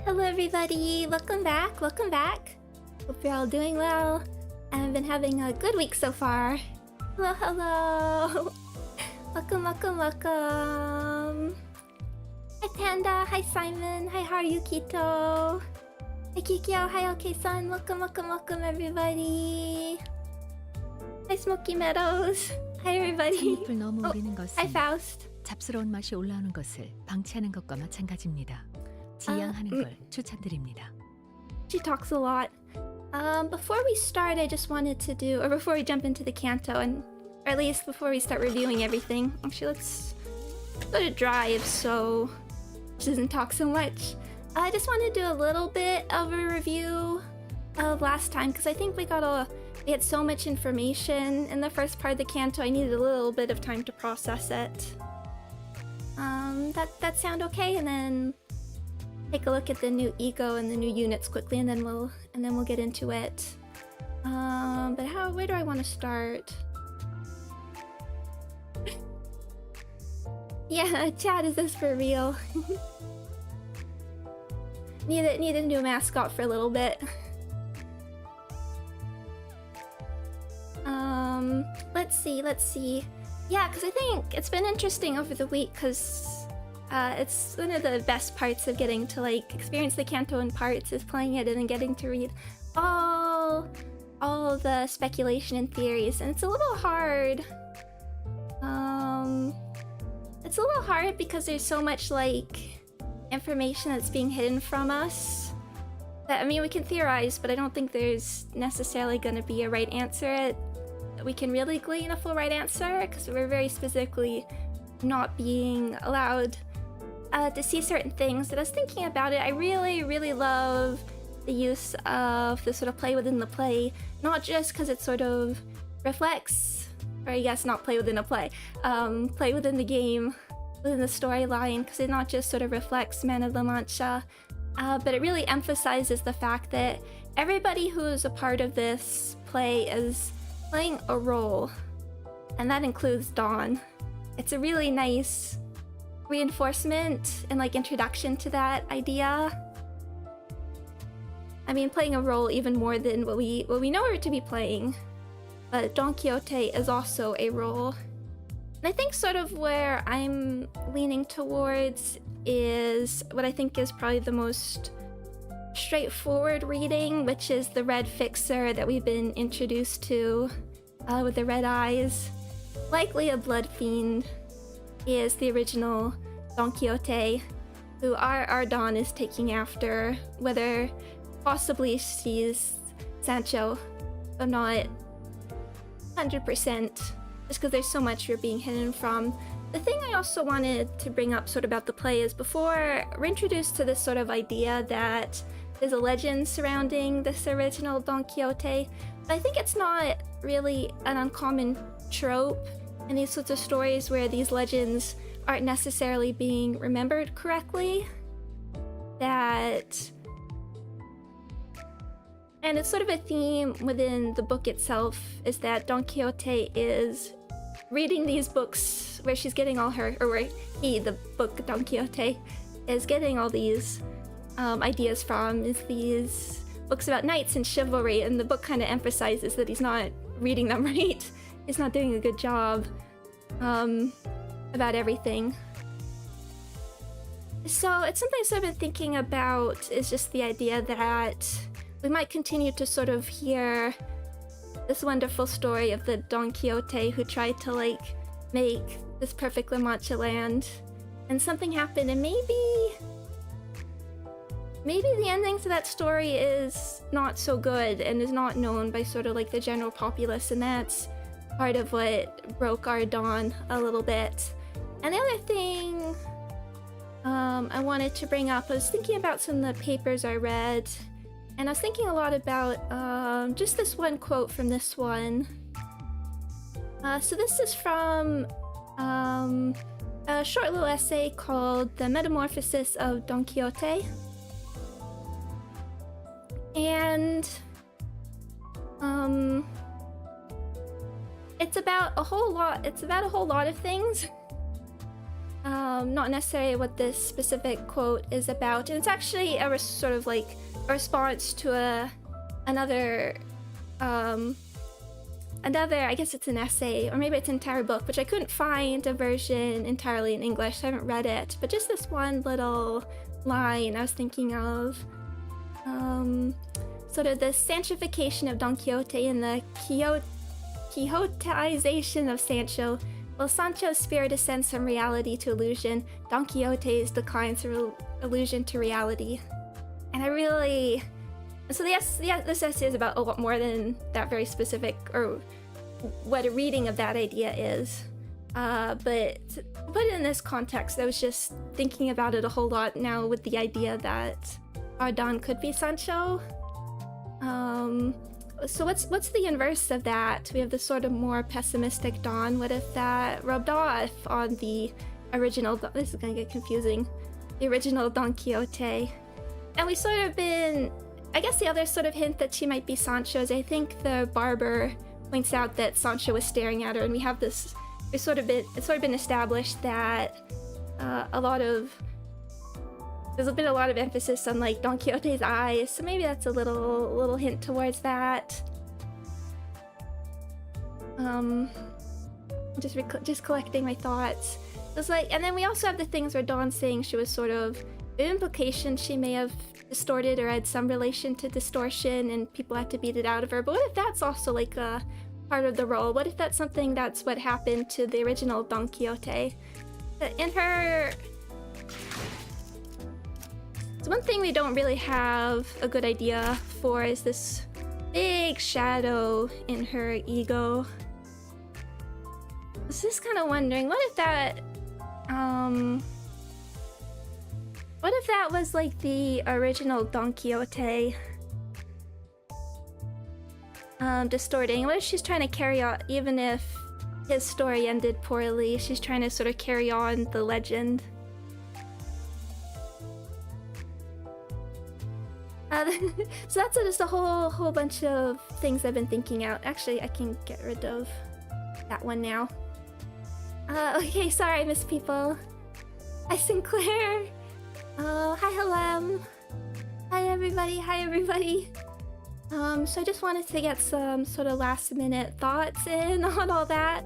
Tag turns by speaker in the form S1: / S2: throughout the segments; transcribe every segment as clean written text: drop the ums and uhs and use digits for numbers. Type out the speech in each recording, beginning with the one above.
S1: Hello everybody, welcome back. Hope you're all doing well. I've been having a good week so far. Hello. Welcome. Hi Panda, hi Simon, hi Haruyukito. Hi Kikyo, hi OK-san, welcome everybody. Hi Smoky Meadows, hi everybody.
S2: 잎을 너무 우리는
S1: hi
S2: 것은
S1: Faust.
S2: 잡스러운 맛이 올라오는 것을 방치하는 것과 마찬가지입니다. 지양하는 걸 추천드립니다.
S1: She talks a lot. Before we start, I just wanted to do, or before we jump into the Canto, or at least before we start reviewing everything. Actually, let's go to Drive so she doesn't talk so much. I just want to do a little bit of a review of last time, because I think we had so much information in the first part of the Canto, I needed a little bit of time to process it. That sound okay? And then take a look at the new ego and the new units quickly, and then we'll get into it. But where do I want to start? Yeah, Chad, is this for real? Need a new mascot for a little bit. Let's see. Yeah, because I think it's been interesting over the week, because it's one of the best parts of getting to like experience the Canto in parts is playing it and then getting to read all the speculation and theories, and it's a little hard. It's a little hard because there's so much like information that's being hidden from us. That, I mean, we can theorize, but I don't think there's necessarily going to be a right answer. We can really glean a full right answer because we're very specifically not being allowed to see certain things. But I was thinking about it, I really love the use of the sort of play within the play, not just because it sort of reflects, or I guess not play within a play, play within the game, within the storyline, because it not just sort of reflects Man of La Mancha, but it really emphasizes the fact that everybody who's a part of this play is playing a role, and that includes Dawn. It's a really nice reinforcement and like introduction to that idea. I mean, playing a role even more than what we know her to be playing. But Don Quixote is also a role. And I think sort of where I'm leaning towards is what I think is probably the most straightforward reading, which is the red fixer that we've been introduced to with the red eyes. Likely a blood fiend is the original Don Quixote, who our Don is taking after, whether possibly she's Sancho, but not 100%, just because there's so much we're being hidden from. The thing I also wanted to bring up sort of about the play is before we're introduced to this sort of idea that there's a legend surrounding this original Don Quixote, but I think it's not really an uncommon trope in these sorts of stories where these legends aren't necessarily being remembered correctly. And it's sort of a theme within the book itself, is that Don Quixote is reading these books where she's getting all her, or where he, the book Don Quixote, is getting all these ideas from, is these books about knights and chivalry, and the book kind of emphasizes that he's not reading them right. He's not doing a good job about everything. So it's something I've been thinking about, is just the idea that we might continue to sort of hear this wonderful story of the Don Quixote who tried to like make this perfect La Mancha land, and something happened, and maybe the ending to that story is not so good and is not known by sort of like the general populace, and that's part of what broke our Dawn a little bit. And the other thing I wanted to bring up, I was thinking about some of the papers I read, and I was thinking a lot about just this one quote from this one. So this is from a short little essay called The Metamorphosis of Don Quixote. And it's about a whole lot of things. not necessarily what this specific quote is about. And it's actually a sort of like a response to another, I guess it's an essay, or maybe it's an entire book, which I couldn't find a version entirely in English. I haven't read it, but just this one little line I was thinking of. Sort of the Sanchification of Don Quixote and the Quixoteization of Sancho. While Sancho's spirit ascends from reality to illusion, Don Quixote's declines from illusion to reality. And I really... So this essay is about a lot more than that very specific, or what a reading of that idea is. But to put it in this context, I was just thinking about it a whole lot now with the idea that our Don could be Sancho. So what's the inverse of that? We have the sort of more pessimistic Don. What if that rubbed off on the original? This is gonna get confusing. The original Don Quixote, and we sort of been. I guess the other sort of hint that she might be Sancho is I think the barber points out that Sancho was staring at her, and we have this. It's sort of been established that there's been a lot of emphasis on like Don Quixote's eyes, so maybe that's a little hint towards that. Just collecting my thoughts. It's like, and then we also have the things where Dawn's saying she was sort of the implication she may have distorted or had some relation to distortion, and people had to beat it out of her. But what if that's also like a part of the role? What if that's something that's what happened to the original Don Quixote? In her. So one thing we don't really have a good idea for is this big shadow in her ego. I was just kind of wondering, what if that was like the original Don Quixote distorting? What if she's trying to carry on, even if his story ended poorly, she's trying to sort of carry on the legend? So that's just a whole bunch of things I've been thinking out. Actually, I can get rid of that one now. Okay, sorry I missed people. Hi Sinclair. Oh, hi Helem. Hi everybody. So I just wanted to get some sort of last minute thoughts in on all that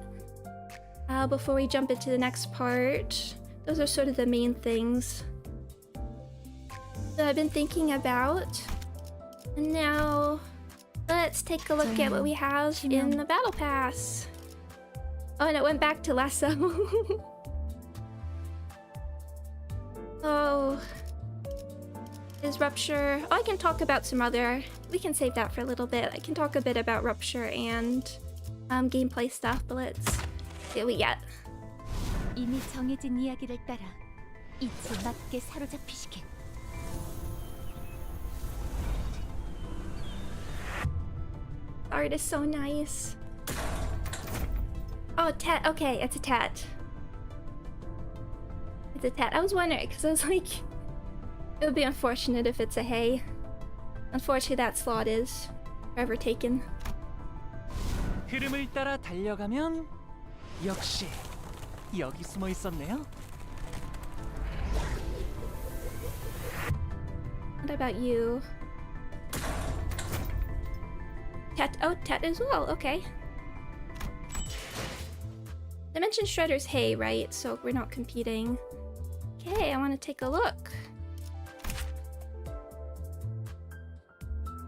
S1: before we jump into the next part. Those are sort of the main things that I've been thinking about. And now let's take a look at what we have in the battle pass. Oh, and it went back to Lasso. Oh, is Rupture... Oh, I can talk about some other... We can save that for a little bit. I can talk a bit about Rupture and gameplay stuff, but let's see what we get.
S3: 이미 정해진 이야기를 따라 이치에 맞게 사로잡히시게.
S1: Art is so nice. Oh, Tet. Okay, it's a Tet. It's a Tet. I was wondering, because I was like, it would be unfortunate if it's a Hay. Unfortunately, that slot is forever taken.
S4: 흐름을 따라 달려가면 역시 여기 숨어 있었네요.
S1: What about you? Tet. Oh, Tet as well. Okay. Dimension Shredder's Hay, right? So we're not competing. Okay, I want to take a look.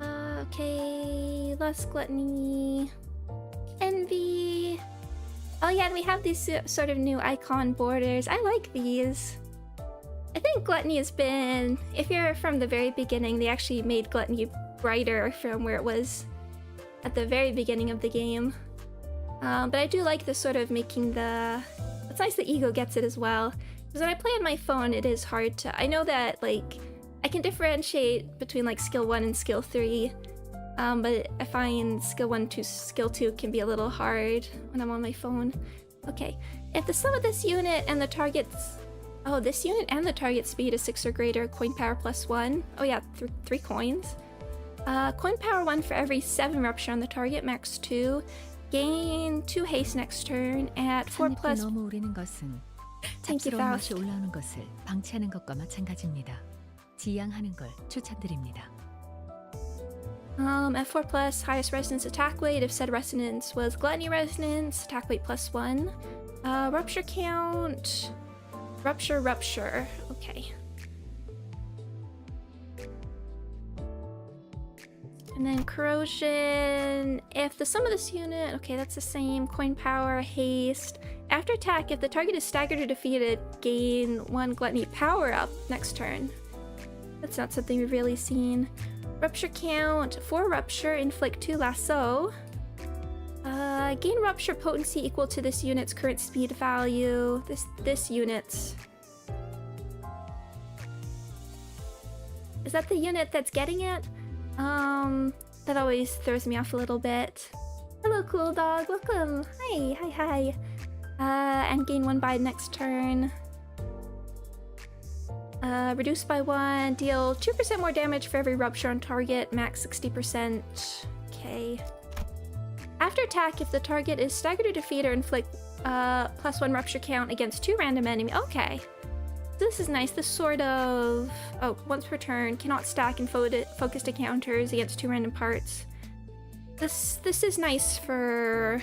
S1: Okay, Lust, Gluttony, Envy. Oh yeah, and we have these sort of new icon borders. I like these. I think Gluttony has been... If you're from the very beginning, they actually made Gluttony brighter from where it was at the very beginning of the game. But I do like the sort of making the... It's nice that Ego gets it as well. Because when I play on my phone, it is hard to... I know that, like, I can differentiate between, like, skill 1 and skill 3. But I find skill 1 to skill 2 can be a little hard when I'm on my phone. Okay. If the sum of this unit and the target's... Oh, this unit and the target speed is 6 or greater, coin power +1. Oh yeah, 3 coins. Coin power 1 for every 7 rupture on the target, max 2. Gain 2 haste next turn at 4 plus...
S2: 너무 오르는 것은
S1: Thank you,
S2: 잡스러운
S1: Faust.
S2: 맛이 올라오는 것을 방치하는 것과 마찬가지입니다. 지양하는 걸 추천드립니다.
S1: F4 plus, highest resonance attack weight. If said resonance was gluttony resonance, attack weight +1. Rupture count. Rupture. Okay. And then corrosion. If the sum of this unit, okay, that's the same. Coin power, haste. After attack, if the target is staggered or defeated, gain 1 gluttony power up next turn. That's not something we've really seen. Rupture count, 4 rupture, inflict 2 lasso. Gain rupture potency equal to this unit's current speed value. This unit's. Is that the unit that's getting it? That always throws me off a little bit. Hello, cool dog. Welcome. Hi. And gain 1 by next turn. Reduced by 1. Deal 2% more damage for every rupture on target. Max 60%. Okay. After attack, if the target is staggered or defeated, or inflict +1 rupture count against 2 random enemies. Okay. This is nice. This sort of... Oh, once per turn, cannot stack and focused encounters against 2 random parts. This is nice for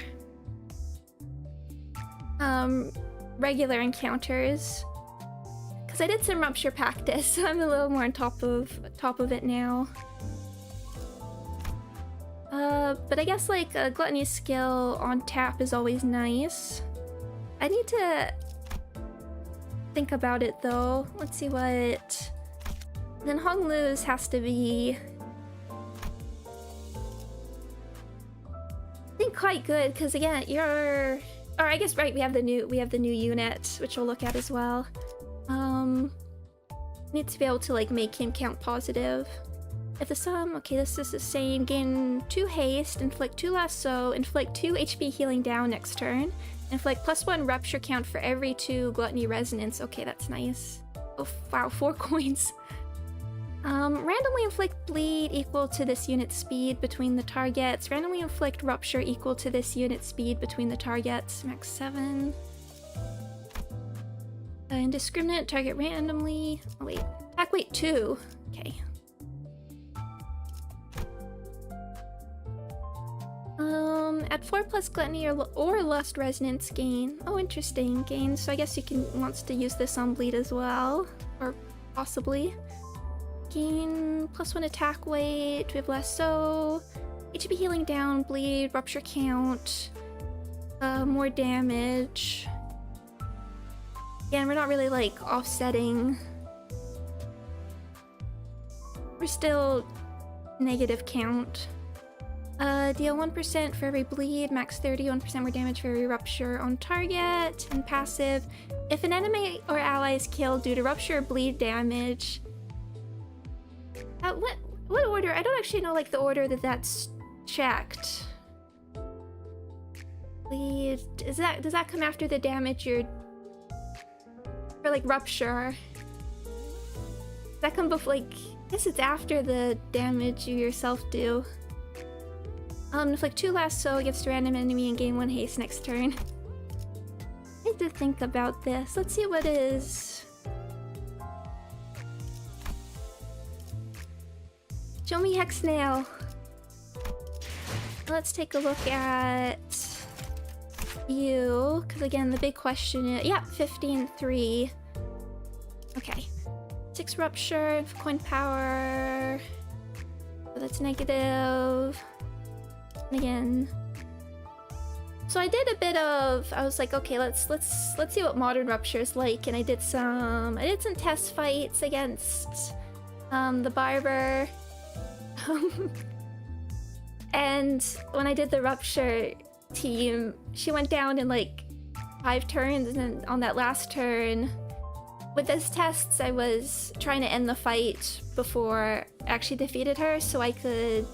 S1: regular encounters. Because I did some rupture practice, so I'm a little more on top of it now. But I guess like a gluttony skill on tap is always nice. I need to think about it though. Let's see what... Then Hong Lu's has to be... I think quite good, because again, you're... Or I guess, right, we have the new unit, which we'll look at as well. Need to be able to like make him count positive. If the sum, okay, this is the same. Gain 2 haste, inflict 2 lasso, inflict 2 HP healing down next turn. Inflict +1 rupture count for every 2 gluttony resonance. Okay, that's nice. Oh wow, 4 coins. Randomly inflict bleed equal to this unit's speed between the targets. Randomly inflict rupture equal to this unit's speed between the targets. Max 7. Indiscriminate, target randomly. Oh wait, attack weight 2. Okay. At 4 plus gluttony or lust resonance gain. Oh, interesting. Gain. So I guess you can wants to use this on bleed as well, or possibly. Gain +1 attack weight. We have lasso. HP healing down. Bleed. Rupture count. More damage. Again, we're not really like offsetting. We're still negative count. Deal 1% for every bleed, max 30, 1% more damage for every rupture on target, and passive. If an enemy or ally is killed due to rupture or bleed damage... what order? I don't actually know like the order that's checked. Bleed... does that come after the damage you're... For like rupture? Does that come before like... I guess it's after the damage you yourself do. Inflict 2 lasso against a random enemy and gain 1 haste next turn. I need to think about this. Let's see what is... Show me Hex Nail. Let's take a look at you, because again, the big question is... Yeah, 15-3. Okay. 6 rupture, coin power... So that's negative... Again, so I did a bit of... I was like, okay, let's see what modern rupture is like, and I did some test fights against the barber, and when I did the rupture team, she went down in like 5 turns, and then on that last turn, with those tests, I was trying to end the fight before I actually defeated her, so I could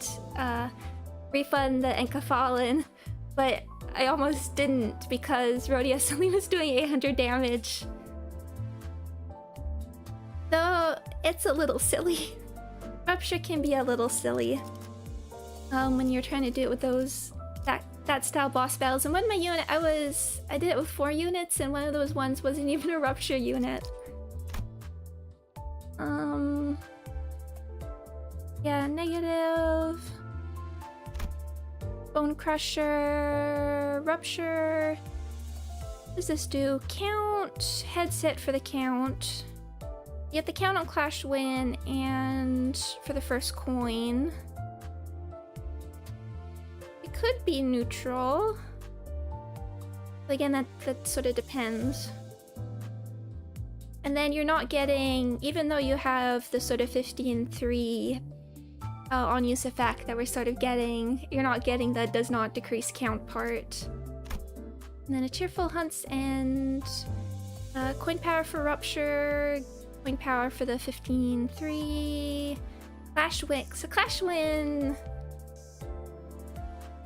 S1: refund the Enkafallen, but I almost didn't because Rhodia suddenly was doing 800 damage. Though it's a little silly. Rupture can be a little silly when you're trying to do it with that style boss battles, and one of my unit, I did it with 4 units, and one of those ones wasn't even a rupture unit. Yeah, negative. Bone crusher, rupture. What does this do? Count, headset for the count. You get the count on Clash Win and for the first coin. It could be neutral. But again, that sort of depends. And then you're not getting, even though you have the sort of 15-3 on use effect that we're sort of getting, you're not getting the does not decrease count part. And then a cheerful hunts and coin power for rupture, coin power for the 15-3, Clash Win. So Clash Win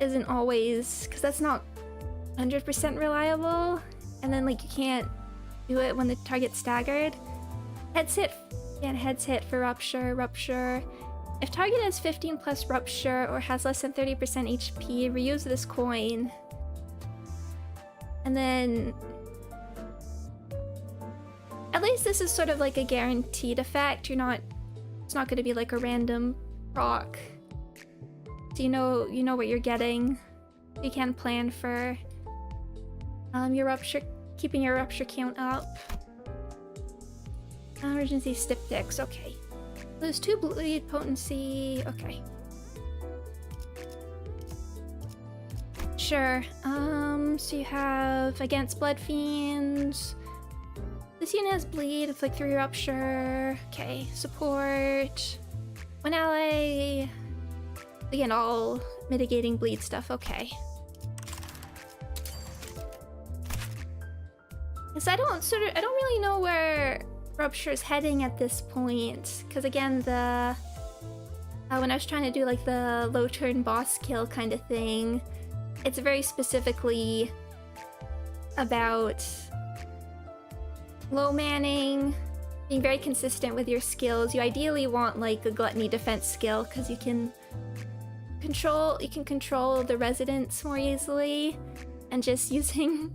S1: isn't always, because that's not 100% reliable, and then like you can't do it when the target's staggered. Heads hit, yeah, heads hit for rupture. If target has 15 plus rupture or has less than 30% HP, reuse this coin. And then at least this is sort of like a guaranteed effect. It's not going to be like a random proc. So you know what you're getting. You can plan for your rupture, keeping your rupture count up. Emergency styptics, okay. Lose 2 bleed potency, okay. Sure. So you have against Blood Fiends. This unit has bleed, it's like 3 rupture. Okay, support. One ally. Again, all mitigating bleed stuff, okay. Because I don't really know where rupture is heading at this point. Because again, when I was trying to do like the low turn boss kill kind of thing, it's very specifically about low manning, being very consistent with your skills. You ideally want like a gluttony defense skill because you can control the residents more easily, and just using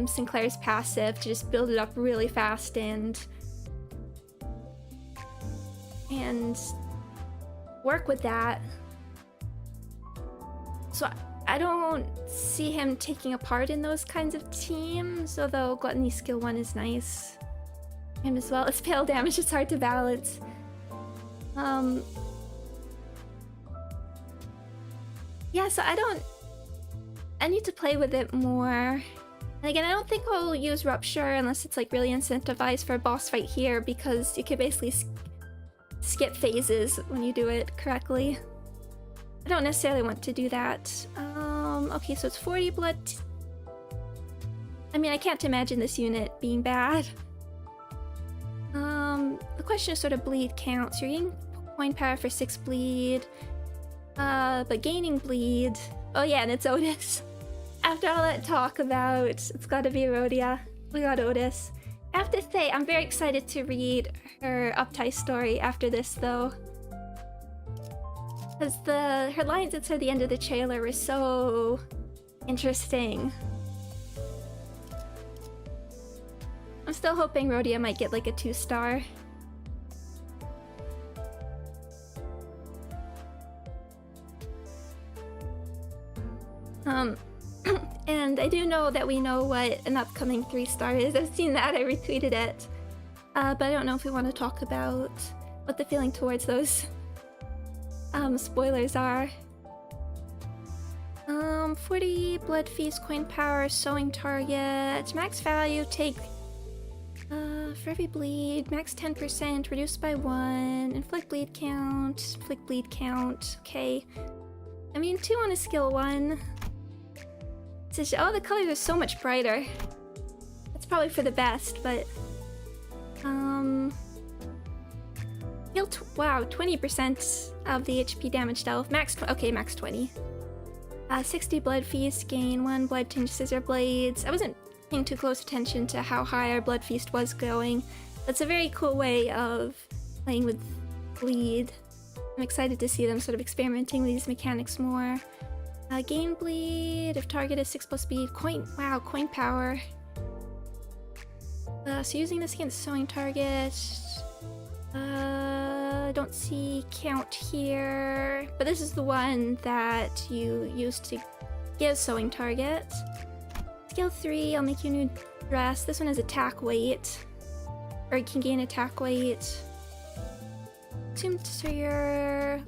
S1: Sinclair's passive to just build it up really fast and work with that. So I don't see him taking a part in those kinds of teams, although Gluttony skill 1 is nice. Him as well. It's pale damage, it's hard to balance. Yeah, so I need to play with it more. And again, I don't think I'll use Rupture unless it's like really incentivized for a boss fight here, because you can basically skip phases when you do it correctly. I don't necessarily want to do that. Okay, so it's 40 blood. I mean, I can't imagine this unit being bad. The question is sort of bleed counts. You're getting coin power for 6 bleed, but gaining bleed. Oh yeah, and it's Otis. After all that talk about it's gotta be Rhodia, we got Otis. I have to say, I'm very excited to read her Uptie story after this, though. Because her lines at the end of the trailer were so interesting. I'm still hoping Rhodia might get like a 2-star. And I do know that we know what an upcoming 3-star is. I've seen that, I retweeted it. But I don't know if we want to talk about what the feeling towards those spoilers are. 40 blood feast, coin power, sewing target, max value, take for every bleed, max 10%, reduced by 1, inflict bleed count, okay. I mean, 2 on a skill 1. Oh, the colors are so much brighter. That's probably for the best, but wow, 20% of the HP damage dealt. Max 20. 60 blood feast, gain 1 blood tinged scissor blades. I wasn't paying too close attention to how high our blood feast was going. That's a very cool way of playing with bleed. I'm excited to see them sort of experimenting with these mechanics more. Gain bleed, if target is 6 plus speed, coin power. So using this against sewing target. I don't see count here, but this is the one that you use to give sewing target. Skill 3, I'll make you a new dress. This one has attack weight, or it can gain attack weight. Assumed so you're...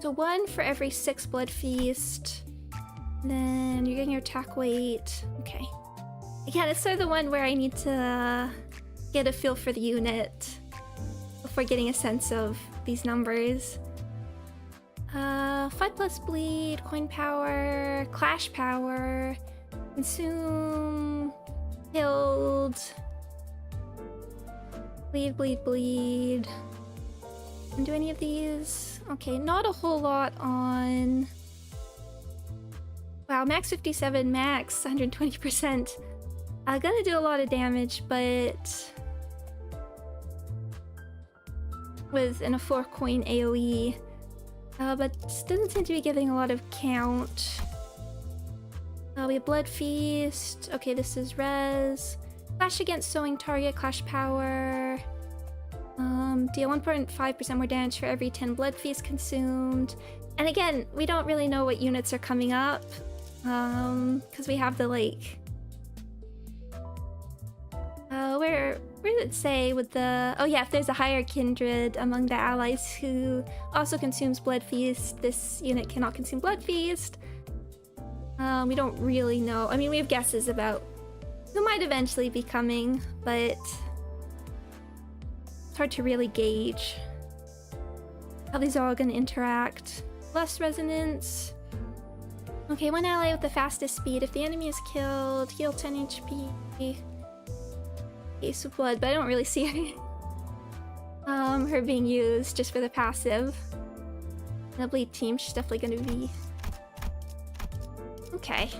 S1: So 1 for every 6 blood feast. Then you're getting your attack weight. Okay. Again, it's sort of the one where I need to get a feel for the unit before getting a sense of these numbers. 5 plus bleed, coin power, clash power, consume, killed, bleed. And do any of these? Okay, not a whole lot on... Wow, max 57, max 120%. Gonna do a lot of damage, but... with a 4 coin AoE. But doesn't seem to be giving a lot of count. We have Blood Feast. Okay, this is res. Clash against sewing target, clash power. Deal 1.5% more damage for every 10 Blood Feast consumed. And again, we don't really know what units are coming up. Because we have the like... where did it say with the... Oh yeah, if there's a higher kindred among the allies who also consumes Blood Feast, this unit cannot consume Blood Feast. We don't really know. I mean, we have guesses about who might eventually be coming, but it's hard to really gauge how these are all going to interact. Less resonance. Okay, one ally with the fastest speed. If the enemy is killed, heal 10 HP. Ace of Blood, but I don't really see her being used just for the passive. In a bleed team, she's definitely going to be... Okay.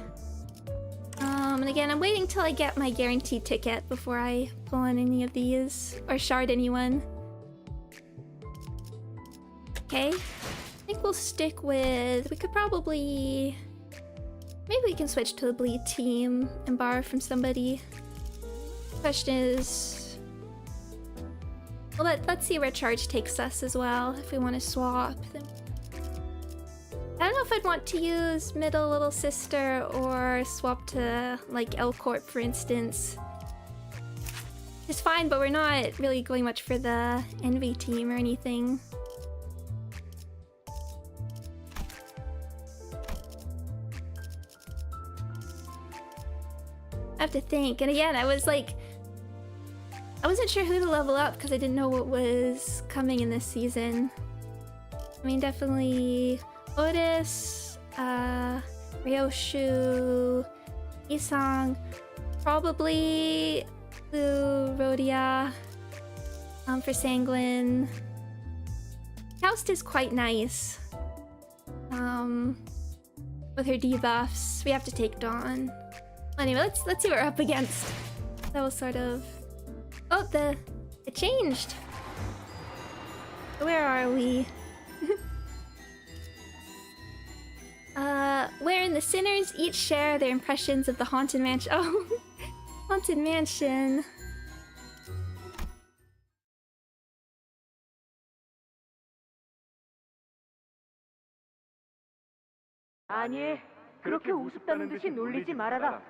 S1: And again, I'm waiting till I get my guaranteed ticket before I pull on any of these, or shard anyone. Okay. I think we'll stick with... We could probably... Maybe we can switch to the bleed team and borrow from somebody. Question is... Well, let's see where charge takes us as well. If we want to swap, then... I don't know if I'd want to use Middle Little Sister or swap to, like, L Corp, for instance. It's fine, but we're not really going much for the Envy team or anything. I have to think. And again, I was like... I wasn't sure who to level up because I didn't know what was coming in this season. I mean, definitely Otis, Ryoshu, Isang, probably Blue Rhodia for Sanguine. Faust is quite nice. With her debuffs, we have to take Dawn. Anyway, let's see what we're up against. That was sort of... Oh, it changed. Where are we? Wherein the sinners each share their impressions of the Haunted Mansion. Oh, Haunted Mansion.
S5: 아니, 그렇게 우습다는 듯이 놀리지 말아라.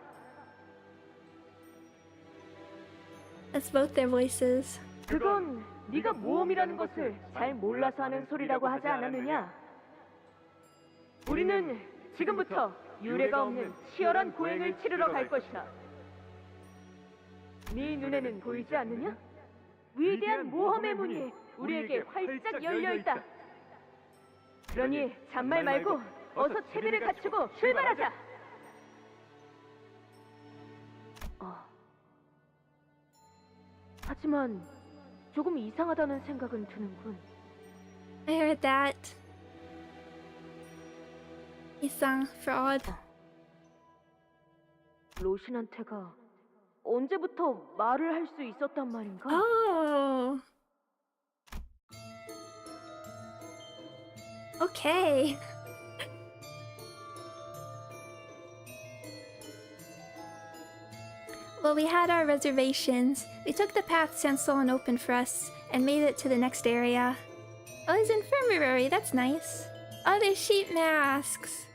S1: That's both their voices.
S5: 그건 네가 모험이라는 것을 잘 몰라서 하는 소리라고 하지 않았느냐? 우리는 지금부터 유례가 없는 치열한 고행을 치르러 갈 것이다. 네 눈에는 보이지 않느냐? 위대한 모험의 문이 우리에게 활짝 열려 있다. 그러니 잔말 말고 어서 채비를 갖추고 출발하자. 하지만 조금 이상하다는 생각은 드는군.
S1: I heard that. Isang fraud.
S5: 로신한테가 언제부터 말을 할 수 있었단 말인가?
S1: Oh. Okay. Well, we had our reservations. We took the path Sansolon opened for us and made it to the next area. Oh, it's infirmary. That's nice. Oh, there's sheep masks.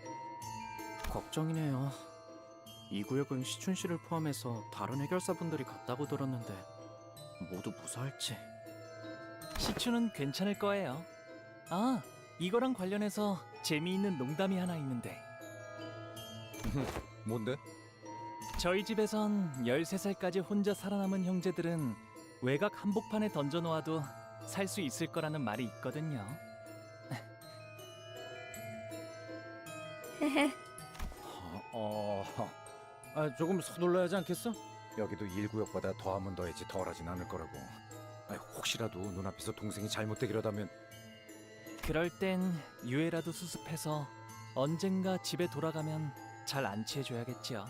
S4: 걱정이네요. 이 구역은 시춘 씨를 포함해서 다른 해결사분들이 갔다고 들었는데 모두 무사할지. 시춘은 괜찮을 거예요. 아, 이거랑 관련해서 재미있는 농담이 하나 있는데.
S6: 뭔데?
S4: 저희 집에선 13살까지 혼자 살아남은 형제들은 외곽 한복판에 던져놓아도 살 수 있을 거라는 말이 있거든요.
S6: 조금 서둘러야 하지 않겠어? 여기도 1구역보다 더하면 더했지 덜하진 않을 거라고. 혹시라도 눈앞에서 동생이 잘못되기라다면.
S4: 그럴 땐 유해라도 수습해서 언젠가 집에 돌아가면 잘 안치해줘야겠지요.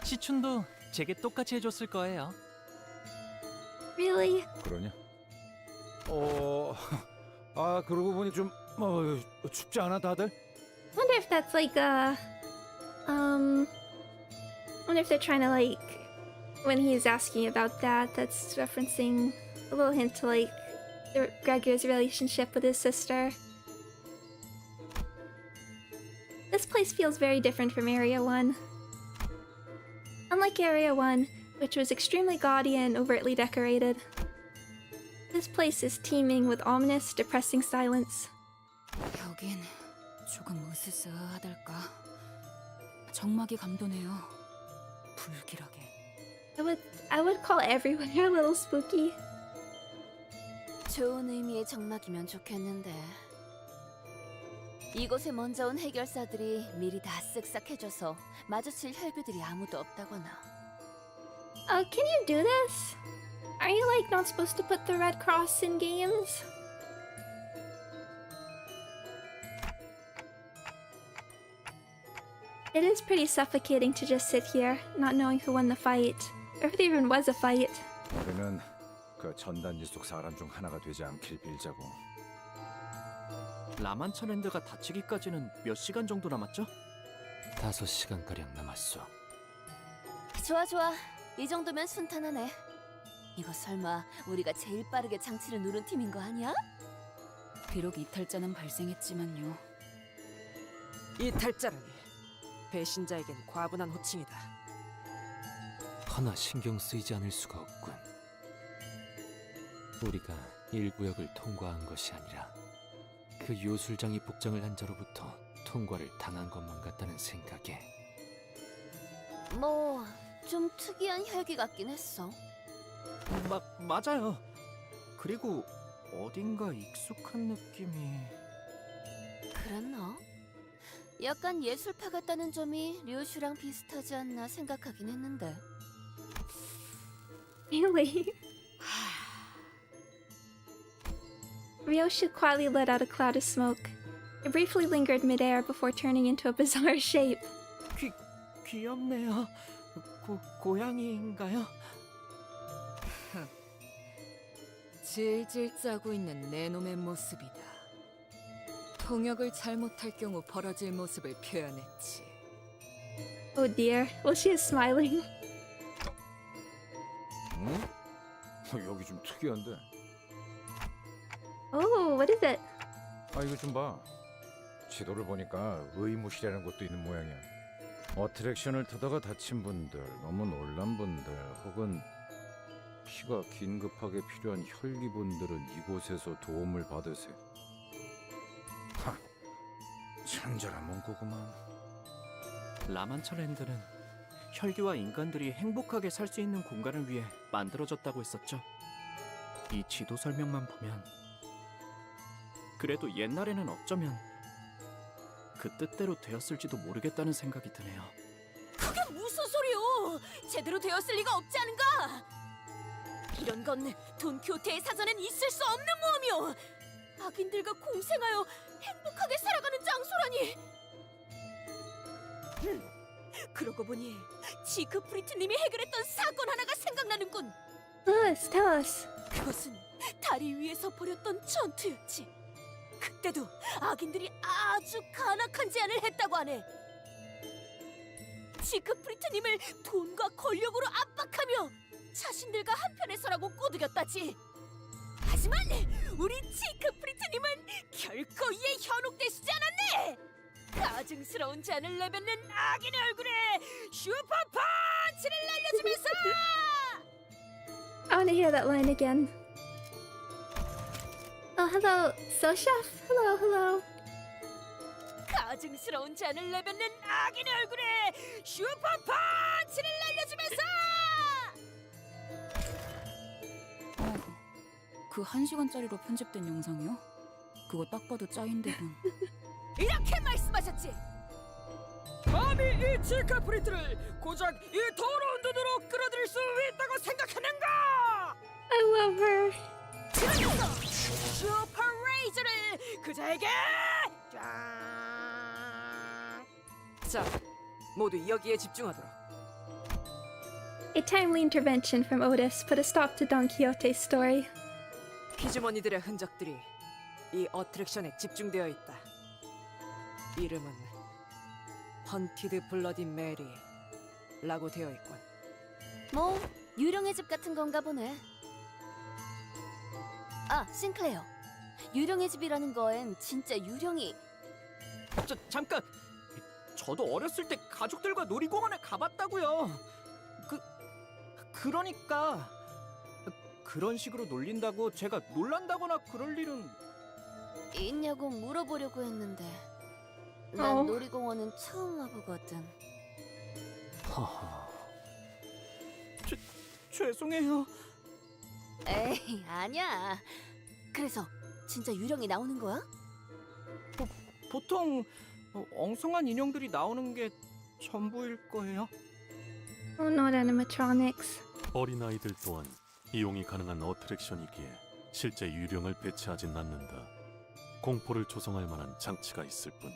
S4: 시춘도 제게 똑같이 해줬을 거예요.
S1: Really?
S6: 그러냐? 그러고 보니 좀 춥지 않아 다들?
S1: Wonder if that's like a wonder if they're trying to like when he's asking about that, that's referencing a little hint to like Gregor's relationship with his sister. This place feels very different from Area 1. Unlike Area 1, which was extremely gaudy and overtly decorated, this place is teeming with ominous, depressing silence.
S7: 여긴 조금 으스스하달까. 정막이 감도네요. 불길하게.
S1: I would call everyone here a little spooky.
S3: 좋은 의미의 정막이면 좋겠는데. 이곳에 먼저 온 해결사들이 미리 다 쓱싹해줘서 마주칠 혈귀들이 아무도 없다거나.
S1: Can you do this? Are you like not supposed to put the red cross in games? It is pretty suffocating to just sit here, not knowing who won the fight, or if there even was a fight.
S6: 우리는 그 전단지 속 사람 중 하나가 되지 않길 빌자고.
S4: 라만차랜드가 닫히기까지는 몇 시간 정도 남았죠?
S8: 5시간가량 남았어.
S3: 좋아 좋아. 이 정도면 순탄하네. 이거 설마 우리가 제일 빠르게 장치를 누른 팀인 거 아니야?
S7: 비록 이탈자는 발생했지만요.
S5: 이탈자라니. 배신자에겐 과분한 호칭이다.
S8: 하나 신경 쓰이지 않을 수가 없군. 우리가 1구역을 통과한 것이 아니라 그 요술장이 복장을 한 자로부터 통과를 당한 것만 같다는 생각에.
S3: 뭐 좀 특이한 혈기 같긴 했어.
S4: 맞아요. 그리고 어딘가 익숙한 느낌이.
S3: 그랬나? 약간 예술파 같다는 점이 류슈랑 비슷하지 않나 생각하긴 했는데.
S1: Really? Ryoshi quietly let out a cloud of smoke. It briefly lingered midair before turning into a bizarre shape.
S4: 귀엽네요. 고양이인가요?
S7: 질질 짜고 있는 내 놈의 모습이다. 통역을 잘못할 경우 벌어질 모습을 표현했지.
S1: Oh dear. Well, she is smiling.
S6: 응? 여기 좀 특이한데.
S1: Oh, what is it?
S6: 이거 좀 봐. 지도를 보니까 의무실이라는 곳도 있는 모양이야. 어트랙션을 타다가 다친 분들, 너무 놀란 분들, 혹은 피가 긴급하게 필요한 혈기분들은 이곳에서 도움을 받으세요. 친절한 문구구만.
S4: 라만차랜드는 혈기와 인간들이 행복하게 살 수 있는 공간을 위해 만들어졌다고 했었죠. 이 지도 설명만 보면 그래도 옛날에는 어쩌면 그 뜻대로 되었을지도 모르겠다는 생각이 드네요.
S3: 그게 무슨 소리요? 제대로 되었을 리가 없지 않은가? 이런 건 돈키호테의 사전엔 있을 수 없는 모험이요. 악인들과 공생하여 행복하게 살아가는 장소라니. 그러고 보니 지크프리트님이 해결했던 사건 하나가 생각나는군.
S1: Tell us.
S3: 그것은 다리 위에서 벌였던 전투였지. 그때도 악인들이 아주 간악한 제안을 했다고 하네. 지크프리트님을 돈과 권력으로 압박하며 자신들과 한편에 서라고 꼬드겼다지. 하지만 우리 지크프리트님은 결코 이에 현혹되시지 않았네. 가증스러운 제안을 내뱉는 악인의 얼굴에 슈퍼 펀치를 날려주면서
S1: I want to hear that line again. Oh, hello, So Chef. Hello, hello.
S3: 가증스러운 제안을 내뱉는 악인의 얼굴에 슈퍼 펀치를 날려주면서
S7: 그 1시간짜리로 편집된 영상이요? 그거 딱 봐도 짜인데군.
S3: 이렇게 말씀하셨지.
S9: 감히 이 지크프리트를 고작 이 더러운 눈으로 끌어들일 수 있다고 생각하는가?
S1: I love her.
S3: 그러면서 슈퍼 레이저를 그자에게
S9: 자, 모두 여기에 집중하도록.
S1: A timely intervention from Otis put a stop to Don Quixote's story.
S9: 피주머니들의 흔적들이 이 어트랙션에 집중되어 있다. 이름은 헌티드 블러디 메리라고 되어 있군.
S3: 뭐 유령의 집 같은 건가 보네. 아, 싱클레어. 유령의 집이라는 거엔 진짜 유령이.
S9: 잠깐! 저도 어렸을 때 가족들과 놀이공원에 가봤다고요. 그러니까 그런 식으로 놀린다고 제가 놀란다거나 그럴 일은.
S3: 있냐고 물어보려고 했는데 난
S1: 어.
S3: 놀이공원은 처음 와보거든.
S8: 허허.
S9: 죄송해요.
S3: 에이, 아니야. 그래서 진짜 유령이 나오는 거야?
S9: 보통 엉성한 인형들이 나오는 게 전부일 거예요.
S1: Oh, not animatronics.
S10: 어린아이들 또한 이용이 가능한 어트랙션이기에 실제 유령을 배치하진 않는다. 공포를 조성할 만한 장치가 있을 뿐.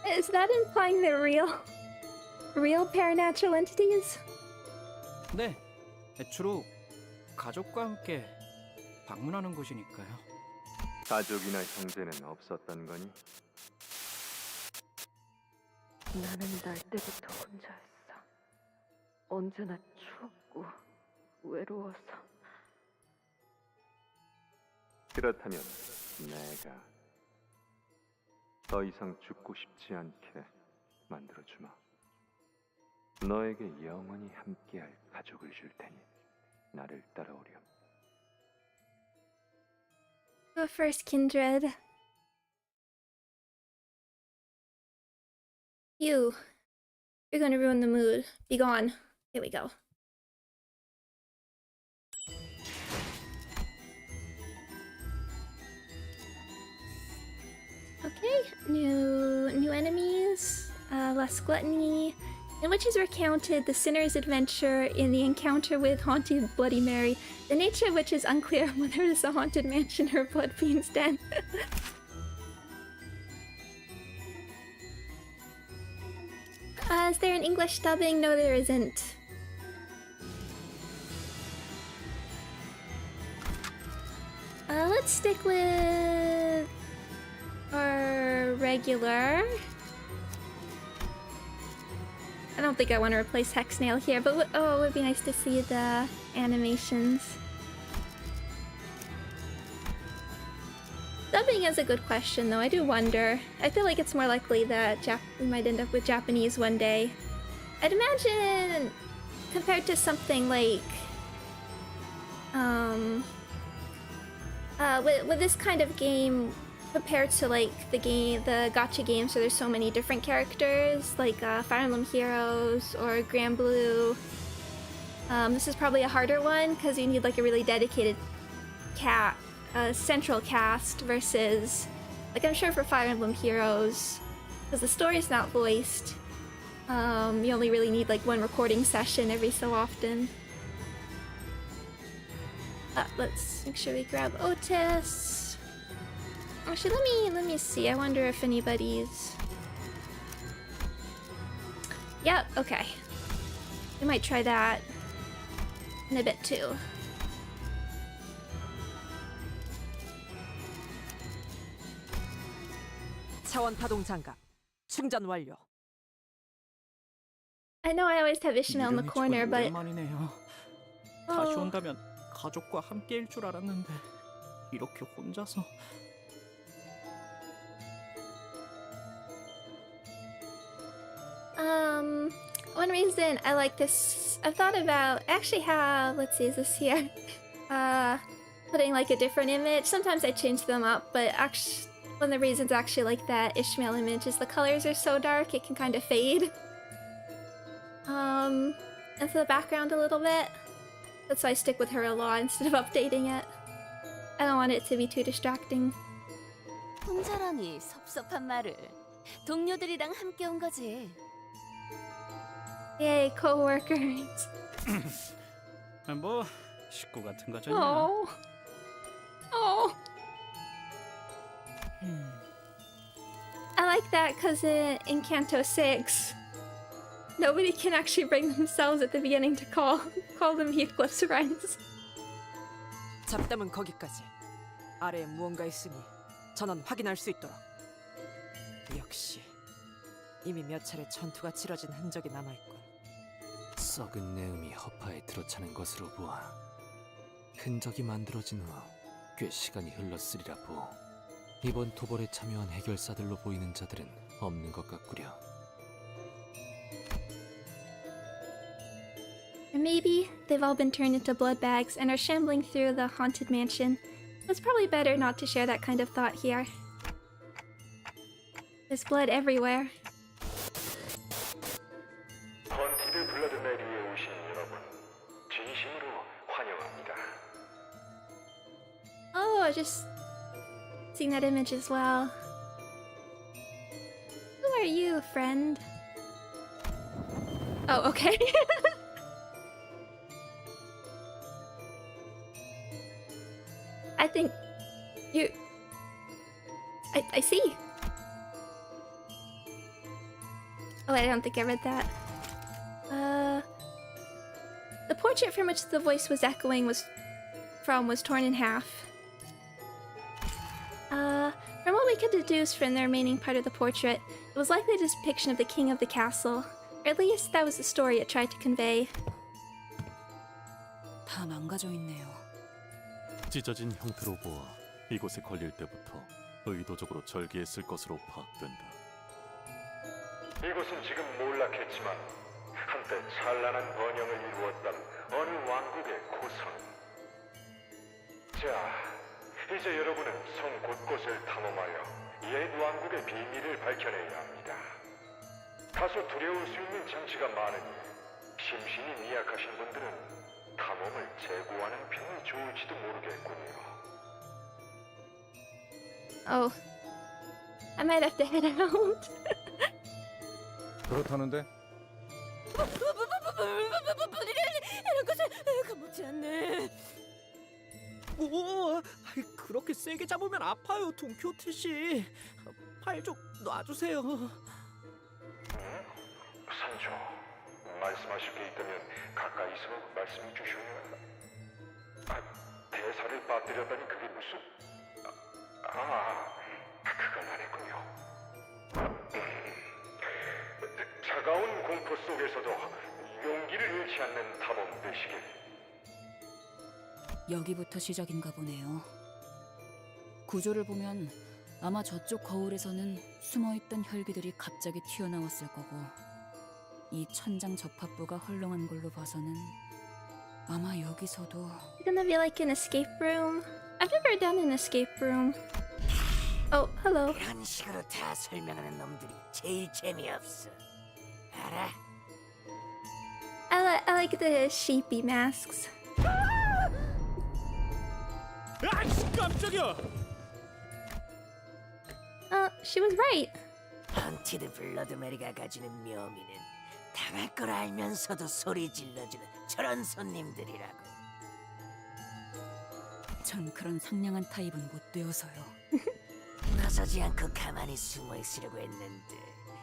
S1: Is that implying they're real paranatural entities?
S9: 네, 주로 가족과 함께 방문하는 곳이니까요.
S11: 가족이나 형제는 없었던 거니?
S5: 나는 날 때부터 혼자였어. 언제나 추웠고 외로워서.
S11: 그렇다면 내가 더 이상 죽고 싶지 않게 만들어주마. 너에게 영원히 함께할 가족을 줄 테니 나를 따라오렴.
S1: Go first, kindred. You're gonna ruin the mood. Be gone. Here we go. Okay, new enemies, less gluttony, in which is recounted the sinner's adventure in the encounter with haunted Bloody Mary, the nature of which is unclear whether it is a haunted mansion or a blood fiend's den. Is there an English dubbing? No, there isn't. Let's stick with our regular. I don't think I want to replace Hexnail here, but it would be nice to see the animations. Dubbing is a good question, though. I do wonder. I feel like it's more likely that we might end up with Japanese one day. I'd imagine, compared to something like, with this kind of game, compared to like the gacha games where there's so many different characters, like Fire Emblem Heroes or Grand Blue. This is probably a harder one because you need like a really dedicated central cast versus, like, I'm sure for Fire Emblem Heroes, because the story's not voiced, you only really need like one recording session every so often. Let's make sure we grab Otis. Actually, let me see. I wonder if anybody's. Yep. Okay. We might try that in a bit too.
S7: 차원 파동 장갑 충전 완료.
S1: I know I always have Ishmael in the corner, but
S9: 오랜만이네요. 다시 온다면 가족과 함께일 줄 알았는데 이렇게 혼자서.
S1: one reason I like this, I've thought about, I actually have, let's see, is this here? Putting like a different image. Sometimes I change them up, but actually, one of the reasons I actually like that Ishmael image is the colors are so dark, it can kind of fade. Into the background a little bit. That's why I stick with her a lot instead of updating it. I don't want it to be too distracting.
S3: 혼자라니 섭섭한 말을. 동료들이랑 함께 온 거지.
S1: Yay, co-workers.
S9: 뭐 식구 같은 거죠.
S1: Oh. Oh. I like that because in Canto 6, nobody can actually bring themselves at the beginning to call them Heathcliff's friends.
S7: 잡담은 거기까지. 아래에 무언가 있으니 전원 확인할 수 있도록. 역시 이미 몇 차례 전투가 치러진 흔적이 남아있군.
S8: 썩은 내음이 허파에 들어차는 것으로 보아 흔적이 만들어진 후 꽤 시간이 흘렀으리라 보. 이번 토벌에 참여한 해결사들로 보이는 자들은 없는 것 같구려.
S1: Or maybe they've all been turned into blood bags and are shambling through the haunted mansion. It's probably better not to share that kind of thought here. There's blood everywhere.
S11: 컨티드 블러드 메리에 오신 여러분, 진심으로 환영합니다.
S1: Oh, I just seen that image as well. Who are you, friend? Oh, okay. I think you... I see. Oh, I don't think I read that. The portrait from which the voice was echoing was torn in half. From what we could deduce from the remaining part of the portrait, it was likely a depiction of the king of the castle. Or at least that was the story it tried to convey.
S7: 다 망가져 있네요.
S10: 찢어진 형태로 보아 이곳에 걸릴 때부터 의도적으로 절개했을 것으로 파악된다.
S11: 이곳은 지금 몰락했지만 한때 찬란한 번영을 이루었던 어느 왕국의 고성. 자, 이제 여러분은 성 곳곳을 탐험하여 옛 왕국의 비밀을 밝혀내야 합니다. 다소 두려울 수 있는 장치가 많으니 심신이 미약하신 분들은 탐험을 재고하는 편이 좋을지도 모르겠군요.
S1: Oh. I might have to head out.
S6: 그렇다는데?
S3: 이런 것을 겁먹지 않네.
S9: 오, 그렇게 세게 잡으면 아파요, 돈키호테 씨. 팔 좀 놔주세요.
S11: 산초, 말씀하실 게 있다면 가까이서 말씀해 주셔야. 대사를 빠뜨렸다니 그게 무슨... 그건 아니군요. 차가운 공포 속에서도 용기를 잃지 않는 탐험 되시길.
S7: 여기부터 시작인가 보네요. 구조를 보면 아마 저쪽 거울에서는 숨어있던 혈기들이 갑자기 튀어나왔을 거고, 이 천장 접합부가 헐렁한 걸로 봐서는 아마 여기서도...
S1: It's gonna be like an escape room. I've never done an escape room. Oh, hello.
S12: 이런 식으로 다 설명하는 놈들이 제일 재미없어. 알아?
S1: I like the sheepy masks.
S9: 깜짝이야!
S1: She was right.
S12: 헌티드 블러드 메리가 가지는 묘미는 당할 걸 알면서도 소리 질러주는 저런 손님들이라고.
S7: 전 그런 상냥한 타입은 못 되어서요.
S12: 나서지 않고 가만히 숨어 있으려고 했는데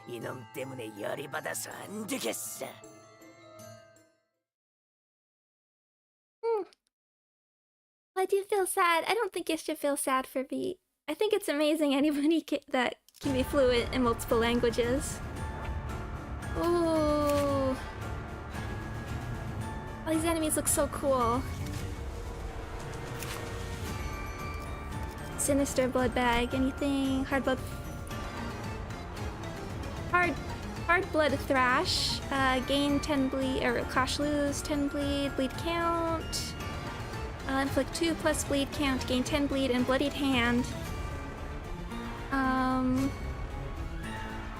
S12: 이놈 때문에 열이 받아서 안 되겠어.
S1: I do feel sad. I don't think you should feel sad for me. I think it's amazing anybody that can be fluent in multiple languages. Ooh. All these enemies look so cool. Sinister blood bag. Anything? Hard blood thrash. Gain 10 bleed, or clash lose 10 bleed, bleed count. Inflict 2 plus bleed count, gain 10 bleed, and bloodied hand.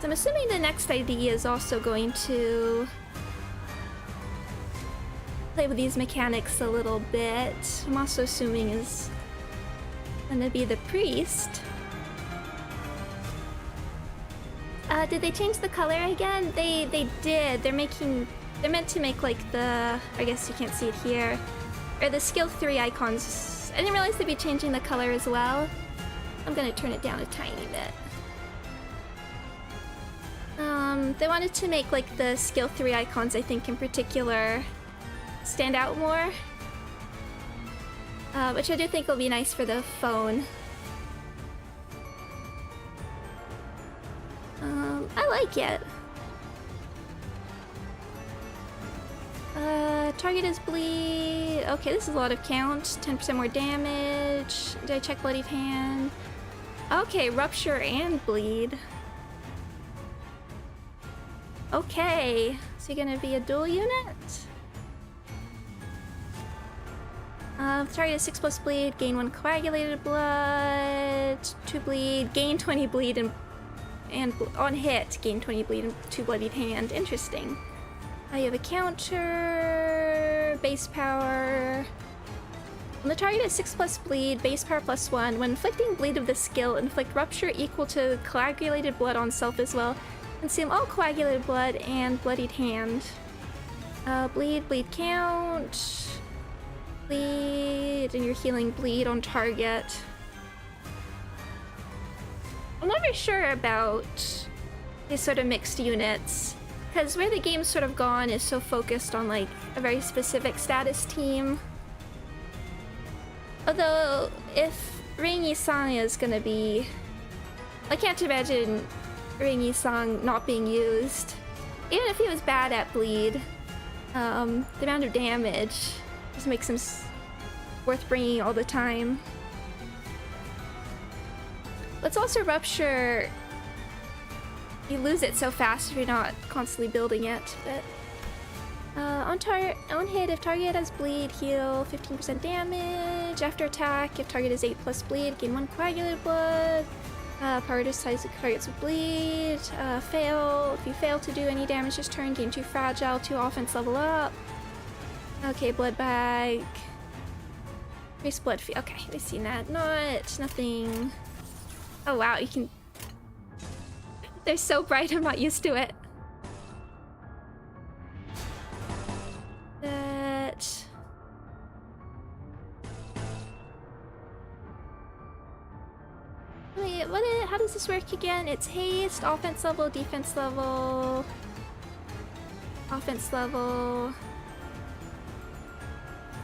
S1: So I'm assuming the next ID is also going to play with these mechanics a little bit. I'm also assuming is gonna be the priest. Did they change the color again? They did. They're meant to make like the, I guess you can't see it here, or the skill 3 icons. I didn't realize they'd be changing the color as well. I'm gonna turn it down a tiny bit. They wanted to make like the skill 3 icons, I think in particular, stand out more. Which I do think will be nice for the phone. I like it. Target is bleed. Okay, this is a lot of count. 10% more damage. Did I check bloodied hand? Okay, rupture and bleed. Okay, so you're gonna be a dual unit? Target is 6 plus bleed, gain 1 coagulated blood, 2 bleed, gain 20 bleed, and on hit, gain 20 bleed and 2 bloodied hand. Interesting. You have a counter, base power. When the target is 6 plus bleed, base power plus 1. When inflicting bleed of the skill, inflict rupture equal to coagulated blood on self as well. Consume all coagulated blood and bloodied hand. Bleed count. Bleed, and you're healing bleed on target. I'm not very sure about these sort of mixed units, because where the game's sort of gone is so focused on like a very specific status team. Although, if Ring Yi-sang is gonna be... I can't imagine Ring Yi-sang not being used. Even if he was bad at bleed, the amount of damage just makes him worth bringing all the time. Let's also rupture. You lose it so fast if you're not constantly building it. But on hit, if target has bleed, heal 15% damage. After attack, if target is 8 plus bleed, gain 1 coagulated blood. Prioritize targets with bleed. Fail. If you fail to do any damage this turn, gain 2 fragile, 2 offense level up. Okay, blood bag. Increase blood fee. Okay, we've seen that. Nothing. Oh wow, you can. They're so bright, I'm not used to it. That. Wait, how does this work again? It's haste, offense level, defense level, offense level.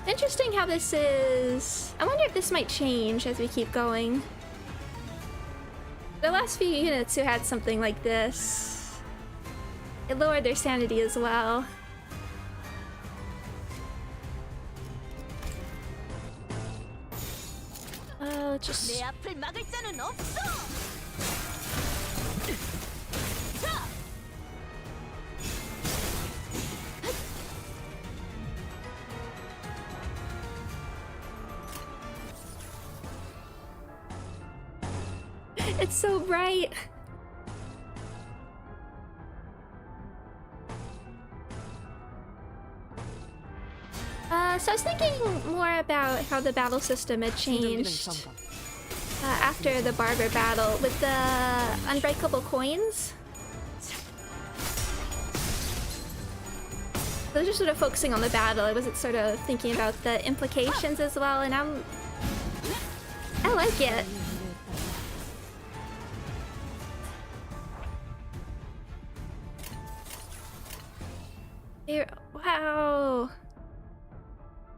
S1: Interesting how this is. I wonder if this might change as we keep going. The last few units who had something like this, it lowered their sanity as well. Just. It's so bright. So I was thinking more about how the battle system had changed after the barber battle with the unbreakable coins. I was just sort of focusing on the battle. I wasn't sort of thinking about the implications as well, and I like it. Here, wow.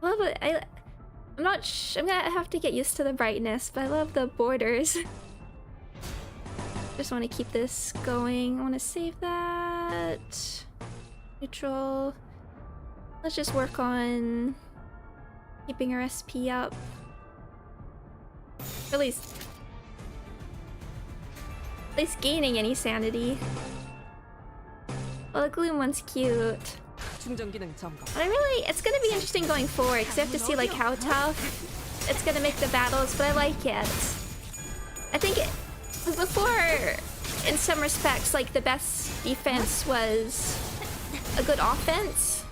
S1: Love it. I'm not. I'm gonna have to get used to the brightness, but I love the borders. Just want to keep this going. I want to save that. Neutral. Let's just work on keeping our SP up. At least gaining any sanity. Well, the Gloom one's cute.
S7: 충전 기능 점검.
S1: But it's gonna be interesting going forward because I have to see like how tough it's gonna make the battles, but I like it. I think before, in some respects, like the best defense was a good offense.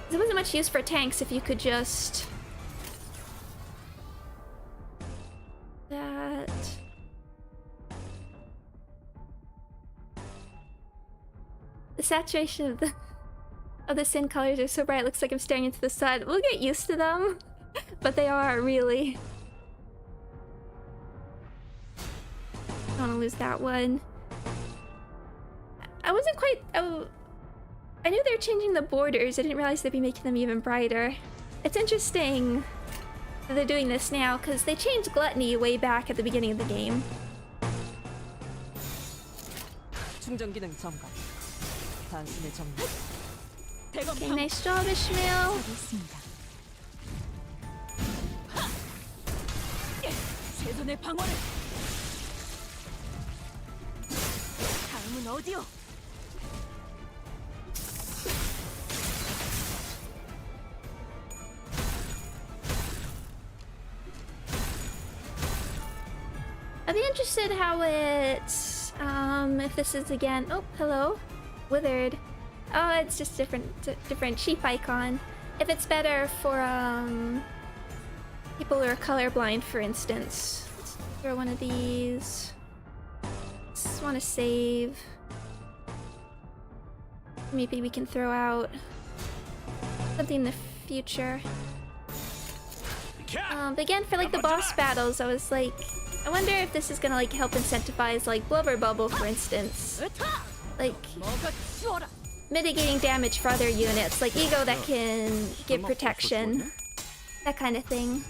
S1: There wasn't much use for tanks if you could just that. The saturation of the sin colors are so bright it looks like I'm staring into the sun. We'll get used to them, but they are really. I don't want to lose that one. I wasn't quite. I knew they were changing the borders. I didn't realize they'd be making them even brighter. It's interesting that they're doing this now because they changed gluttony way back at the beginning of the game.
S7: 충전 기능 점검. 단순히 점검.
S1: Okay, nice job, Ishmael.
S3: 세손의 방어를. 다음은 어디요?
S1: I'd be interested how it's if this is again. Oh, hello, withered. Oh, it's just different sheep icon. If it's better for people who are colorblind, for instance. Let's throw one of these. Just want to save. Maybe we can throw out something in the future. But again, for like the boss battles, I was like, I wonder if this is gonna like help incentivize like Blubber Bubble, for instance. Like mitigating damage for other units, like Ego that can give protection. That kind of thing.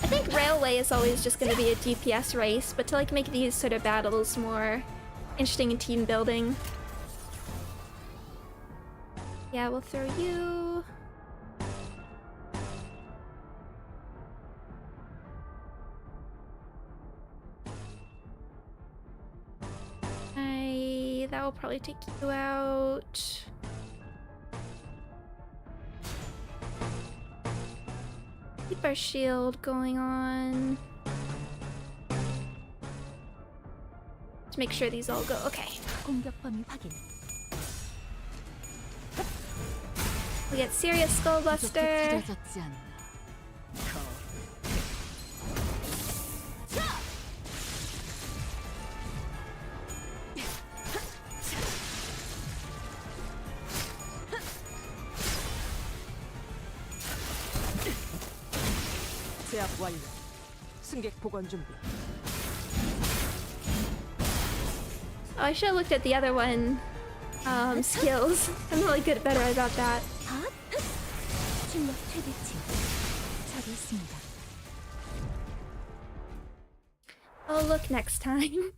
S1: I think Railway is always just going to be a DPS race, but to like make these sort of battles more interesting in team building. Yeah, we'll throw you. That will probably take you out. Keep our shield going on. Let's make sure these all go. Okay. We get serious Skullbuster.
S7: 제압 완료. 승객 보관 준비.
S1: Oh, I should have looked at the other one. Skills. I'm really good, better about that. Oh, look next time.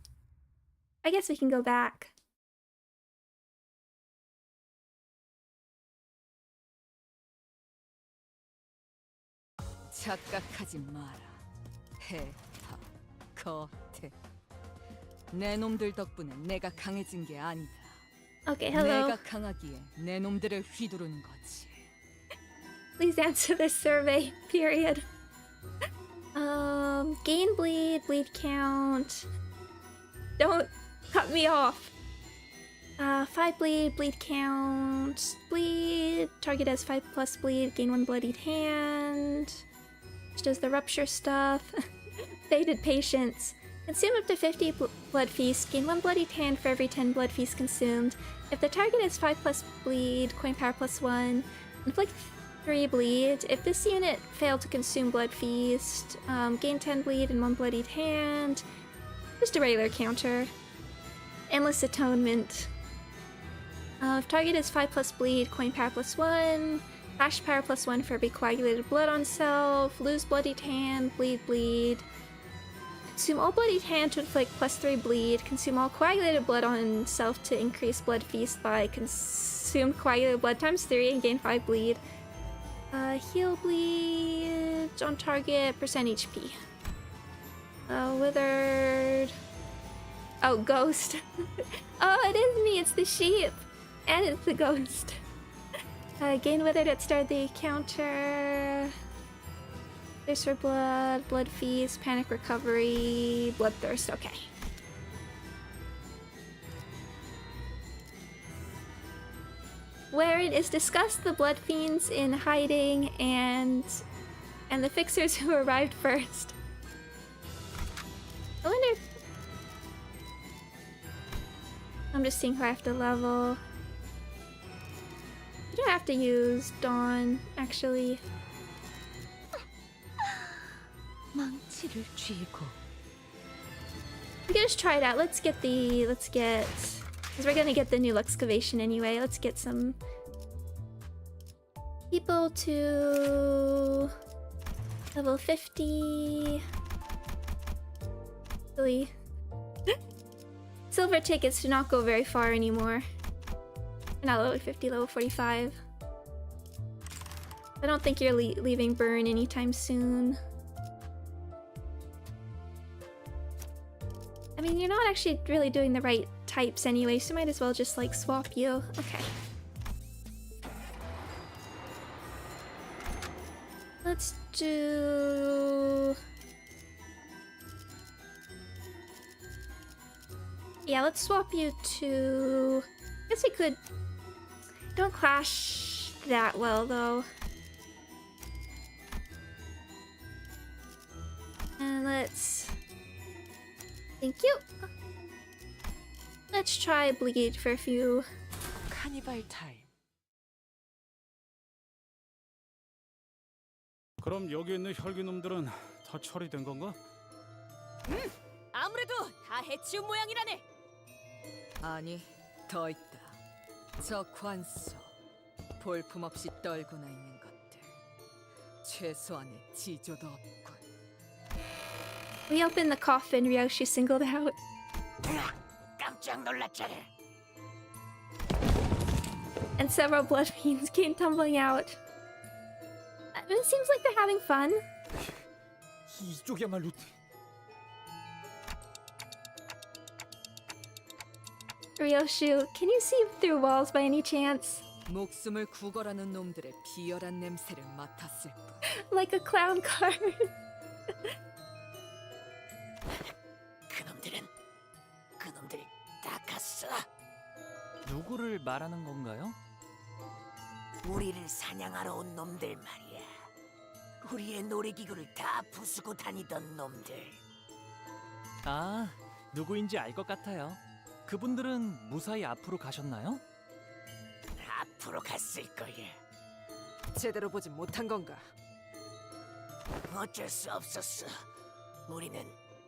S1: I guess we can go back.
S13: 착각하지 마라. 해타, 거태. 내 놈들 덕분에 내가 강해진 게 아니라.
S1: Okay, hello.
S13: 내가 강하기에 내 놈들을 휘두르는 거지.
S1: Please answer this survey, period. Gain bleed, bleed count. Don't cut me off. 5 bleed, bleed count. Bleed, target has 5+ bleed, gain 1 bloodied hand. Which does the rupture stuff. Faded patience. Consume up to 50 blood feast, gain 1 bloodied hand for every 10 blood feast consumed. If the target is 5+ bleed, coin power +1. Inflict 3 bleed. If this unit failed to consume blood feast, gain 10 bleed and 1 bloodied hand. Just a regular counter. Endless Atonement. If target is 5 plus bleed, coin power plus 1. Flash power plus 1 for every coagulated blood on self. Lose bloodied hand, bleed. Consume all bloodied hand to inflict plus 3 bleed. Consume all coagulated blood on self to increase blood feast by consumed coagulated blood times 3 and gain 5 bleed. Heal bleed on target, percent HP. Withered. Oh, ghost. Oh, it is me, it's the sheep. And it's the ghost. Gain withered at start of the counter. Thirst for blood, blood feast, panic recovery, bloodthirst, okay. Wherein is discussed the blood fiends in hiding and the fixers who arrived first. I wonder if... I'm just seeing who I have to level. I don't have to use Dawn, actually.
S2: 망치를 쥐고.
S1: We can just try it out. Let's get, because we're gonna get the new excavation anyway. Let's get some people to level 50. Really. Silver tickets do not go very far anymore. Not level 50, level 45. I don't think you're leaving Burn anytime soon. I mean, you're not actually really doing the right types anyway, so might as well just like swap you. Okay. Let's do... Yeah, let's swap you to... I guess we could... Don't clash that well, though. And let's... Thank you! Let's try Bleed for a few.
S7: 카니발 타임.
S14: 그럼 여기 있는 혈기놈들은 다 처리된 건가?
S3: 아무래도 다 해치운 모양이라네.
S13: 아니, 더 있다. 저 관소, 볼품없이 떨구나 있는 것들. 최소한의 지조도 없군.
S1: We opened the coffin Ryoshi singled out.
S12: 깜짝 놀랐잖아.
S1: And several blood fiends came tumbling out. It seems like they're having fun.
S6: 이쪽이야말로
S1: Ryoshu, can you see through walls by any chance?
S13: 목숨을 구걸하는 놈들의 비열한 냄새를 맡았을 뿐.
S1: Like a clown car.
S12: 그놈들이 다 갔어.
S4: 누구를 말하는 건가요?
S12: 우리를 사냥하러 온 놈들 말이야. 우리의 놀이기구를 다 부수고 다니던 놈들.
S4: 아, 누구인지 알 것 같아요. 그분들은 무사히 앞으로 가셨나요?
S12: 앞으로 갔을 거야.
S7: 제대로 보진 못한 건가?
S12: 어쩔 수 없었어. 우리는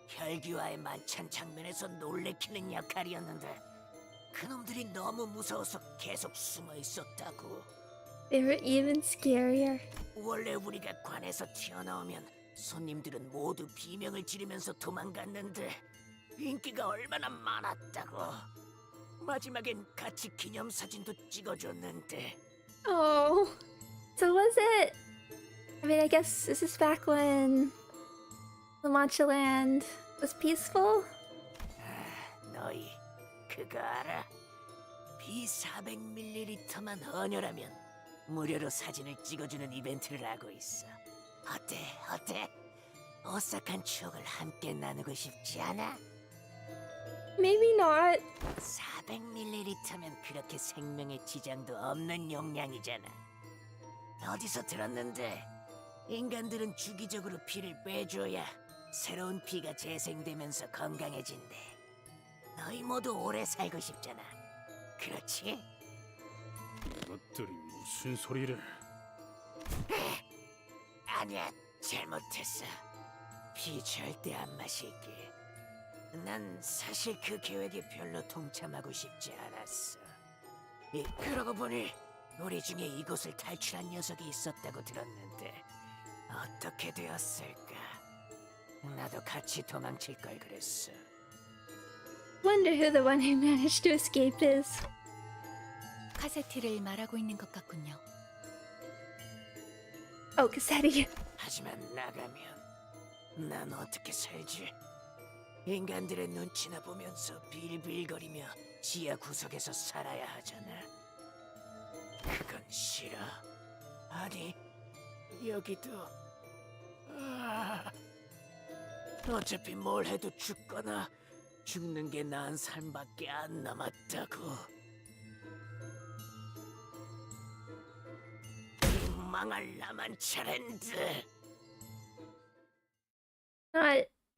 S12: 혈기와의 만찬 장면에서 놀래키는 역할이었는데 그놈들이 너무 무서워서 계속 숨어 있었다고.
S1: They were even scarier.
S12: 원래 우리가 관에서 튀어나오면 손님들은 모두 비명을 지르면서 도망갔는데 인기가 얼마나 많았다고. 마지막엔 같이 기념사진도 찍어줬는데.
S1: Oh, so was it? I mean, I guess this is back when Lamanchaland was peaceful?
S12: 너희 그거 알아? B400ml만 헌혈하면 무료로 사진을 찍어주는 이벤트를 하고 있어. 어때? 오싹한 추억을 함께 나누고 싶지 않아?
S1: Maybe not.
S12: 400ml면 그렇게 생명의 지장도 없는 용량이잖아. 어디서 들었는데 인간들은 주기적으로 피를 빼줘야 새로운 피가 재생되면서 건강해진대. 너희 모두 오래 살고 싶잖아. 그렇지?
S14: 이것들이 무슨 소리를?
S12: 아니야, 잘못했어. 피 절대 안 마실게. 난 사실 그 계획에 별로 동참하고 싶지 않았어. 그러고 보니 우리 중에 이곳을 탈출한 녀석이 있었다고 들었는데 어떻게 되었을까? 나도 같이 도망칠 걸 그랬어.
S1: Wonder who the one who managed to escape is.
S2: 카세티를 말하고 있는 것 같군요.
S1: Oh, Cassetti.
S12: 하지만 나가면 난 어떻게 살지? 인간들의 눈치나 보면서 빌빌거리며 지하 구석에서 살아야 하잖아. 그건 싫어. 아니, 여기도... 어차피 뭘 해도 죽거나 죽는 게 나은 삶밖에 안 남았다고. 이 망할 나만 차랜드.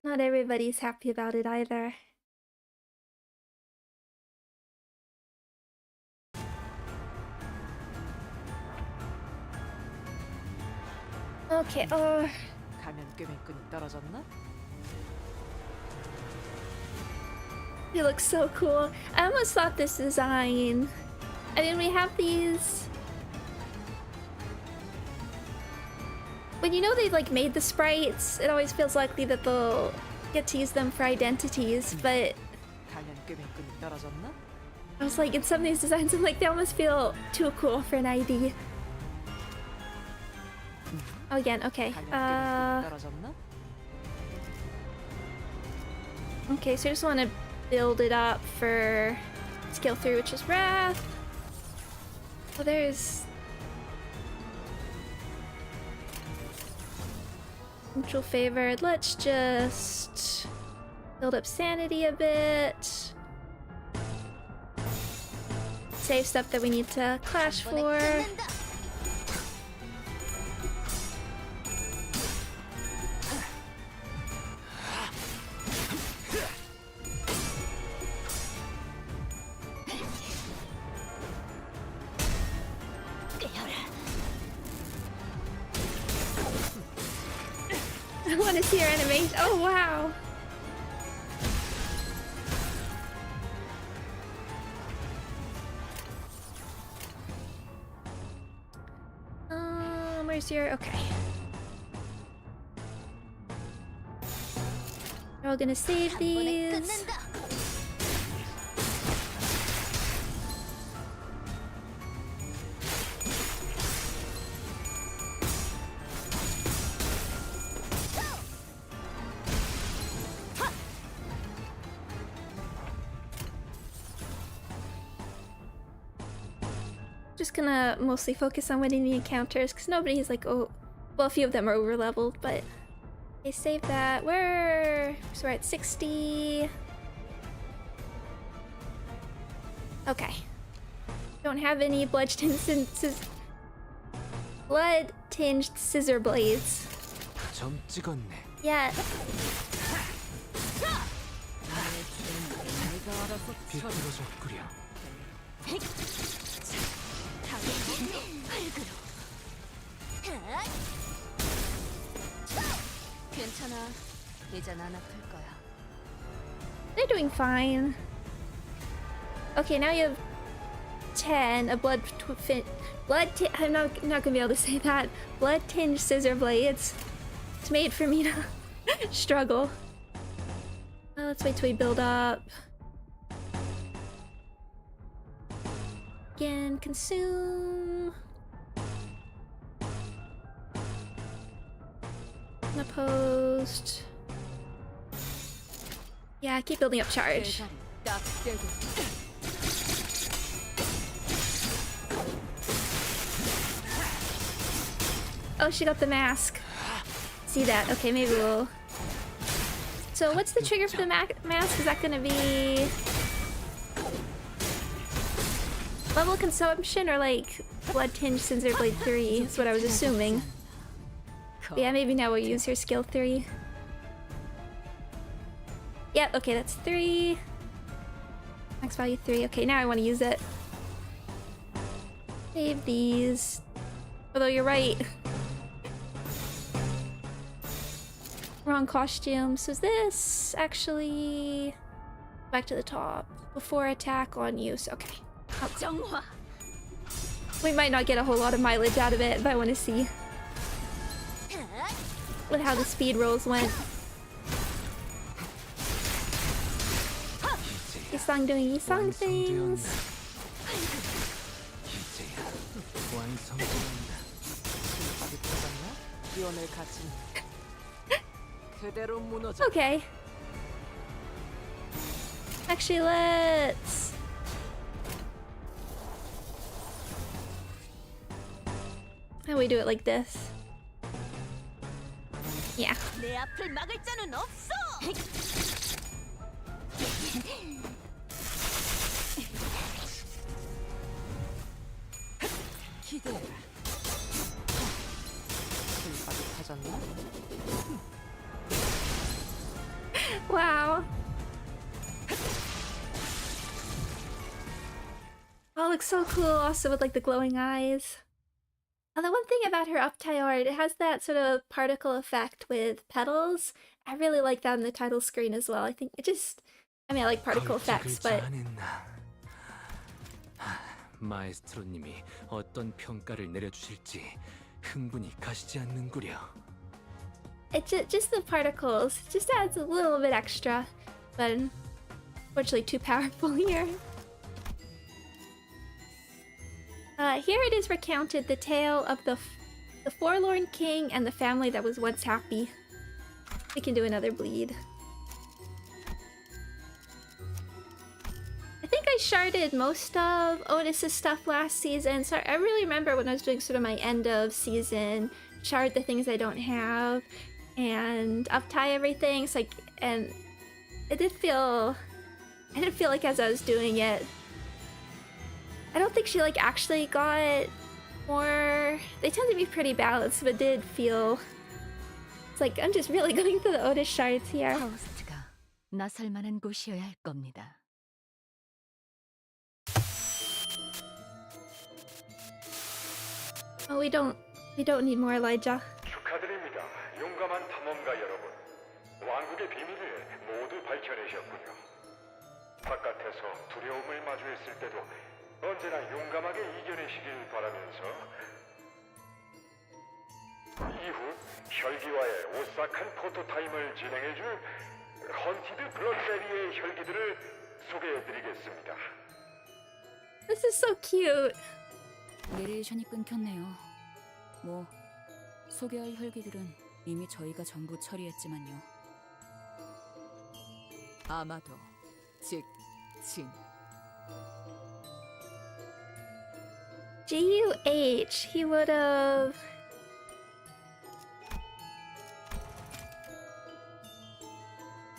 S1: Not everybody's happy about it either. Okay,
S7: 감염 끈이 떨어졌나?
S1: he looks so cool. I almost thought this design. I mean, we have these. When you know they've like made the sprites, it always feels likely that they'll get to use them for identities, but
S7: 감염 끈이 떨어졌나?
S1: I was like, in some of these designs, I'm like, they almost feel too cool for an ID. Oh, again, okay.
S7: 떨어졌나?
S1: Okay, so I just want to build it up for skill 3, which is Wrath. Oh, there's... Neutral favored. Let's just build up sanity a bit. Save stuff that we need to clash for. I want to see her animation. Oh, wow. Where's your... Okay. We're all gonna save these. Just gonna mostly focus on winning the encounters because nobody's like, oh, well, a few of them are over leveled, but okay, save that. So we're at 60. Okay, don't have any blood-tinged scissor blades
S8: 점 찍었네.
S1: yet.
S8: 비틀어져 끓여.
S3: 괜찮아. 이젠 안 아플 거야.
S1: They're doing fine. Okay, now you have 10. A I'm not gonna be able to say that. Blood-tinged scissor blades. It's made for me to struggle. Let's wait till we build up. Again, consume. Unopposed. Yeah, keep building up charge. Oh, she got the mask. See that? Okay, maybe we'll... So what's the trigger for the mask? Is that gonna be... level consumption or like blood-tinged scissor blade 3 is what I was assuming. But yeah, maybe now we'll use her skill 3. Yep, okay, that's 3. Max value 3. Okay, now I want to use it. Save these. Although you're right. Wrong costume. So this actually back to the top before attack on use. Okay. We might not get a whole lot of mileage out of it, but I want to see with how the speed rolls went. Isang doing Isang things. Okay. Actually, let's... How do we do it like this? Yeah.
S3: 내 앞을 막을 자는 없어.
S7: 기대해라. 실밥이 타졌나?
S1: Wow. Oh, it looks so cool also with like the glowing eyes. And the one thing about her up-tie art, it has that sort of particle effect with petals. I really like that on the title screen as well. I think it just... I mean, I like particle effects, but...
S8: 마에스트로님이 어떤 평가를 내려주실지 흥분이 가시지 않는구려.
S1: It just the particles. It just adds a little bit extra. But unfortunately too powerful here. Here it is recounted the tale of the forlorn king and the family that was once happy. We can do another bleed. I think I sharded most of Otis's stuff last season, so I really remember when I was doing sort of my end of season, shard the things I don't have, and up-tie everything. So and I did feel like as I was doing it, I don't think she like actually got more. They tend to be pretty balanced, but did feel it's like I'm just really going through the Otis shards here.
S2: 파우스트가 나설 만한 곳이어야 할 겁니다.
S1: Oh, we don't need more Elijah.
S11: 축하드립니다. 용감한 탐험가 여러분. 왕국의 비밀을 모두 밝혀내셨군요. 바깥에서 두려움을 마주했을 때도 언제나 용감하게 이겨내시길 바라면서 이후 혈기와의 오싹한 포토타임을 진행해줄 헌티드 블러드베리의 혈기들을 소개해드리겠습니다.
S1: This is so cute.
S15: 내레이션이 끊겼네요. 뭐 소개할 혈기들은 이미 저희가 전부 처리했지만요.
S13: 아마도 즉 진.
S1: GUH, he would have...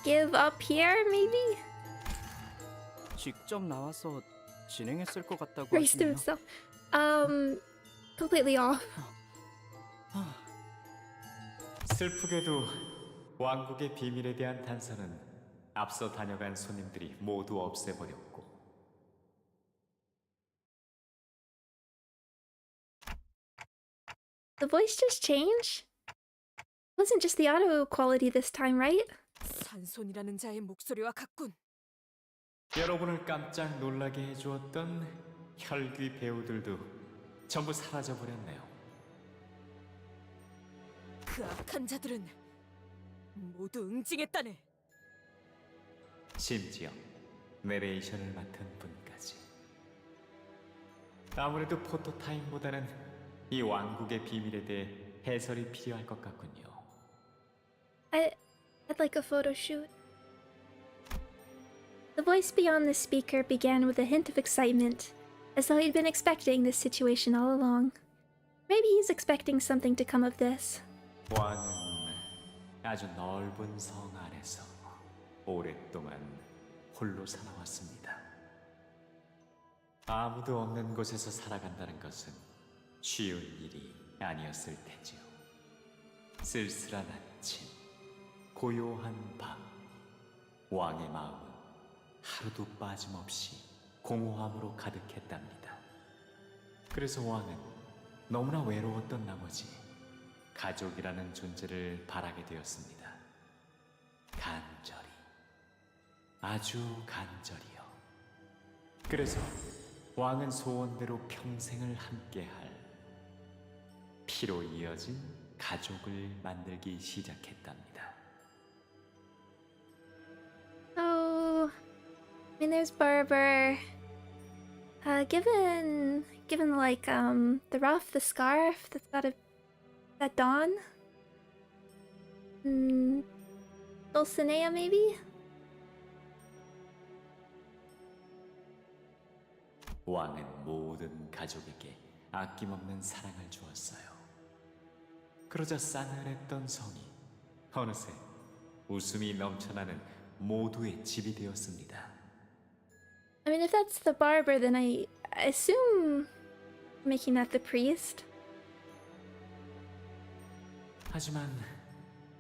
S1: Give up here, maybe?
S9: 직접 나와서 진행했을 것 같다고
S1: Raised
S9: 하시네요.
S1: himself. Completely off.
S16: 슬프게도 왕국의 비밀에 대한 단서는 앞서 다녀간 손님들이 모두 없애버렸고
S1: The voice just changed? It wasn't just the auto quality this time, right?
S7: 산손이라는 자의 목소리와 같군.
S16: 여러분을 깜짝 놀라게 해주었던 혈귀 배우들도 전부 사라져버렸네요.
S7: 그 악한 자들은 모두 응징했다네.
S16: 심지어 내레이션을 맡은 분까지. 아무래도 포토타임보다는 이 왕국의 비밀에 대해 해설이 필요할 것 같군요.
S1: I'd like a photo shoot. The voice beyond the speaker began with a hint of excitement, as though he'd been expecting this situation all along. Maybe he's expecting something to come of this.
S16: 왕은 아주 넓은 성 안에서 오랫동안 홀로 살아왔습니다. 아무도 없는 곳에서 살아간다는 것은 쉬운 일이 아니었을 테지요. 쓸쓸한 아침, 고요한 밤, 왕의 마음은 하루도 빠짐없이 공허함으로 가득했답니다. 그래서 왕은 너무나 외로웠던 나머지 가족이라는 존재를 바라게 되었습니다. 아주 간절히요. 그래서 왕은 소원대로 평생을 함께할 피로 이어진 가족을 만들기 시작했답니다.
S1: So, I mean, there's Barber. Given like the ruff, the scarf that's got that Dawn. Dulcinea maybe.
S16: 왕은 모든 가족에게 아낌없는 사랑을 주었어요. 그러자 싸늘했던 성이 어느새 웃음이 넘쳐나는 모두의 집이 되었습니다.
S1: I mean, if that's the barber, then I assume making that the priest.
S16: 하지만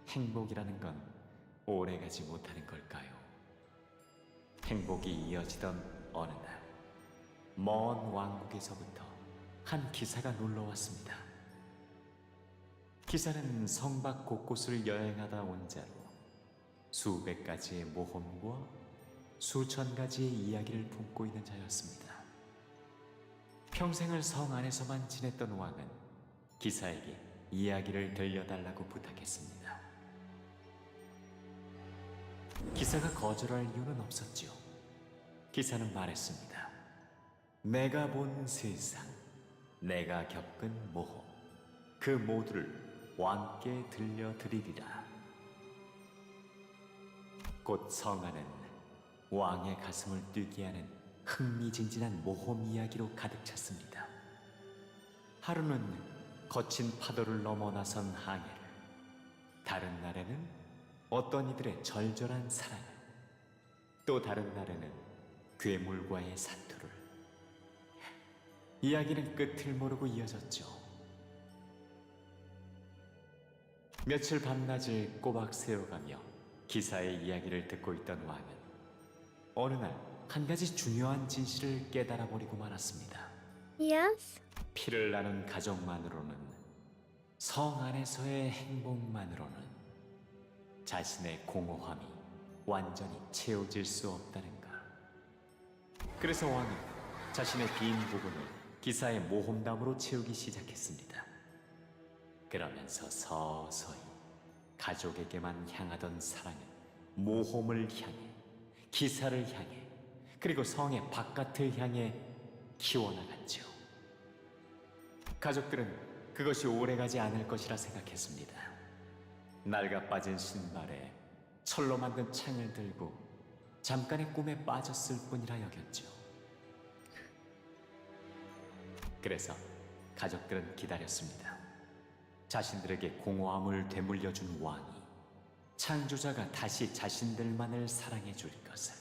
S16: 행복이라는 건 오래가지 못하는 걸까요? 행복이 이어지던 어느 날, 먼 왕국에서부터 한 기사가 놀러왔습니다. 기사는 성 밖 곳곳을 여행하다 온 자로 수백 가지의 모험과 수천 가지의 이야기를 품고 있는 자였습니다. 평생을 성 안에서만 지냈던 왕은 기사에게 이야기를 들려달라고 부탁했습니다. 기사가 거절할 이유는 없었죠. 기사는 말했습니다. 내가 본 세상, 내가 겪은 모험, 그 모두를 왕께 들려드리리라. 곧 성안은 왕의 가슴을 뛰게 하는 흥미진진한 모험 이야기로 가득 찼습니다. 하루는 거친 파도를 넘어 나선 항해를, 다른 날에는 어떤 이들의 절절한 사랑을, 또 다른 날에는 괴물과의 사투를. 이야기는 끝을 모르고 이어졌죠. 며칠 밤낮을 꼬박 세워가며 기사의 이야기를 듣고 있던 왕은 어느 날 한 가지 중요한 진실을 깨달아 버리고 말았습니다.
S1: Yes?
S16: 피를 나눈 가족만으로는, 성 안에서의 행복만으로는 자신의 공허함이 완전히 채워질 수 없다는 것. 그래서 왕은 자신의 빈 부분을 기사의 모험담으로 채우기 시작했습니다. 그러면서 서서히 가족에게만 향하던 사랑은 모험을 향해, 기사를 향해, 그리고 성의 바깥을 향해 키워나갔죠. 가족들은 그것이 오래가지 않을 것이라 생각했습니다. 낡아 빠진 신발에 철로 만든 창을 들고 잠깐의 꿈에 빠졌을 뿐이라 여겼죠. 그래서 가족들은 기다렸습니다. 자신들에게 공허함을 되물려준 왕이, 창조자가 다시 자신들만을 사랑해 줄 것을.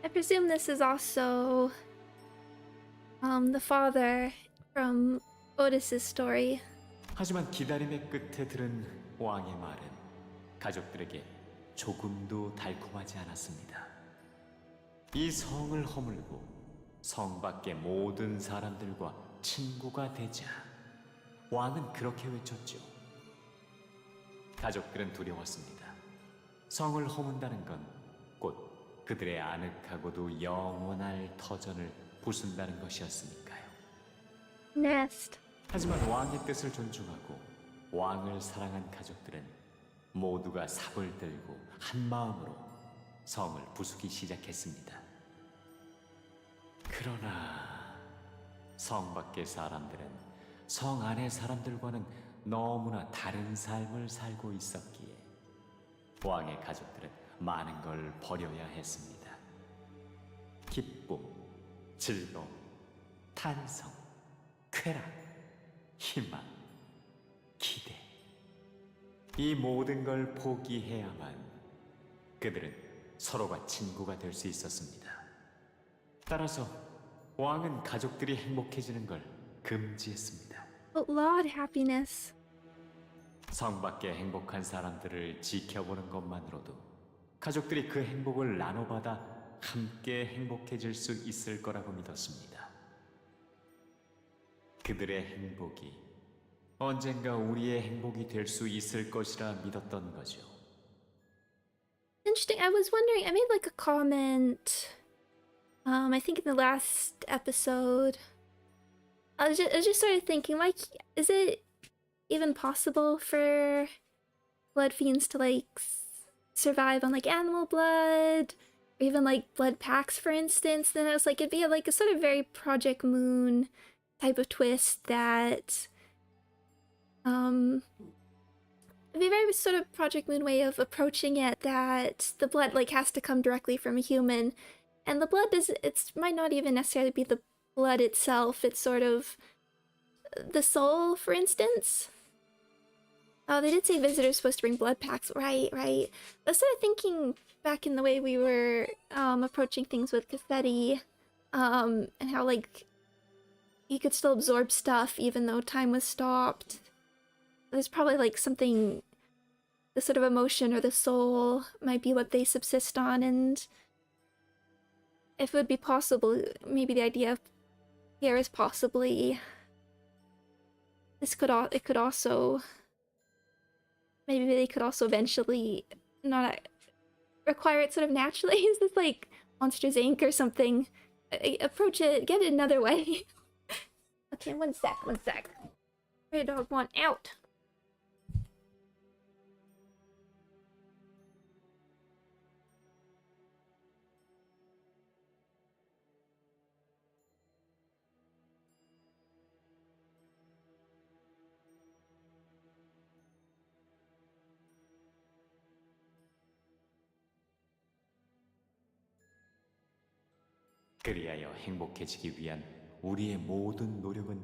S1: I presume this is also the father from Otis's story.
S16: 하지만 기다림의 끝에 들은 왕의 말은 가족들에게 조금도 달콤하지 않았습니다. 이 성을 허물고 성 밖의 모든 사람들과 친구가 되자 왕은 그렇게 외쳤죠. 가족들은 두려웠습니다. 성을 허문다는 건 곧 그들의 아늑하고도 영원할 터전을 부순다는 것이었으니까요.
S1: Nest.
S16: 하지만 왕의 뜻을 존중하고 왕을 사랑한 가족들은 모두가 삽을 들고 한 마음으로 성을 부수기 시작했습니다. 그러나 성 밖의 사람들은 성 안의 사람들과는 너무나 다른 삶을 살고 있었기에 왕의 가족들은 많은 걸 버려야 했습니다. 기쁨, 즐거움, 탄성, 쾌락, 희망, 기대. 이 모든 걸 포기해야만 그들은 서로가 친구가 될 수 있었습니다. 따라서 왕은 가족들이 행복해지는 걸 금지했습니다.
S1: Outlawed happiness.
S16: 성 밖의 행복한 사람들을 지켜보는 것만으로도 가족들이 그 행복을 나눠받아 함께 행복해질 수 있을 거라고 믿었습니다. 그들의 행복이 언젠가 우리의 행복이 될 수 있을 것이라 믿었던 거죠.
S1: interesting. I was wondering, I made like a comment, I think in the last episode. I was just sort of thinking, like, is it even possible for blood fiends to like survive on like animal blood, or even like blood packs, for instance? Then I was like, it'd be like a sort of very Project Moon type of twist that, it'd be a very sort of Project Moon way of approaching it, that the blood like has to come directly from a human, and the blood might not even necessarily be the blood itself. It's sort of the soul, for instance. Oh, they did say visitors supposed to bring blood packs. Right. I was sort of thinking back in the way we were approaching things with Confetti, and how like he could still absorb stuff even though time was stopped. There's probably like something, the sort of emotion or the soul might be what they subsist on, and if it would be possible, maybe the idea here is possibly it could also, maybe they could also eventually not require it sort of naturally. Is this like Monsters Inc. or something? Approach it, get it another way. Okay, one sec. Stray dog want out.
S16: 그리하여 행복해지기 위한 우리의 모든 노력은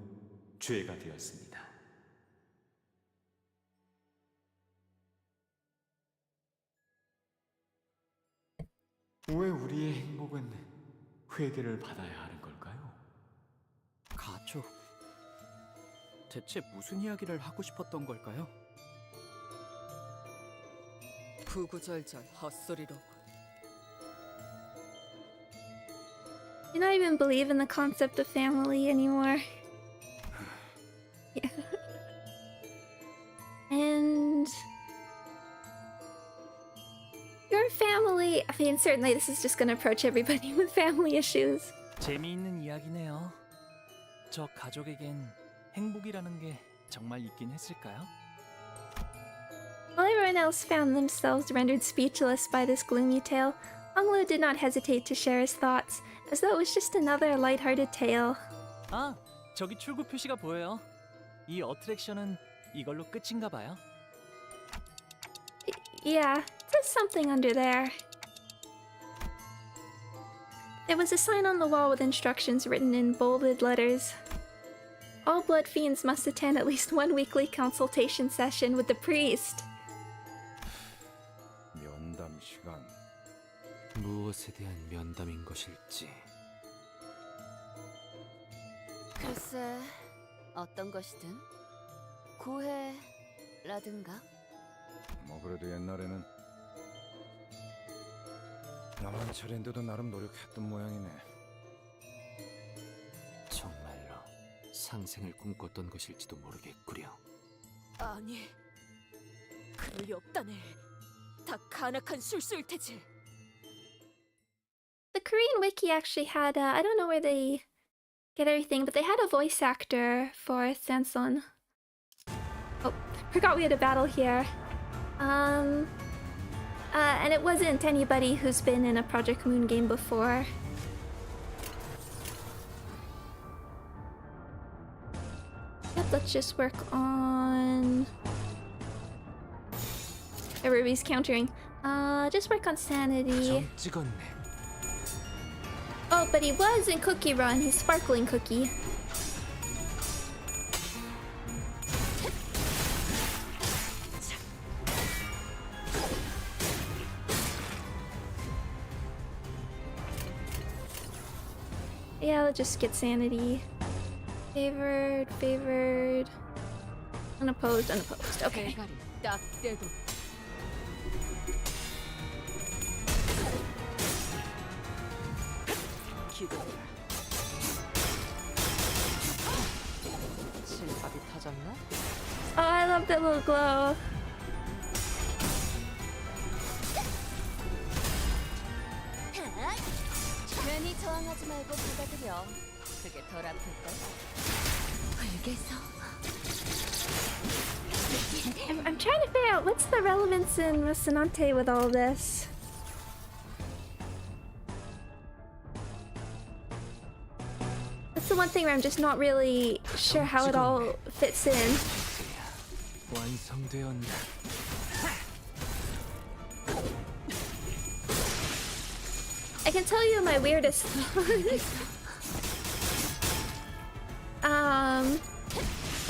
S16: 죄가 되었습니다. 왜 우리의 행복은 회개를 받아야 하는 걸까요?
S9: 가족. 대체 무슨 이야기를 하고 싶었던 걸까요?
S13: 구구절절 헛소리로군.
S1: You don't even believe in the concept of family anymore. Yeah. And your family, I mean, certainly this is just gonna approach everybody with family issues.
S4: 재미있는 이야기네요. 저 가족에겐 행복이라는 게 정말 있긴 했을까요?
S1: While everyone else found themselves rendered speechless by this gloomy tale, Honglu did not hesitate to share his thoughts, as though it was just another light-hearted tale.
S4: 아, 저기 출구 표시가 보여요. 이 어트랙션은 이걸로 끝인가 봐요.
S1: Yeah, there's something under there. There was a sign on the wall with instructions written in bolded letters. All blood fiends must attend at least one weekly consultation session with the priest.
S6: 면담 시간.
S8: 무엇에 대한 면담인 것일지.
S15: 글쎄, 어떤 것이든 구해라든가.
S6: 뭐 그래도 옛날에는 나만 차례인데도 나름 노력했던 모양이네.
S8: 정말로 상생을 꿈꿨던 것일지도 모르겠구려.
S3: 아니, 그럴 리 없다네. 다 간악한 술수일 테지.
S1: The Korean wiki actually had, I don't know where they get everything, but they had a voice actor for Sanson. Oh, forgot we had a battle here. And it wasn't anybody who's been in a Project Moon game before. Yep, let's just work on... Ruby's countering. Just work on sanity. Oh, but he was in Cookie Run. He's Sparkling Cookie. Yeah, let's just get sanity. Favored. Unopposed. Okay.
S13: 딱 떼도.
S7: 기도해라. 실밥이 타졌나?
S1: Oh, I love that little glow.
S15: 괜히 저항하지 말고 받아들여. 그게 덜 아플걸.
S1: I'm trying to figure out what's the relevance in Rocinante with all this. That's the one thing where I'm just not really sure how it all fits in.
S8: 완성되었네.
S1: I can tell you my weirdest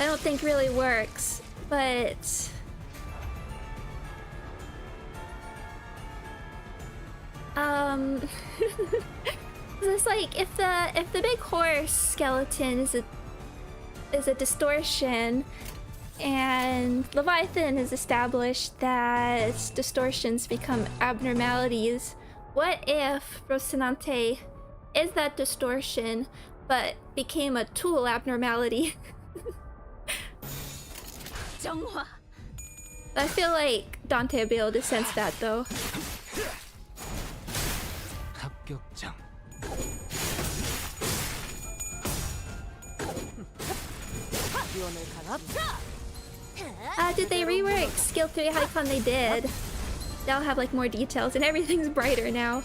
S1: I don't think really works, but it's like if the big horse skeleton is a distortion, and Leviathan has established that distortions become abnormalities. What if Rocinante is that distortion, but became a tool abnormality? I feel like Dante will be able to sense that though.
S8: 합격장.
S1: Did they rework Skill 3 Hycon? They did. They'll have like more details and everything's brighter now.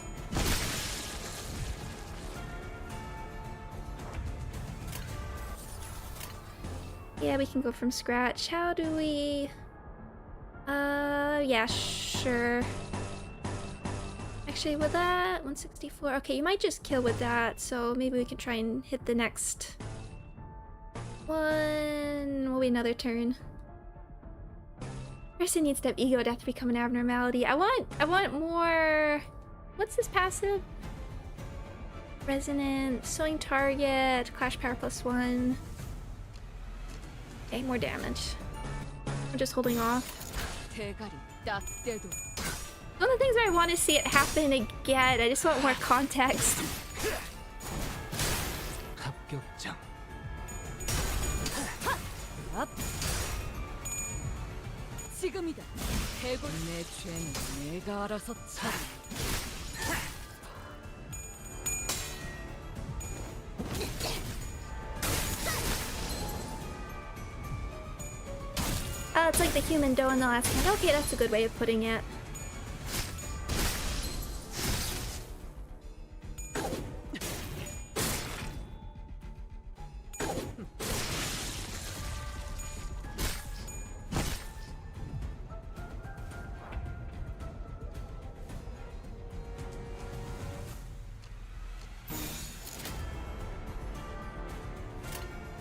S1: Yeah, we can go from scratch. How do we... yeah, sure. Actually, with that, 164. Okay, you might just kill with that, so maybe we can try and hit the next one. Will be another turn. Person needs to have ego death to become an abnormality. I want more... What's this passive? Resonant, sewing target, clash power +1. Okay, more damage. I'm just holding off. One of the things I want to see it happen again. I just want more context.
S8: 합격장.
S13: 지금이다. 해골 내 죄는 내가 알아서 처리.
S1: It's like the human dough in the last one. Okay, that's a good way of putting it.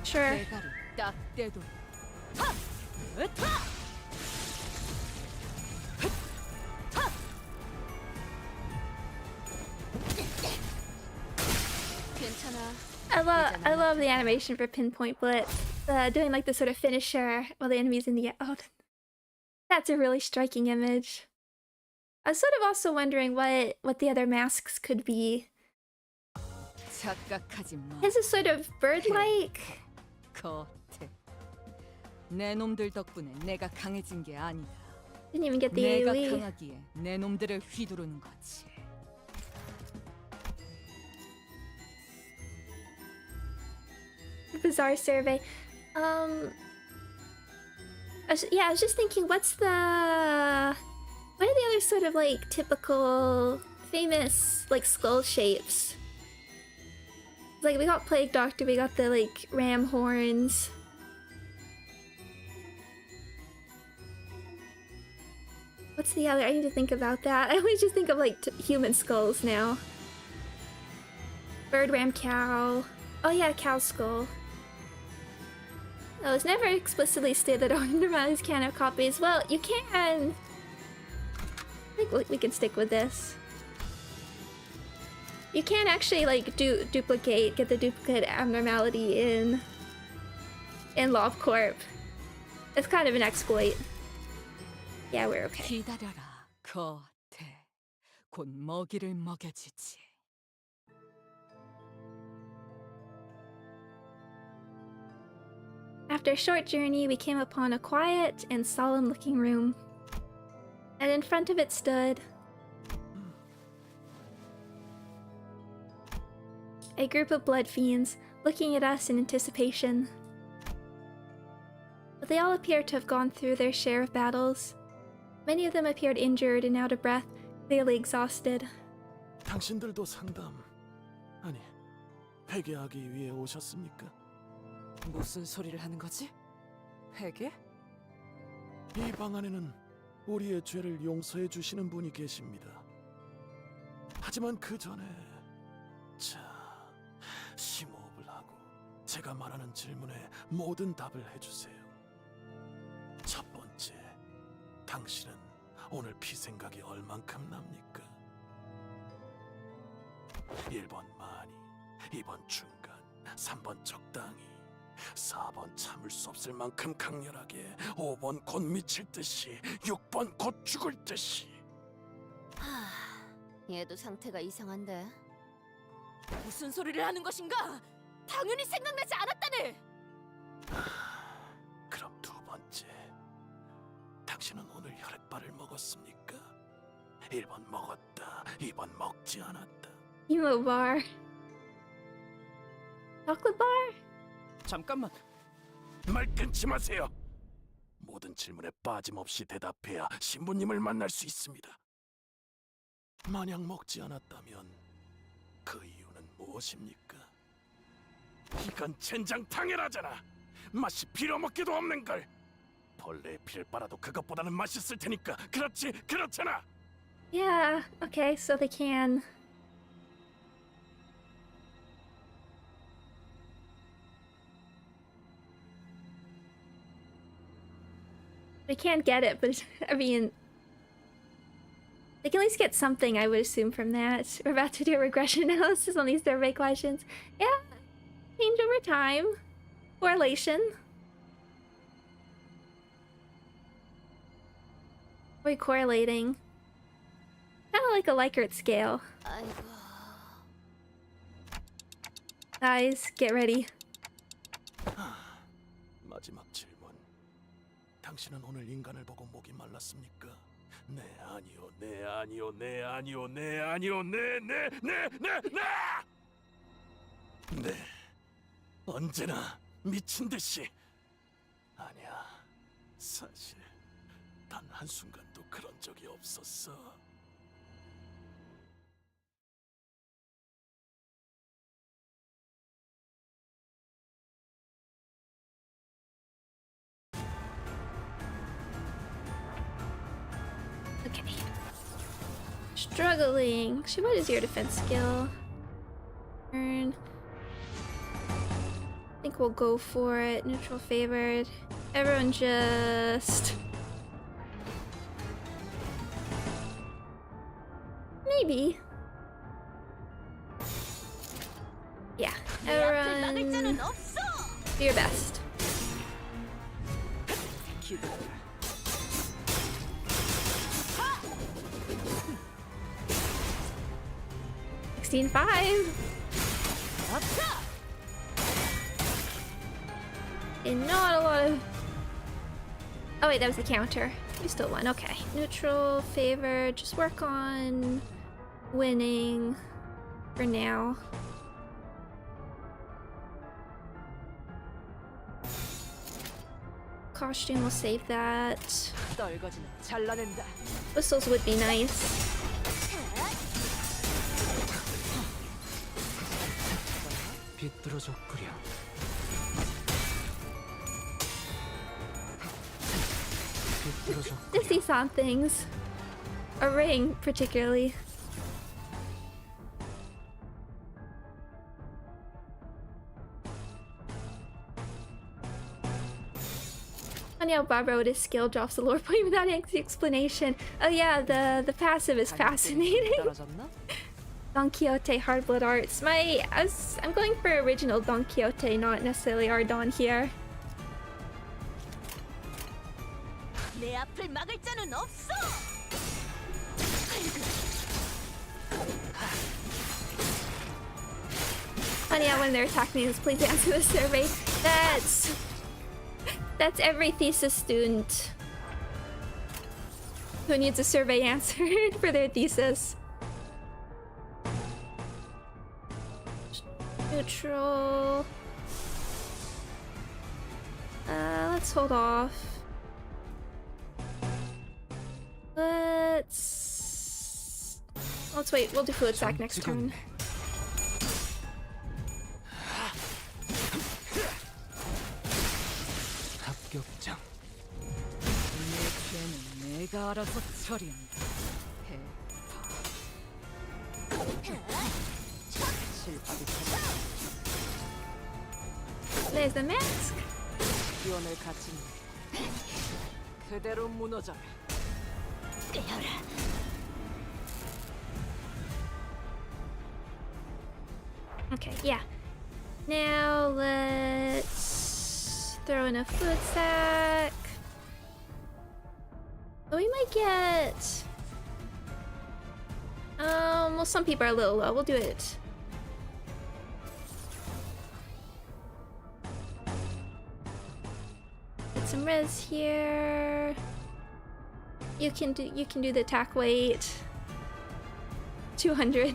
S1: Sure. I love the animation for Pinpoint Blitz. Doing like the sort of finisher while the enemy's in the air. Oh, that's a really striking image. I was sort of also wondering what the other masks could be. His is sort of bird-like.
S13: 내 놈들 덕분에 내가 강해진 게 아니다.
S1: Didn't even get the
S13: 내가
S1: AoE.
S13: 강하기에 내 놈들을 휘두르는 거지.
S1: Bizarre survey. I was just thinking, what are the other sort of like typical famous like skull shapes? Like we got Plague Doctor, we got the like ram horns. What's the other? I need to think about that. I always just think of like human skulls now. Bird, ram, cow. Oh yeah, cow skull. Oh, it's never explicitly stated that abnormalities can't have copies. Well, you can. I think we can stick with this. You can actually like get the duplicate abnormality in LobCorp. It's kind of an exploit. Yeah, we're okay.
S13: 기다려라, 거태. 곧 먹이를 먹여주지.
S1: After a short journey, we came upon a quiet and solemn-looking room. And in front of it stood a group of blood fiends, looking at us in anticipation. But they all appear to have gone through their share of battles. Many of them appeared injured and out of breath, clearly exhausted.
S10: 당신들도 상담 아니 회개하기 위해 오셨습니까?
S7: 무슨 소리를 하는 거지? 회개?
S10: 이 방 안에는 우리의 죄를 용서해 주시는 분이 계십니다. 하지만 그 전에 자 심호흡을 하고 제가 말하는 질문에 모든 답을 해주세요. 첫 번째, 당신은 오늘 피 생각이 얼만큼 납니까? 1번 많이, 2번 중간, 3번 적당히, 4번 참을 수 없을 만큼 강렬하게, 5번 곧 미칠 듯이, 6번 곧 죽을 듯이.
S15: 얘도 상태가 이상한데.
S3: 무슨 소리를 하는 것인가? 당연히 생각나지 않았다네.
S10: 그럼 두 번째, 당신은 오늘 혈액발을 먹었습니까? 1번 먹었다, 2번 먹지 않았다.
S1: Emo bar. Chocolate bar?
S9: 잠깐만.
S10: 말 끊지 마세요. 모든 질문에 빠짐없이 대답해야 신부님을 만날 수 있습니다. 만약 먹지 않았다면 그 이유는 무엇입니까? 이건 젠장 당연하잖아. 맛이 빌어먹기도 없는 걸. 벌레의 피를 빨아도 그것보다는 맛있을 테니까. 그렇지, 그렇잖아.
S1: Yeah, okay, so they can. They can't get it, but I mean, they can at least get something, I would assume, from that. We're about to do a regression analysis on these survey questions. Yeah, change over time. Correlation. We're correlating. Kind of like a Likert scale. Guys, get ready.
S10: 마지막 질문. 당신은 오늘 인간을 보고 목이 말랐습니까? 네, 아니요, 네, 아니요, 네, 아니요, 네, 아니요, 네, 네, 네, 네, 네. 네, 언제나 미친 듯이. 아니야, 사실 단 한순간도 그런 적이 없었어.
S1: Okay. Struggling. What is your defense skill? Turn. I think we'll go for it. Neutral favored. Everyone just... Maybe. Yeah. Everyone... Do your best. 16-5. And not a lot of... Oh wait, that was the counter. You still won, okay. Neutral, favor, just work on winning for now. Costume, we'll save that.
S7: 떨거지는 잘라낸다.
S1: Whistles would be nice.
S8: 비뚤어졌구려.
S1: To see some things. A ring, particularly. Funny how Barbara with his skill drops the lore point without any explanation. Oh yeah, the passive is fascinating. Don Quixote Hardblood Arts. I'm going for original Don Quixote, not necessarily our Don here.
S3: 내 앞을 막을 자는 없어.
S1: Funny how when they're attacking us, please answer the survey. That's every thesis student who needs a survey answered for their thesis. Neutral. Let's hold off. Let's wait. We'll do fluid sac next turn.
S8: 합격장.
S13: 내 죄는 내가 알아서 처리한다.
S1: There's the mask.
S7: 기원을 갖춘 그대로 무너져라.
S1: Okay, yeah. Now let's throw in a food sack. Oh, we might get. Well, some people are a little low. We'll do it. Get some res here. You can do the attack weight. 200.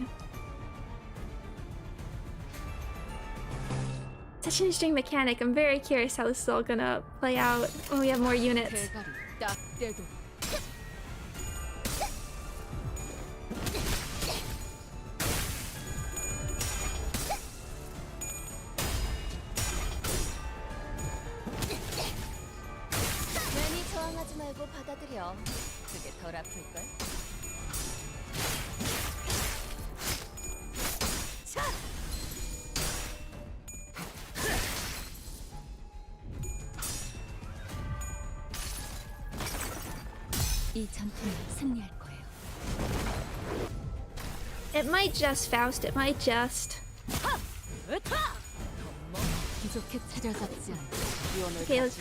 S1: Such an interesting mechanic. I'm very curious how this is all gonna play out when we have more units.
S15: 괜히 저항하지 말고 받아들여. 그게 덜 아플걸?
S2: 이 전투는 승리할 거예요.
S1: It might just, Faust. It might just.
S2: 부족해 차려잡지 않아.
S1: Okay, let's.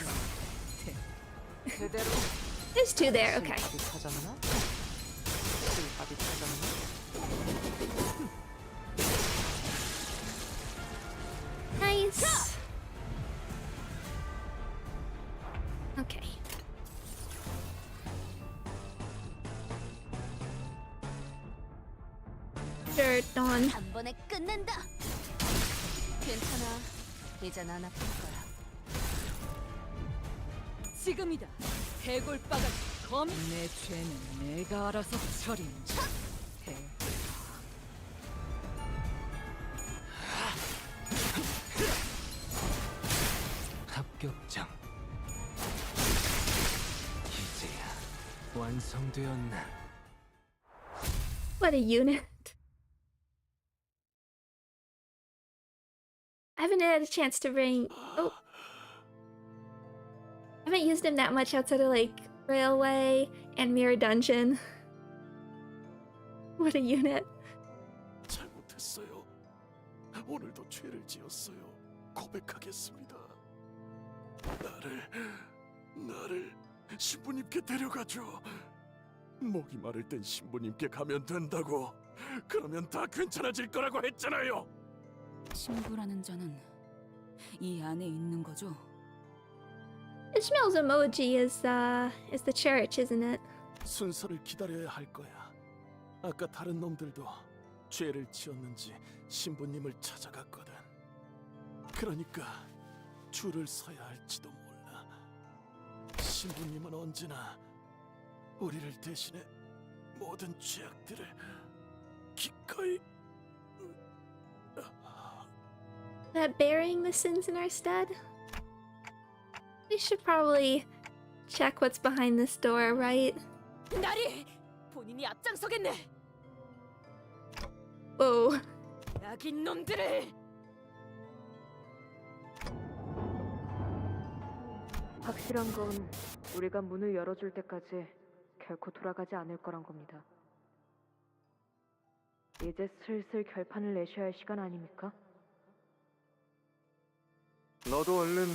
S1: There's two there. Okay. Nice. Okay. Sure, Dawn.
S15: 한 번에 끝낸다. 괜찮아. 이젠 안 아플 거야.
S13: 지금이다. 해골바가 검. 내 죄는 내가 알아서 처리한다.
S8: 합격장. 이제야 완성되었나?
S1: What a unit. I haven't had a chance to bring. Oh. I haven't used him that much outside of like Railway and Mirror Dungeon. What a unit.
S10: 잘못했어요. 오늘도 죄를 지었어요. 고백하겠습니다. 나를 신부님께 데려가줘. 목이 마를 땐 신부님께 가면 된다고. 그러면 다 괜찮아질 거라고 했잖아요.
S13: 신부라는 자는 이 안에 있는 거죠?
S1: Ishmael's emoji is the church, isn't it?
S10: 순서를 기다려야 할 거야. 아까 다른 놈들도 죄를 지었는지 신부님을 찾아갔거든. 그러니까 줄을 서야 할지도 몰라. 신부님은 언제나 우리를 대신해 모든 죄악들을 기꺼이
S1: That bearing the sins in our stead? We should probably check what's behind this door, right?
S3: 나리! 본인이 앞장서겠네!
S1: Whoa.
S3: 악인 놈들을!
S5: 확실한 건 우리가 문을 열어줄 때까지 결코 돌아가지 않을 거란 겁니다. 이제 슬슬 결판을 내셔야 할 시간 아닙니까?
S11: 너도 얼른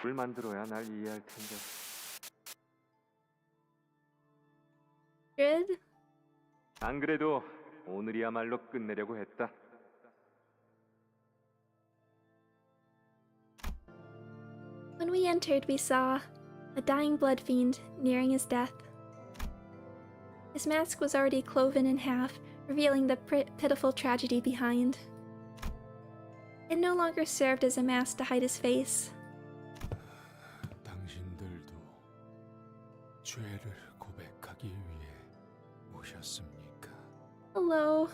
S11: 물 만들어야 날 이해할 텐데.
S1: Good.
S11: 안 그래도 오늘이야말로 끝내려고 했다.
S1: When we entered, we saw a dying blood fiend nearing his death. His mask was already cloven in half, revealing the pitiful tragedy behind. It no longer served as a mask to hide his face.
S10: 당신들도 죄를 고백하기 위해 오셨습니까?
S1: Hello.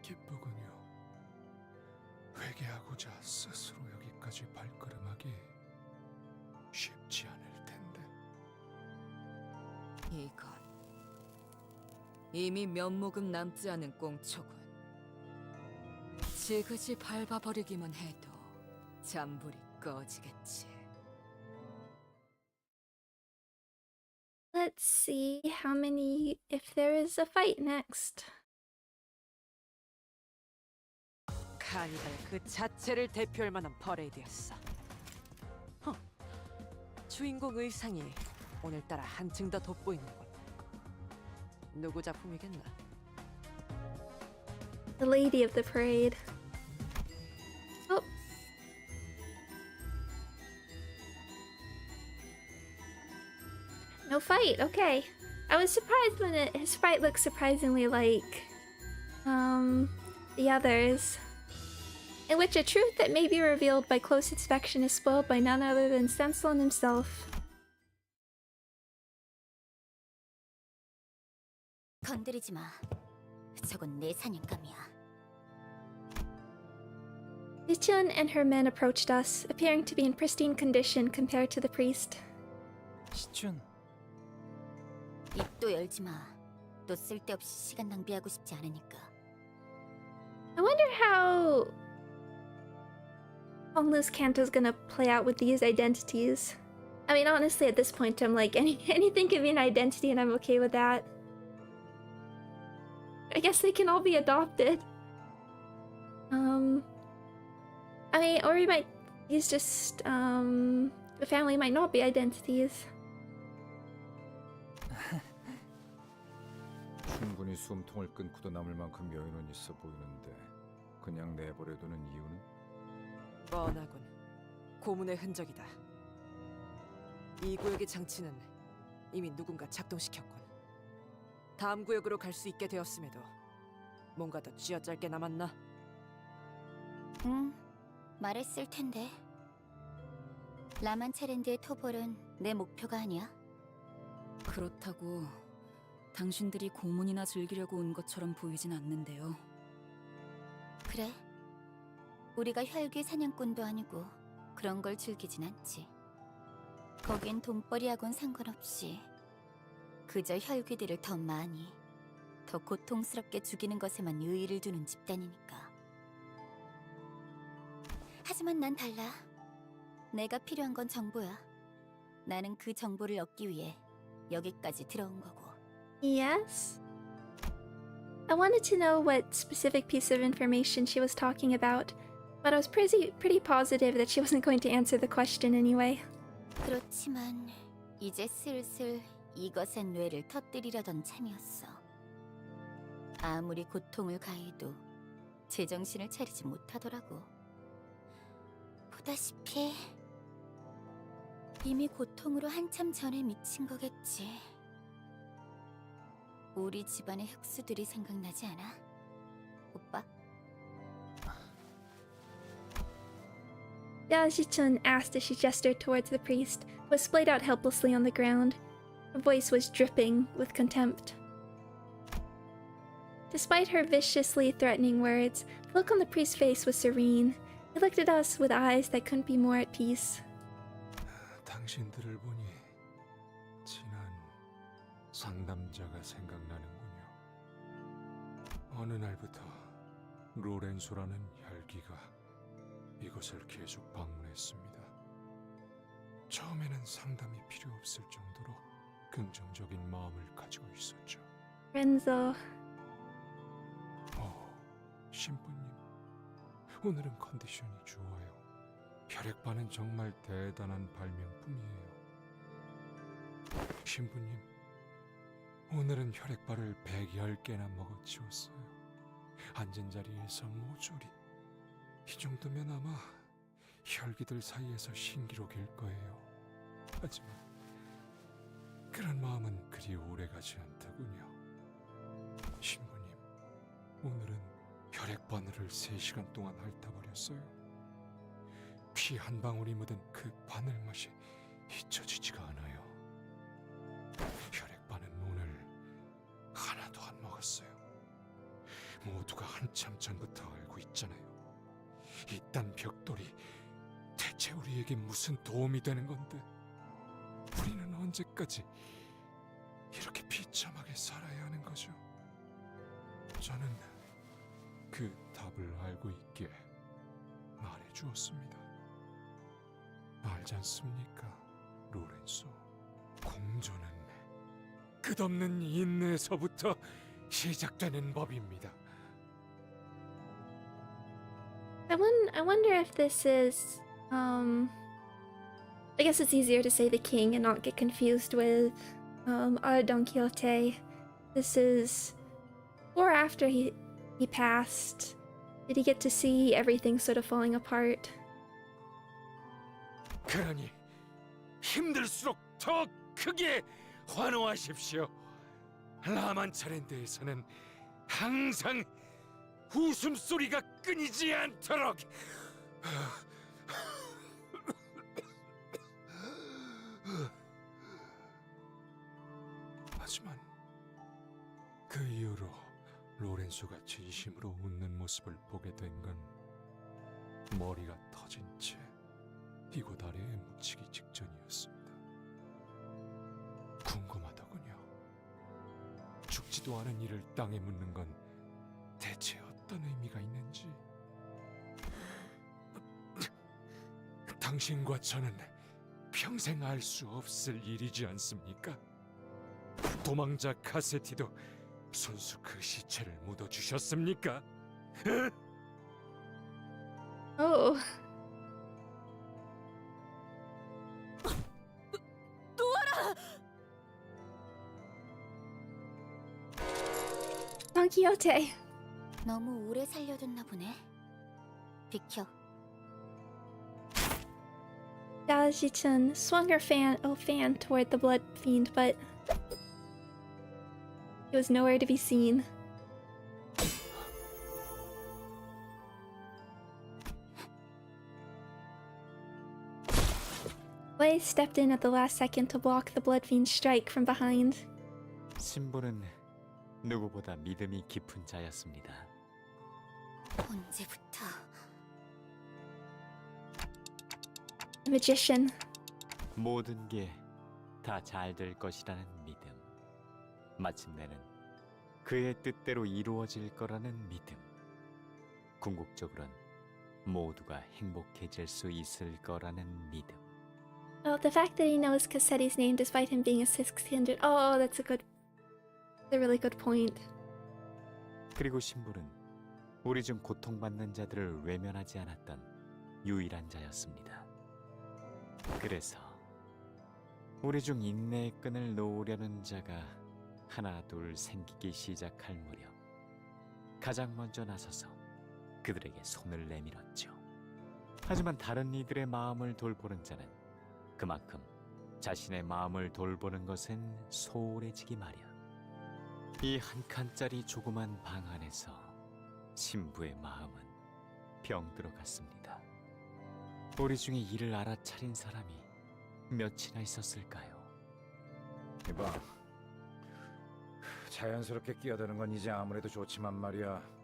S10: 기쁘군요. 회개하고자 스스로 여기까지 발걸음하기 쉽지 않을 텐데.
S13: 이건 이미 면목은 남지 않은 꽁초군. 지그지 밟아버리기만 해도 잔불이 꺼지겠지.
S1: Let's see how many, if there is a fight next.
S7: 카니발 그 자체를 대표할 만한 퍼레이드였어. 주인공 의상이 오늘따라 한층 더 돋보이는군. 누구 작품이겠나?
S1: The lady of the parade. Oh. No fight, okay. I was surprised when his fight looked surprisingly like the others. In which a truth that may be revealed by close inspection is spoiled by none other than Samson himself.
S15: 건드리지 마. 저건 내 사냥감이야.
S1: Zichun and her men approached us, appearing to be in pristine condition compared to the priest.
S4: 시춘.
S15: 입도 열지 마. 또 쓸데없이 시간 낭비하고 싶지 않으니까.
S1: I wonder how Honglu's Canto's gonna play out with these identities. I mean, honestly, at this point, I'm like, anything can be an identity and I'm okay with that. I guess they can all be adopted. I mean, or he might, he's just, the family might not be identities.
S6: 충분히 숨통을 끊고도 남을 만큼 여유는 있어 보이는데 그냥 내버려두는 이유는?
S7: 뻔하군. 고문의 흔적이다. 이 구역의 장치는 이미 누군가 작동시켰군. 다음 구역으로 갈 수 있게 되었음에도 뭔가 더 쥐어짤게 남았나?
S15: 응, 말했을 텐데. 라만차랜드의 토벌은 내 목표가 아니야.
S13: 그렇다고 당신들이 고문이나 즐기려고 온 것처럼 보이진 않는데요.
S15: 그래. 우리가 혈귀 사냥꾼도 아니고 그런 걸 즐기진 않지. 거긴 돈벌이하고는 상관없이 그저 혈귀들을 더 많이, 더 고통스럽게 죽이는 것에만 의의를 두는 집단이니까. 하지만 난 달라. 내가 필요한 건 정보야. 나는 그 정보를 얻기 위해 여기까지 들어온 거고.
S1: Yes? I wanted to know what specific piece of information she was talking about, but I was pretty positive that she wasn't going to answer the question anyway.
S15: 그렇지만 이제 슬슬 이것의 뇌를 터뜨리려던 참이었어. 아무리 고통을 가해도 제정신을 차리지 못하더라고. 보다시피 이미 고통으로 한참 전에 미친 거겠지. 우리 집안의 흑수들이 생각나지 않아? 오빠?
S1: Yajichun asked as she gestured towards the priest, who was splayed out helplessly on the ground. Her voice was dripping with contempt. Despite her viciously threatening words, the look on the priest's face was serene. He looked at us with eyes that couldn't be more at peace.
S10: 당신들을 보니 지난 상담자가 생각나는군요. 어느 날부터 로렌소라는 혈기가 이곳을 계속 방문했습니다. 처음에는 상담이 필요 없을 정도로 긍정적인 마음을 가지고 있었죠.
S1: Renzo.
S10: 신부님, 오늘은 컨디션이 좋아요. 혈액반은 정말 대단한 발명품이에요. 신부님, 오늘은 혈액발을 110개나 먹어치웠어요. 앉은 자리에서 모조리. 이 정도면 아마 혈기들 사이에서 신기록일 거예요. 하지만 그런 마음은 그리 오래가지 않더군요. 신부님, 오늘은 혈액 바늘을 3시간 동안 핥아버렸어요. 피 한 방울이 묻은 그 바늘 맛이 잊혀지지가 않아요. 혈액 바늘 오늘 하나도 안 먹었어요. 모두가 한참 전부터 알고 있잖아요. 이딴 벽돌이 대체 우리에게 무슨 도움이 되는 건데, 우리는 언제까지 이렇게 비참하게 살아야 하는 거죠? 저는 그 답을 알고 있기에 말해 주었습니다. 알지 않습니까, 로렌소? 공존은 끝없는 인내에서부터 시작되는 법입니다.
S1: I wonder if this is, I guess it's easier to say the king and not get confused with, Don Quixote. This is before or after he passed. Did he get to see everything sort of falling apart?
S10: 그러니 힘들수록 더 크게 환호하십시오. 라만차랜드에서는 항상 웃음소리가 끊이지 않도록. 하지만 그 이후로 로렌소가 진심으로 웃는 모습을 보게 된 건 머리가 터진 채 이곳 아래에 묻히기 직전이었습니다. 궁금하더군요. 죽지도 않은 이를 땅에 묻는 건 대체 어떤 의미가 있는지. 당신과 저는 평생 알 수 없을 일이지 않습니까? 도망자 카세티도 손수 그 시체를 묻어주셨습니까?
S1: Oh.
S3: 놓아라!
S1: Don Quixote.
S15: 너무 오래 살려뒀나 보네. 비켜.
S1: Daji-chun swung her fan toward the blood fiend, but it was nowhere to be seen. Wei stepped in at the last second to block the blood fiend's strike from behind.
S16: 신부는 누구보다 믿음이 깊은 자였습니다.
S15: 언제부터?
S1: Magician.
S16: 모든 게 다 잘 될 것이라는 믿음. 마침내는 그의 뜻대로 이루어질 거라는 믿음. 궁극적으로는 모두가 행복해질 수 있을 거라는 믿음.
S1: Oh, the fact that he knows Cassetti's name despite him being a 600. Oh, that's a really good point.
S16: 그리고 신부는 우리 중 고통받는 자들을 외면하지 않았던 유일한 자였습니다. 그래서 우리 중 인내의 끈을 놓으려는 자가 하나 둘 생기기 시작할 무렵 가장 먼저 나서서 그들에게 손을 내밀었죠. 하지만 다른 이들의 마음을 돌보는 자는 그만큼 자신의 마음을 돌보는 것은 소홀해지기 마련. 이 한 칸짜리 조그만 방 안에서 신부의 마음은 병들어갔습니다. 우리 중에 이를 알아차린 사람이 몇이나 있었을까요?
S6: 이봐, 자연스럽게 끼어드는 건 이제 아무래도 좋지만 말이야.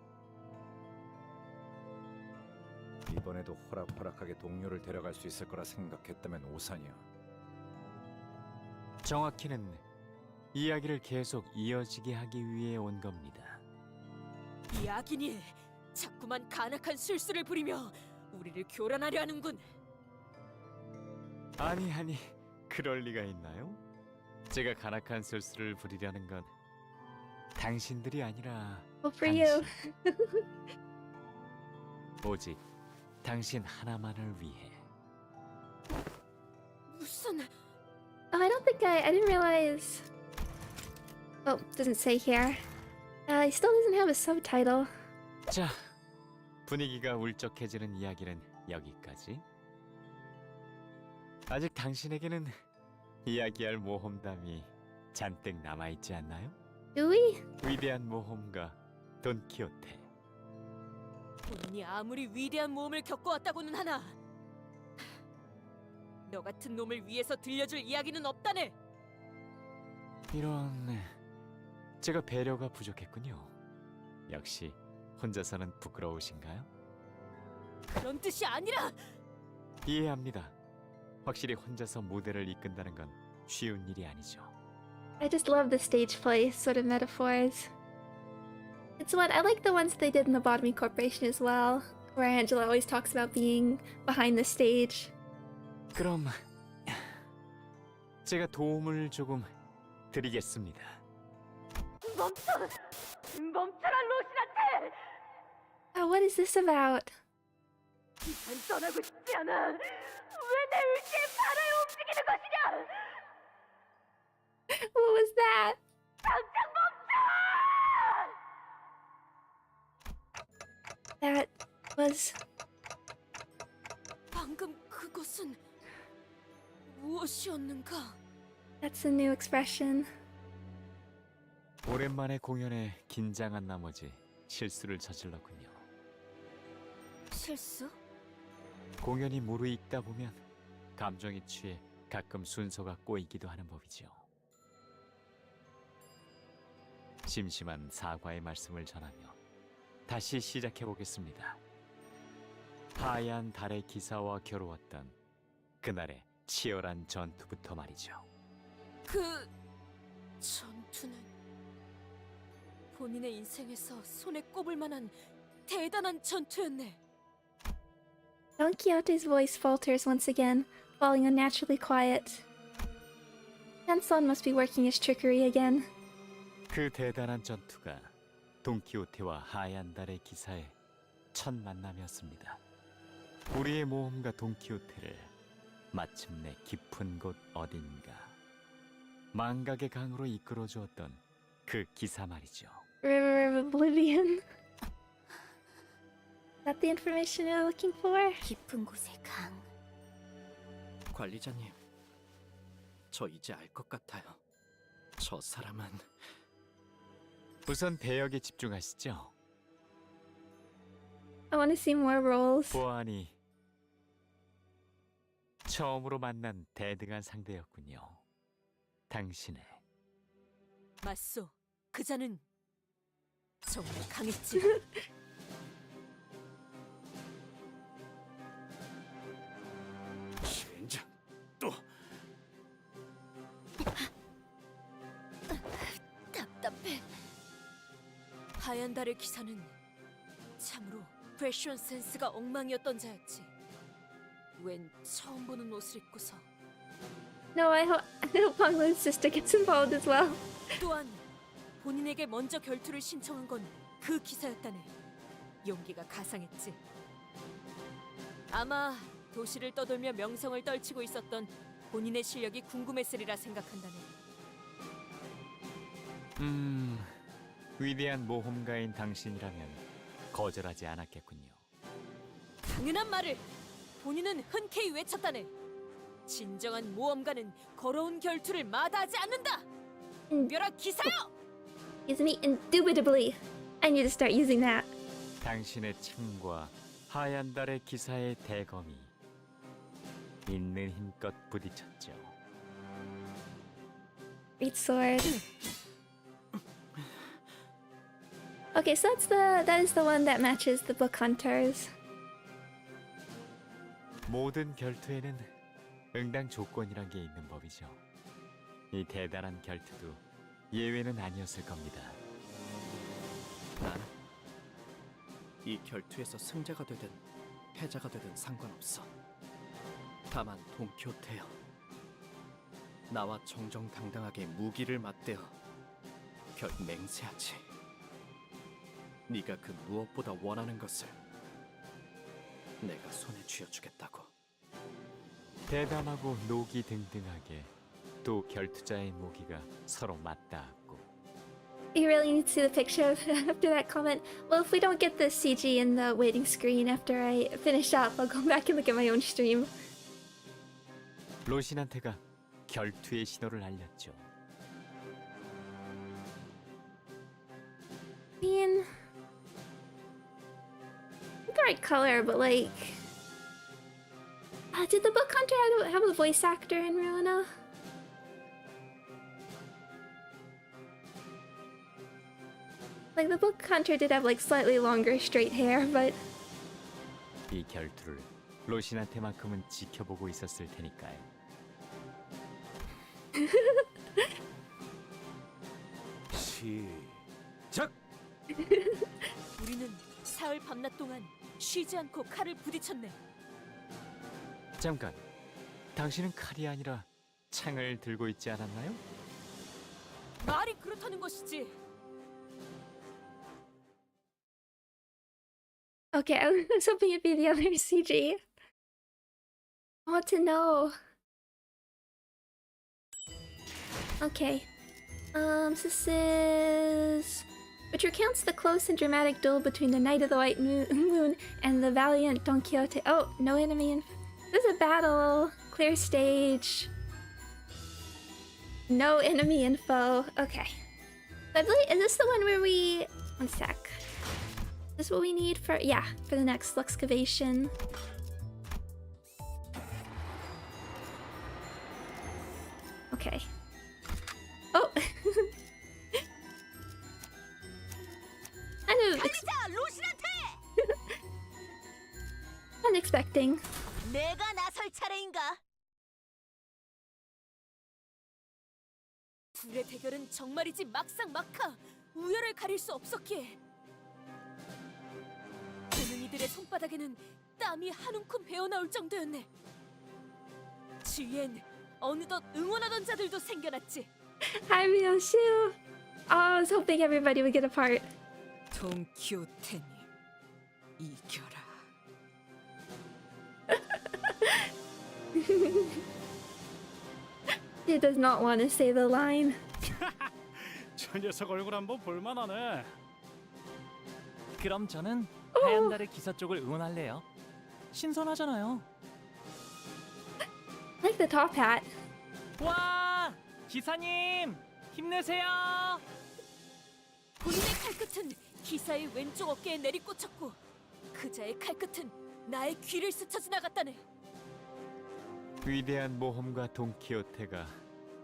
S6: 이번에도 호락호락하게 동료를 데려갈 수 있을 거라 생각했다면 오산이야.
S16: 정확히는 이야기를 계속 이어지게 하기 위해 온 겁니다.
S3: 이 악인이 자꾸만 간악한 술수를 부리며 우리를 교란하려 하는군.
S16: 아니, 그럴 리가 있나요? 제가 간악한 술수를 부리려는 건 당신들이 아니라
S1: Well, for you.
S16: 오직 당신 하나만을 위해.
S3: 무슨...
S1: Oh, I don't think I didn't realize. Oh, doesn't say here. He still doesn't have a subtitle.
S16: 자, 분위기가 울적해지는 이야기는 여기까지. 아직 당신에게는 이야기할 모험담이 잔뜩 남아있지 않나요?
S1: Do we?
S16: 위대한 모험가 돈키호테.
S3: 본인이 아무리 위대한 모험을 겪어왔다고는 하나 너 같은 놈을 위해서 들려줄 이야기는 없다네.
S16: 이런... 제가 배려가 부족했군요. 역시 혼자서는 부끄러우신가요?
S3: 그런 뜻이 아니라
S16: 이해합니다. 확실히 혼자서 무대를 이끈다는 건 쉬운 일이 아니죠.
S1: I just love the stage play sort of metaphors. It's what I like the ones they did in the Botany Corporation as well, where Angela always talks about being behind the stage.
S16: 그럼 제가 도움을 조금 드리겠습니다.
S5: 멈춰라 로신한테!
S1: Oh, what is this about?
S5: 난 떠나고 싶지 않아. 왜 내 의지에 발을 움직이는 것이냐?
S1: What was that?
S5: 당장 멈춰!
S1: That was...
S3: 방금 그것은 무엇이었는가?
S1: That's a new expression.
S16: 오랜만에 공연에 긴장한 나머지 실수를 저질렀군요.
S3: 실수?
S16: 공연이 무르익다 보면 감정에 취해 가끔 순서가 꼬이기도 하는 법이죠. 심심한 사과의 말씀을 전하며 다시 시작해 보겠습니다. 하얀 달의 기사와 겨루었던 그날의 치열한 전투부터 말이죠.
S3: 그 전투는 본인의 인생에서 손에 꼽을 만한 대단한 전투였네.
S1: Don Quixote's voice falters once again, falling unnaturally quiet. Hanson must be working his trickery again.
S16: 그 대단한 전투가 돈키호테와 하얀 달의 기사의 첫 만남이었습니다. 우리의 모험가 돈키호테를 마침내 깊은 곳 어딘가 망각의 강으로 이끌어 주었던 그 기사 말이죠.
S1: River of Oblivion. Is that the information you're looking for?
S15: 깊은 곳의 강.
S9: 관리자님, 저 이제 알 것 같아요. 저 사람은
S16: 우선 대역에 집중하시죠.
S1: I want to see more roles.
S16: 보아하니 처음으로 만난 대등한 상대였군요. 당신의
S3: 맞소. 그자는 정말 강했지.
S10: 젠장 또
S3: 답답해. 하얀 달의 기사는 참으로 패션 센스가 엉망이었던 자였지. 웬 처음 보는 옷을 입고서.
S1: No, I hope Pangloon's sister gets involved as well.
S3: 또한 본인에게 먼저 결투를 신청한 건 그 기사였다네. 용기가 가상했지. 아마 도시를 떠돌며 명성을 떨치고 있었던 본인의 실력이 궁금했으리라 생각한다네.
S16: 위대한 모험가인 당신이라면 거절하지 않았겠군요.
S3: 당연한 말을 본인은 흔쾌히 외쳤다네. 진정한 모험가는 걸어온 결투를 마다하지 않는다. 멸한 기사여!
S1: Use me indubitably. I need to start using that.
S16: 당신의 층과 하얀 달의 기사의 대검이 있는 힘껏 부딪혔죠.
S1: Great sword. Okay, so that is the one that matches the book hunters.
S16: 모든 결투에는 응당 조건이란 게 있는 법이죠. 이 대단한 결투도 예외는 아니었을 겁니다.
S9: 나는 이 결투에서 승자가 되든 패자가 되든 상관없어. 다만 돈키호테여, 나와 정정당당하게 무기를 맞대어 맹세하지. 네가 그 무엇보다 원하는 것을 내가 손에 쥐어주겠다고.
S16: 대담하고 녹이 등등하게 또 결투자의 무기가 서로 맞닿았고.
S1: You really need to see the picture after that comment. Well, if we don't get the CG in the waiting screen after I finish up, I'll go back and look at my own stream.
S16: 로신한테가 결투의 신호를 알렸죠.
S1: mean, not the right color, but like, did the book hunter have a voice actor in Ruina? Like the book hunter did have like slightly longer straight hair, but
S16: 이 결투를 로신한테만큼은 지켜보고 있었을 테니까요.
S6: 시작.
S3: 우리는 사흘 밤낮 동안 쉬지 않고 칼을 부딪혔네.
S16: 잠깐, 당신은 칼이 아니라 창을 들고 있지 않았나요?
S3: 말이 그렇다는 것이지.
S1: okay, I was hoping it'd be the other CG. I want to know. Okay. So this is... which recounts the close and dramatic duel between the Knight of the White Moon and the valiant Don Quixote. Oh, no enemy. This is a battle. Clear stage. No enemy info. Okay. I believe, is this the one where we... One sec. Is this what we need for... Yeah, for the next Luxcavation. Okay. Oh! kind of... unexpecting.
S3: 내가 나설 차례인가? 둘의 대결은 정말이지 막상막하 우열을 가릴 수 없었기에 보는 이들의 손바닥에는 땀이 한 움큼 배어나올 정도였네. 주위엔 어느덧 응원하던 자들도 생겨났지.
S1: Hi, Miyoshi. Oh, I was hoping everybody would get a part.
S7: 돈키호테니 이겨라.
S1: He does not want to say the line.
S14: 저 녀석 얼굴 한번 볼만하네.
S4: 그럼 저는 하얀 달의 기사 쪽을 응원할래요. 신선하잖아요.
S1: I like the top hat.
S4: 와! 기사님! 힘내세요!
S3: 본인의 칼끝은 기사의 왼쪽 어깨에 내리꽂혔고 그자의 칼끝은 나의 귀를 스쳐 지나갔다네.
S16: 위대한 모험가 돈키호테가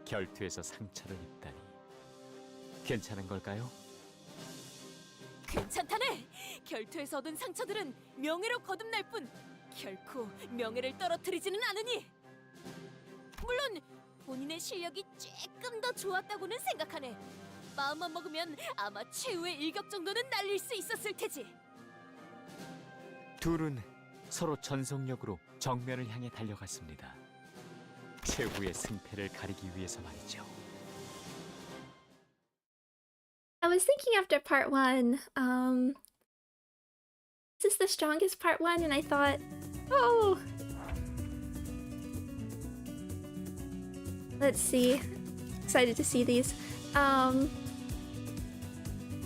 S16: 결투에서 상처를 입다니 괜찮은 걸까요?
S3: 괜찮다네. 결투에서 얻은 상처들은 명예로 거듭날 뿐 결코 명예를 떨어뜨리지는 않으니. 물론 본인의 실력이 조금 더 좋았다고는 생각하네. 마음만 먹으면 아마 최후의 일격 정도는 날릴 수 있었을 테지.
S16: 둘은 서로 전속력으로 정면을 향해 달려갔습니다. 최후의 승패를 가리기 위해서 말이죠.
S1: I was thinking after part 1, this is the strongest part 1, and I thought, oh! Let's see. Excited to see these.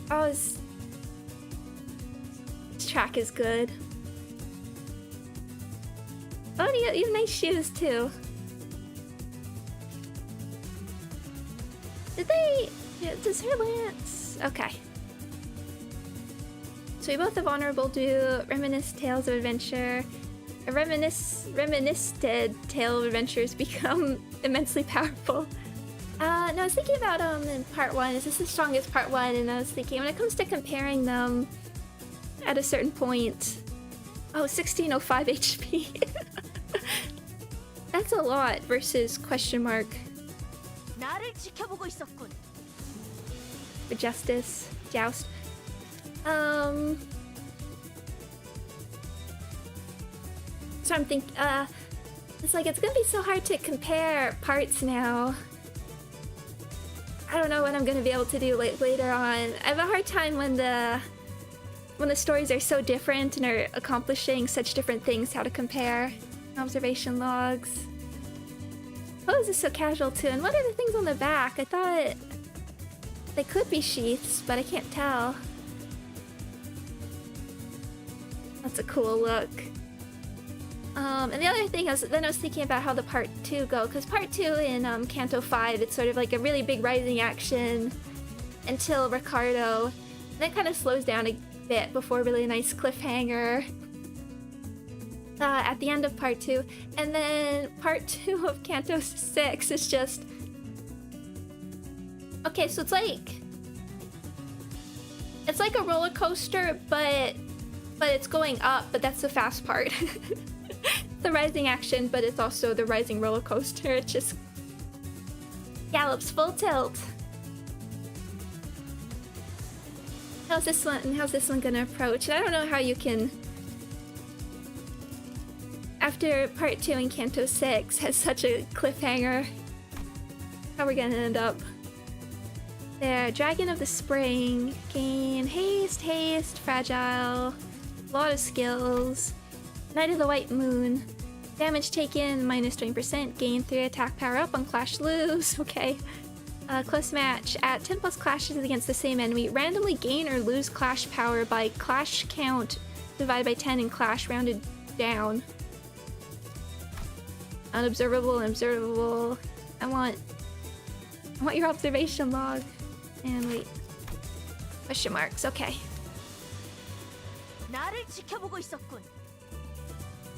S1: This track is good. Oh, you have nice shoes too. Did they... Does her lance... Okay. So we both have Honorable Do, Reminisce Tales of Adventure. Reminisced Tale of Adventures become immensely powerful. No, I was thinking about in part 1, is this the strongest part 1? And I was thinking, when it comes to comparing them at a certain point... Oh, 1605 HP. That's a lot versus question mark.
S3: 나를 지켜보고 있었군.
S1: For justice, joust. So I'm thinking, it's like it's gonna be so hard to compare parts now. I don't know what I'm gonna be able to do later on. I have a hard time when the stories are so different and are accomplishing such different things, how to compare. Observation logs. Oh, is this so casual too? And what are the things on the back? I thought they could be sheaths, but I can't tell. That's a cool look. And the other thing I was thinking about how the part 2 go, because part 2 in Canto 5, it's sort of like a really big rising action until Ricardo. Then it kind of slows down a bit before a really nice cliffhanger at the end of part 2. And then part 2 of Canto 6 is just... Okay, so it's like a roller coaster, but it's going up, but that's the fast part. The rising action, but it's also the rising roller coaster. It just gallops full tilt. How's this one gonna approach? And I don't know how you can, after part 2 in Canto 6 has such a cliffhanger, how we're gonna end up. There, Dragon of the Spring, gain haste, fragile, lot of skills. Knight of the White Moon, damage taken minus 20%, gain 3 attack power up on clash lose. Okay. Close match. At 10 plus clashes against the same enemy, randomly gain or lose clash power by clash count divided by 10 in clash rounded down. Unobservable and observable. I want your observation log. And wait. Question marks. Okay.
S3: 나를 지켜보고 있었군.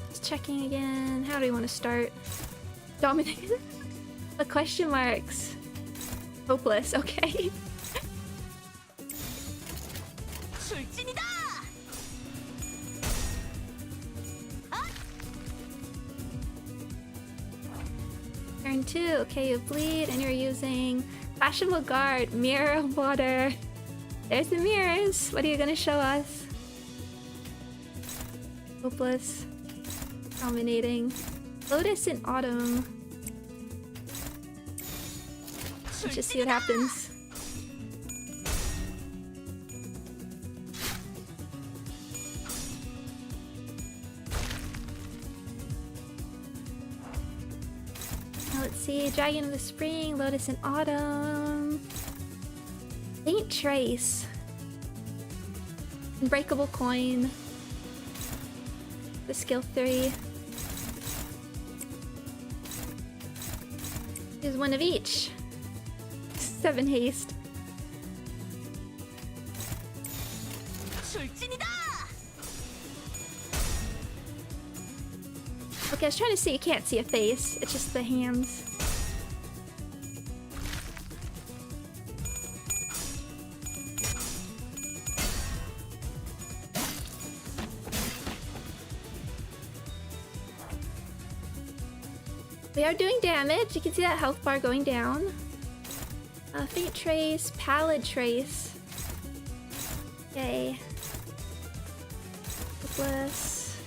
S1: Just checking again. How do we want to start? Dominating. The question marks. Hopeless. Okay.
S3: 출진이다.
S1: Turn 2. Okay, you bleed, and you're using Fashionable Guard, Mirror of Water. There's the mirrors. What are you gonna show us? Hopeless. Dominating. Lotus in Autumn. Let's just see what happens. Now let's see. Dragon of the Spring, Lotus in Autumn. Faint Trace. Unbreakable Coin. The skill 3. Use one of each. 7 haste. Okay, I was trying to see. You can't see a face. It's just the hands. We are doing damage. You can see that health bar going down. Faint Trace, Pallid Trace. Okay. Hopeless.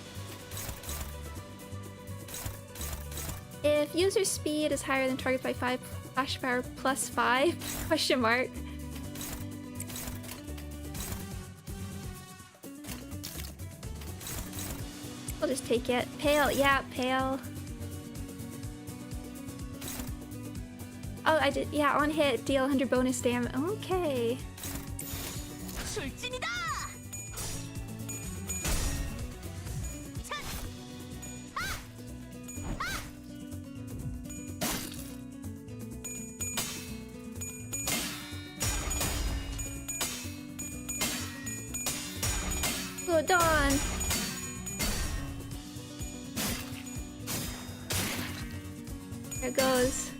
S1: If user speed is higher than target by 5, flash power plus 5? Question mark. We'll just take it. Pale, yeah, pale. Oh, I did. Yeah, on hit, deal 100 bonus damage. Okay. Oh, Dawn. There it goes.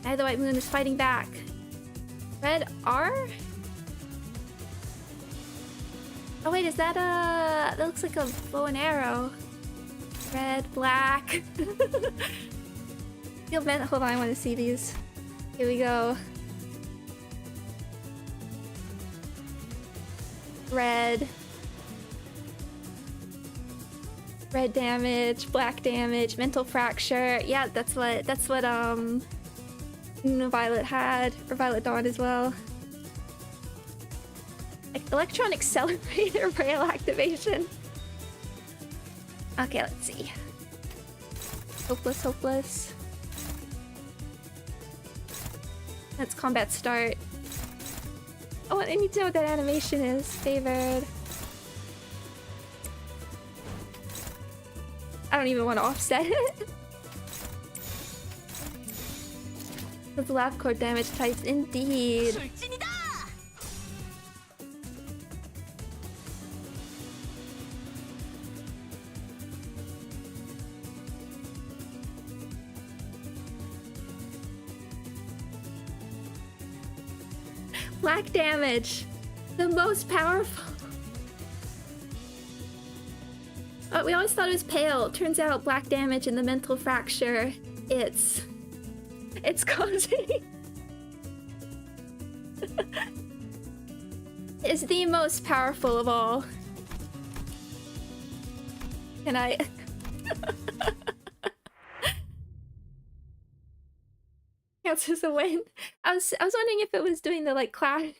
S1: Knight of the White Moon is fighting back. Red R? Oh wait, is that that looks like a bow and arrow. Red, black. Hold on, I want to see these. Here we go. Red. Red damage, black damage, mental fracture. Yeah, that's what Violet had, or Violet Dawn as well. Electron Accelerator rail activation. Okay, let's see. Hopeless, hopeless. Let's combat start. Oh, I need to know what that animation is. Favored. I don't even want to offset it. Those lab core damage types, indeed.
S3: 출진이다.
S1: Black damage, the most powerful. We always thought it was pale. Turns out black damage and the mental fracture, it's causing is the most powerful of all. Can I counts as a win? I was wondering if it was doing the like clashing.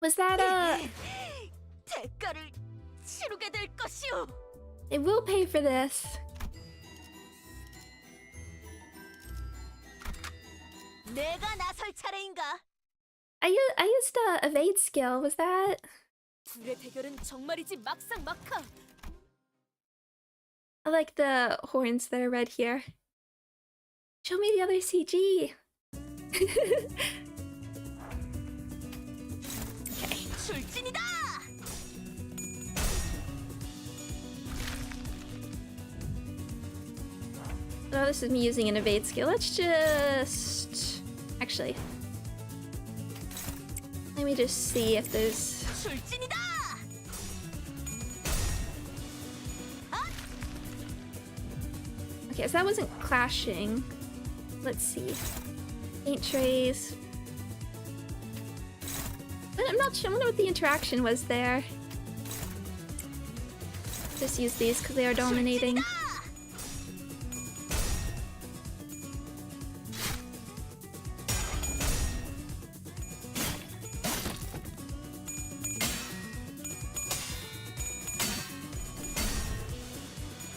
S1: Was that
S3: 대가를 치르게 될 것이오.
S1: It will pay for this.
S3: 내가 나설 차례인가?
S1: I used a evade skill. Was that?
S3: 둘의 대결은 정말이지 막상막하.
S1: I like the horns that are red here. Show me the other CG.
S3: 출진이다.
S1: Oh, this is me using an evade skill. Let's just... Actually... Let me just see if there's...
S3: 출진이다.
S1: Okay, so that wasn't clashing. Let's see. Paint trays. I'm not sure. I wonder what the interaction was there. Just use these because they are dominating.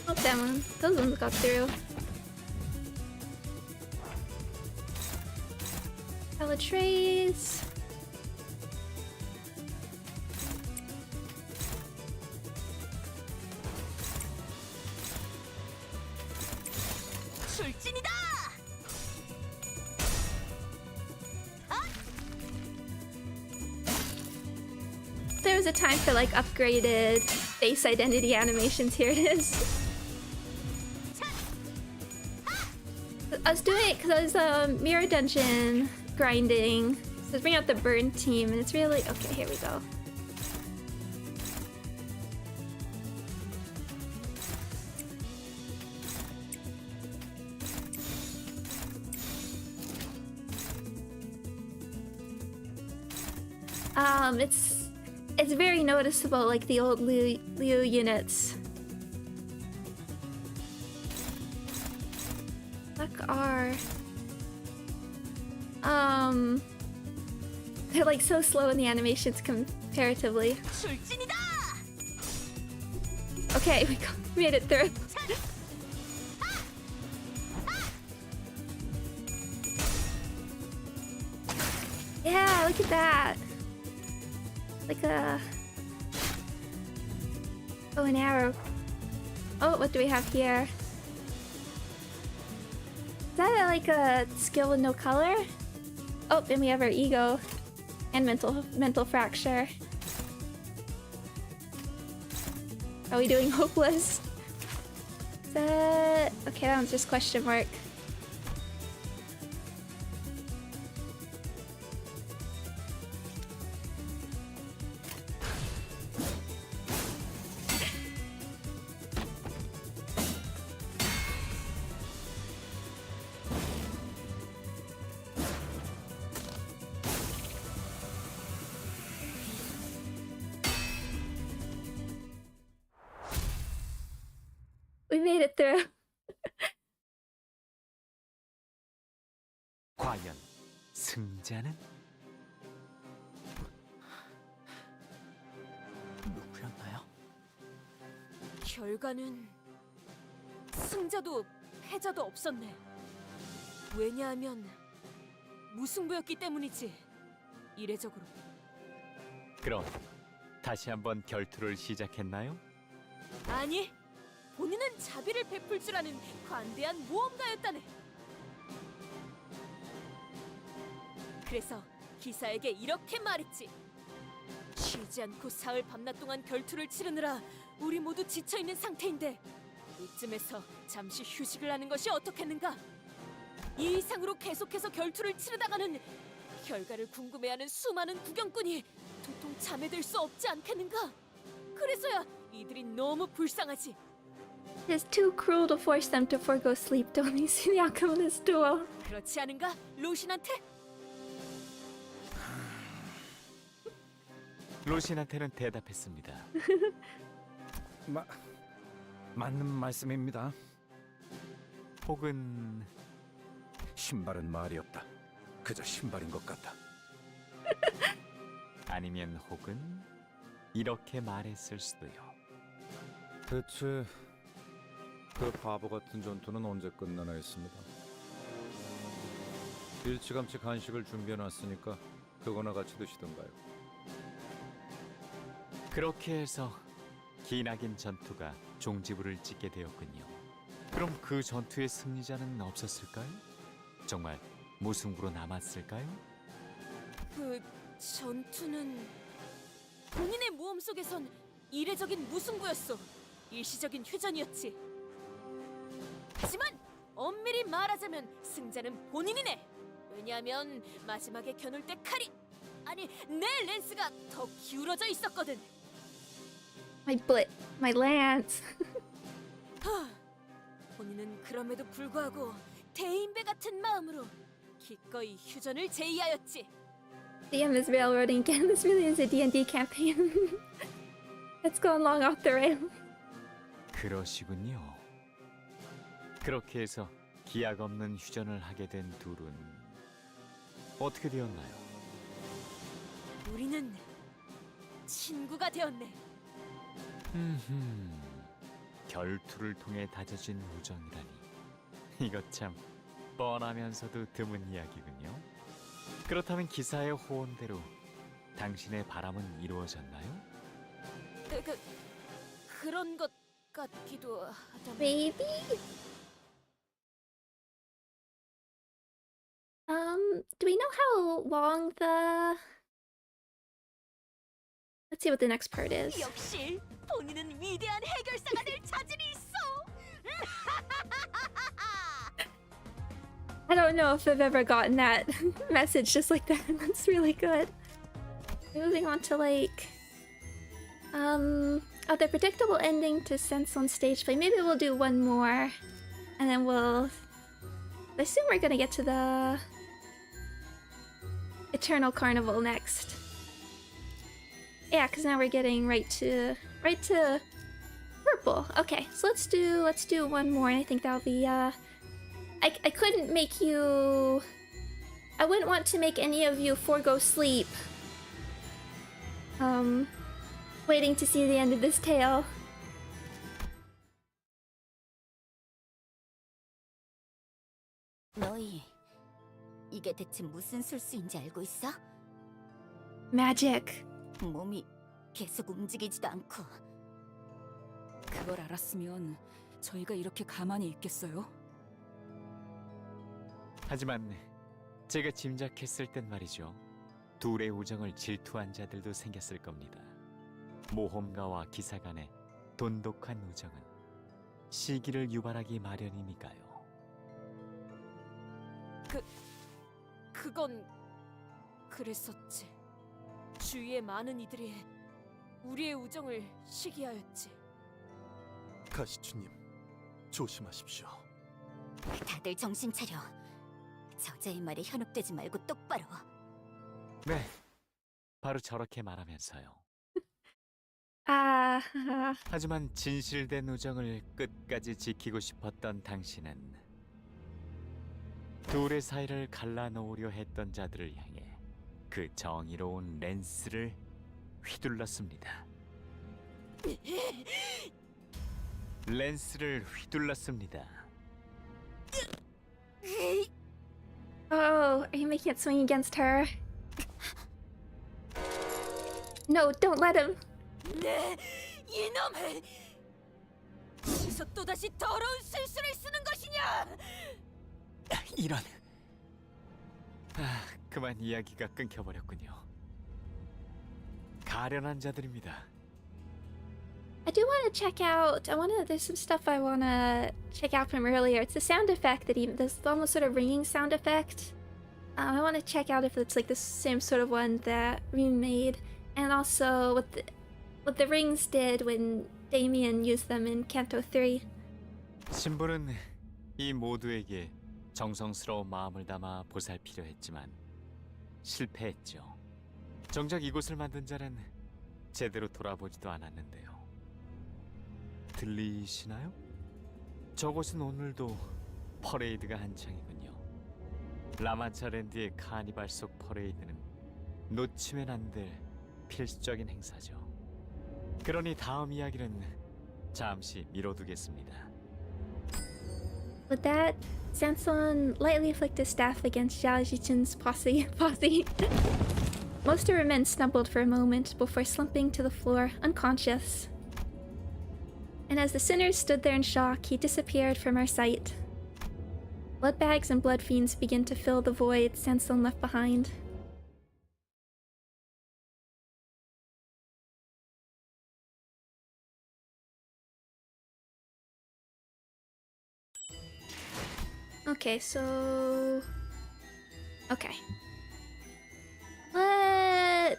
S1: Oh, that one. Those ones got through. Pallet trays.
S3: 출진이다.
S1: There was a time for like upgraded face identity animations. Here it is. I was doing it because I was mirror dungeon grinding. So bring out the burn team, and it's really okay. Here we go. It's very noticeable, like the old Liu units. Fuck are they're like so slow in the animations comparatively. Okay, we made it through. Yeah, look at that. Like a bow and arrow. Oh, what do we have here? Is that like a skill with no color? Oh, and we have our ego and mental fracture. Are we doing hopeless? Is that okay? That one's just question mark. We made it through.
S16: 과연 승자는
S9: 누구였나요?
S3: 결과는 승자도 패자도 없었네. 왜냐하면 무승부였기 때문이지. 이례적으로.
S16: 그럼 다시 한번 결투를 시작했나요?
S3: 아니, 본인은 자비를 베풀 줄 아는 관대한 모험가였다네. 그래서 기사에게 이렇게 말했지. 쉬지 않고 사흘 밤낮 동안 결투를 치르느라 우리 모두 지쳐있는 상태인데 이쯤에서 잠시 휴식을 하는 것이 어떻겠는가? 이 이상으로 계속해서 결투를 치르다가는 결과를 궁금해하는 수많은 구경꾼이 도통 잠에들 수 없지 않겠는가? 그래서야 이들이 너무 불쌍하지.
S1: It's too cruel to force them to forego sleep to only see the outcome of this duel.
S3: 그렇지 않은가, 로신한테?
S16: 로신한테는 대답했습니다.
S6: 맞는 말씀입니다.
S16: 혹은
S6: 신발은 말이 없다. 그저 신발인 것 같다.
S16: 아니면 혹은 이렇게 말했을 수도요.
S6: 대체 그 바보 같은 전투는 언제 끝나나 했습니다. 일찌감치 간식을 준비해놨으니까 그거나 같이 드시던가요.
S16: 그렇게 해서 기나긴 전투가 종지부를 찍게 되었군요. 그럼 그 전투의 승리자는 없었을까요? 정말 무승부로 남았을까요?
S3: 그 전투는 본인의 모험 속에선 이례적인 무승부였어. 일시적인 휴전이었지. 하지만 엄밀히 말하자면 승자는 본인이네. 왜냐하면 마지막에 겨눌 때 칼이 아니 내 랜스가 더 기울어져 있었거든.
S1: My lance.
S3: 본인은 그럼에도 불구하고 대인배 같은 마음으로 기꺼이 휴전을 제의하였지.
S1: DM is railroading again. This really is a D&D campaign. It's gone long off the rail.
S16: 그러시군요. 그렇게 해서 기약 없는 휴전을 하게 된 둘은 어떻게 되었나요?
S3: 우리는 친구가 되었네.
S16: 결투를 통해 다져진 우정이라니. 이거 참 뻔하면서도 드문 이야기군요. 그렇다면 기사의 호언대로 당신의 바람은 이루어졌나요?
S3: 그런 것 같기도 하다.
S1: Maybe? Do we know how long the... Let's see what the next part is.
S3: 역시 본인은 위대한 해결사가 될 자질이 있어.
S1: I don't know if I've ever gotten that message just like that. That's really good. Moving on to like... Oh, the predictable ending to Sense on stage play. Maybe we'll do one more. And then we'll... I assume we're gonna get to the... Eternal Carnival next. Yeah, because now we're getting right to purple. Okay, so let's do one more, and I think that'll be I couldn't make you... I wouldn't want to make any of you forego sleep. Waiting to see the end of this tale.
S15: 너희 이게 대체 무슨 술수인지 알고 있어?
S1: Magic.
S15: 몸이 계속 움직이지도 않고.
S13: 그걸 알았으면 저희가 이렇게 가만히 있겠어요?
S16: 하지만 제가 짐작했을 땐 말이죠. 둘의 우정을 질투한 자들도 생겼을 겁니다. 모험가와 기사 간의 돈독한 우정은 시기를 유발하기 마련이니까요.
S3: 그건 그랬었지. 주위의 많은 이들이 우리의 우정을 시기하였지.
S10: 가시추님, 조심하십시오.
S15: 다들 정신 차려. 저자의 말에 현혹되지 말고 똑바로.
S16: 네, 바로 저렇게 말하면서요. 하지만 진실된 우정을 끝까지 지키고 싶었던 당신은 둘의 사이를 갈라놓으려 했던 자들을 향해 그 정의로운 랜스를 휘둘렀습니다. 랜스를 휘둘렀습니다.
S1: Oh, are you making it swing against her? No, don't let him.
S3: 네, 이놈을 어디서 또다시 더러운 술수를 쓰는 것이냐?
S16: 이런. 그만 이야기가 끊겨버렸군요. 가련한 자들입니다.
S1: I do want to check out. There's some stuff I want to check out from earlier. It's the sound effect that this almost sort of ringing sound effect. I want to check out if it's like the same sort of one that we made, and also what the rings did when Damien used them in Canto 3.
S16: 신부는 이 모두에게 정성스러운 마음을 담아 보살피려 했지만 실패했죠. 정작 이곳을 만든 자는 제대로 돌아보지도 않았는데요. 들리시나요? 저곳은 오늘도 퍼레이드가 한창이군요. 라만차랜드의 카니발 속 퍼레이드는 놓치면 안 될 필수적인 행사죠. 그러니 다음 이야기는 잠시 미뤄두겠습니다.
S1: With that, Sanson lightly flicked his staff against Zhao Jichen's posse. Most of her men stumbled for a moment before slumping to the floor, unconscious. And as the sinners stood there in shock, he disappeared from our sight. Blood bags and blood fiends began to fill the void Sanson left behind. Okay, so... Okay. I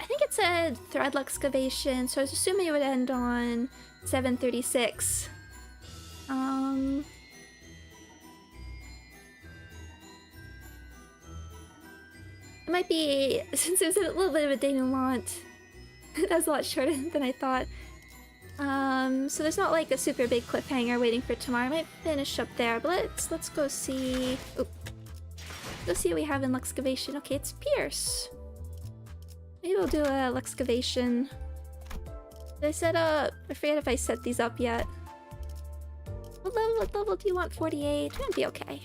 S1: think it said thread excavation, so I was assuming it would end on 736. It might be, since it was a little bit of a denouement, that was a lot shorter than I thought. So there's not like a super big cliffhanger waiting for tomorrow. I might finish up there, but let's go see. Oop. Go see what we have in Luxcavation. Okay, it's Pierce. Maybe we'll do a Luxcavation. Did I set up? I forget if I set these up yet. What level do you want? 48? That'd be okay.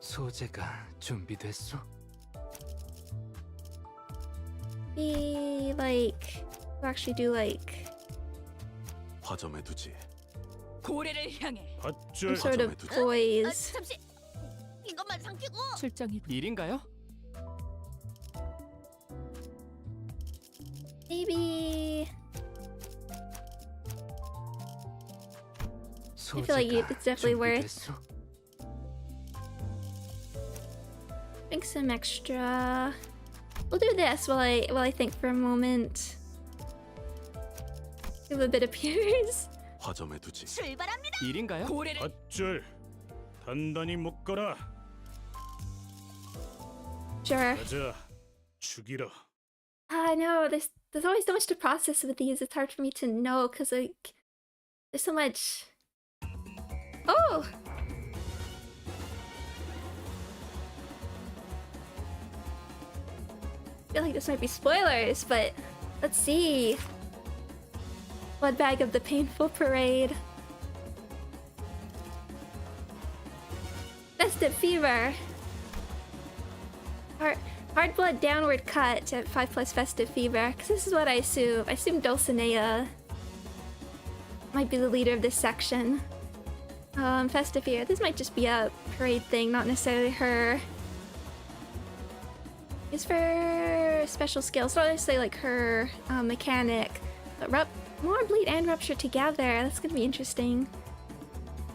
S8: 소재가 준비됐어?
S1: Be like, we'll actually do like
S10: 화점에 두지.
S3: 고래를 향해.
S1: some sort of poise.
S3: 잠시 이것만 삼키고.
S9: 출장이 일인가요?
S1: Maybe. I feel like it's definitely worth. I think some extra. We'll do this while I think for a moment. Give a bit of Pierce.
S10: 화점에 두지.
S3: 출발합니다.
S9: 일인가요?
S3: 고래를
S14: 밧줄 단단히 묶어라.
S1: Sure.
S14: 가자. 죽이러.
S1: I know there's always so much to process with these. It's hard for me to know because like there's so much. Oh. I feel like this might be spoilers, but let's see. Blood bag of the painful parade. Festive fever. Hard blood downward cut at 5+ festive fever. Because this is what I assume. I assume Dulcinea might be the leader of this section. Festive fever. This might just be a parade thing, not necessarily her. It's for special skills, not necessarily like her mechanic. But more bleed and rupture together. That's gonna be interesting.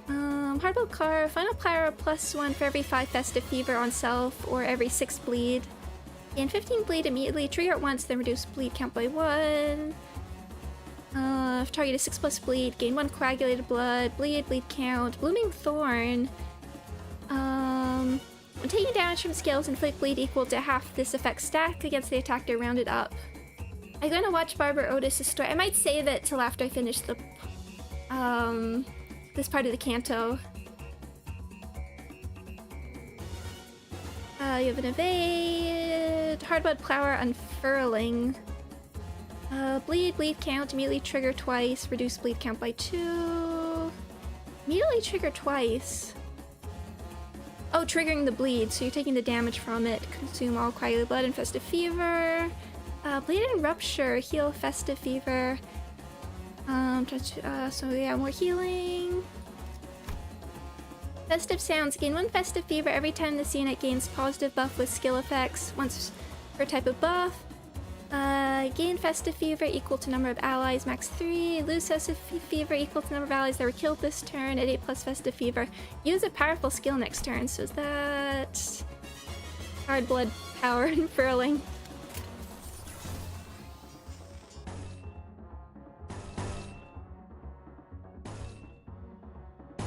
S1: Hardboiled car, final power +1 for every 5 festive fever on self or every 6 bleed. Gain 15 bleed immediately, trigger at once, then reduce bleed count by 1. If target is 6+ bleed, gain 1 coagulated blood, bleed count, blooming thorn. When taking damage from skills, inflict bleed equal to half this effect stack against the attacker rounded up. I'm gonna watch Barbara Otis' story. I might save it till after I finish the this part of the Canto. You have an evade, hardwood plower unfurling. Bleed count, immediately trigger twice, reduce bleed count by 2. Immediately trigger twice. Oh, triggering the bleed, so you're taking the damage from it. Consume all coagulated blood and festive fever. Bleed and rupture, heal festive fever. So we have more healing. Festive sounds. Gain 1 festive fever every time this unit gains positive buff with skill effects, once per type of buff. Gain festive fever equal to number of allies, max 3. Lose festive fever equal to number of allies that were killed this turn at 8 plus festive fever. Use a powerful skill next turn. So is that hard blood power unfurling?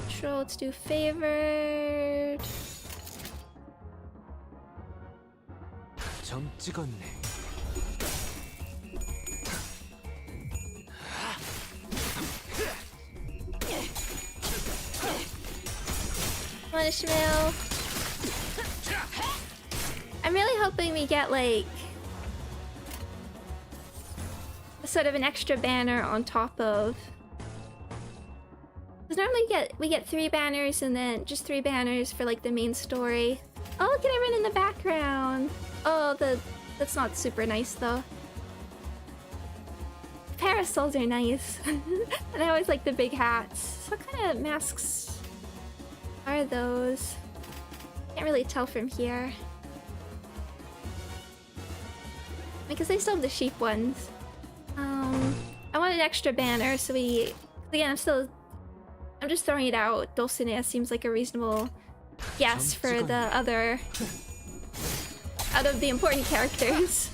S1: Control, let's do favored.
S8: 점 찍었네.
S1: Come on, Ishmael. I'm really hoping we get like sort of an extra banner on top of. Because normally we get 3 banners and then just 3 banners for like the main story. Oh, look at everyone in the background. Oh, that's not super nice though. Parasols are nice. And I always like the big hats. What kind of masks are those? Can't really tell from here. Because they still have the sheep ones. I want an extra banner, so we... Again, I'm just throwing it out. Dulcinea seems like a reasonable guess for the other... out of the important characters.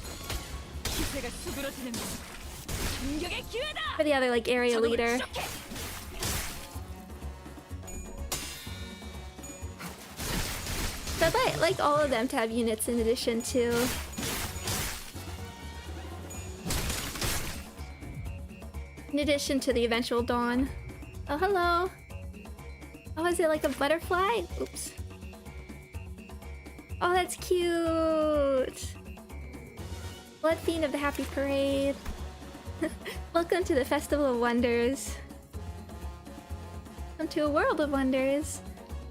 S1: For the other, like, area leader. So I'd like all of them to have units in addition to... In addition to the eventual dawn. Oh, hello. Oh, is it like a butterfly? Oops. Oh, that's cute. Blood Fiend of the Happy Parade. Welcome to the Festival of Wonders. Welcome to a world of wonders.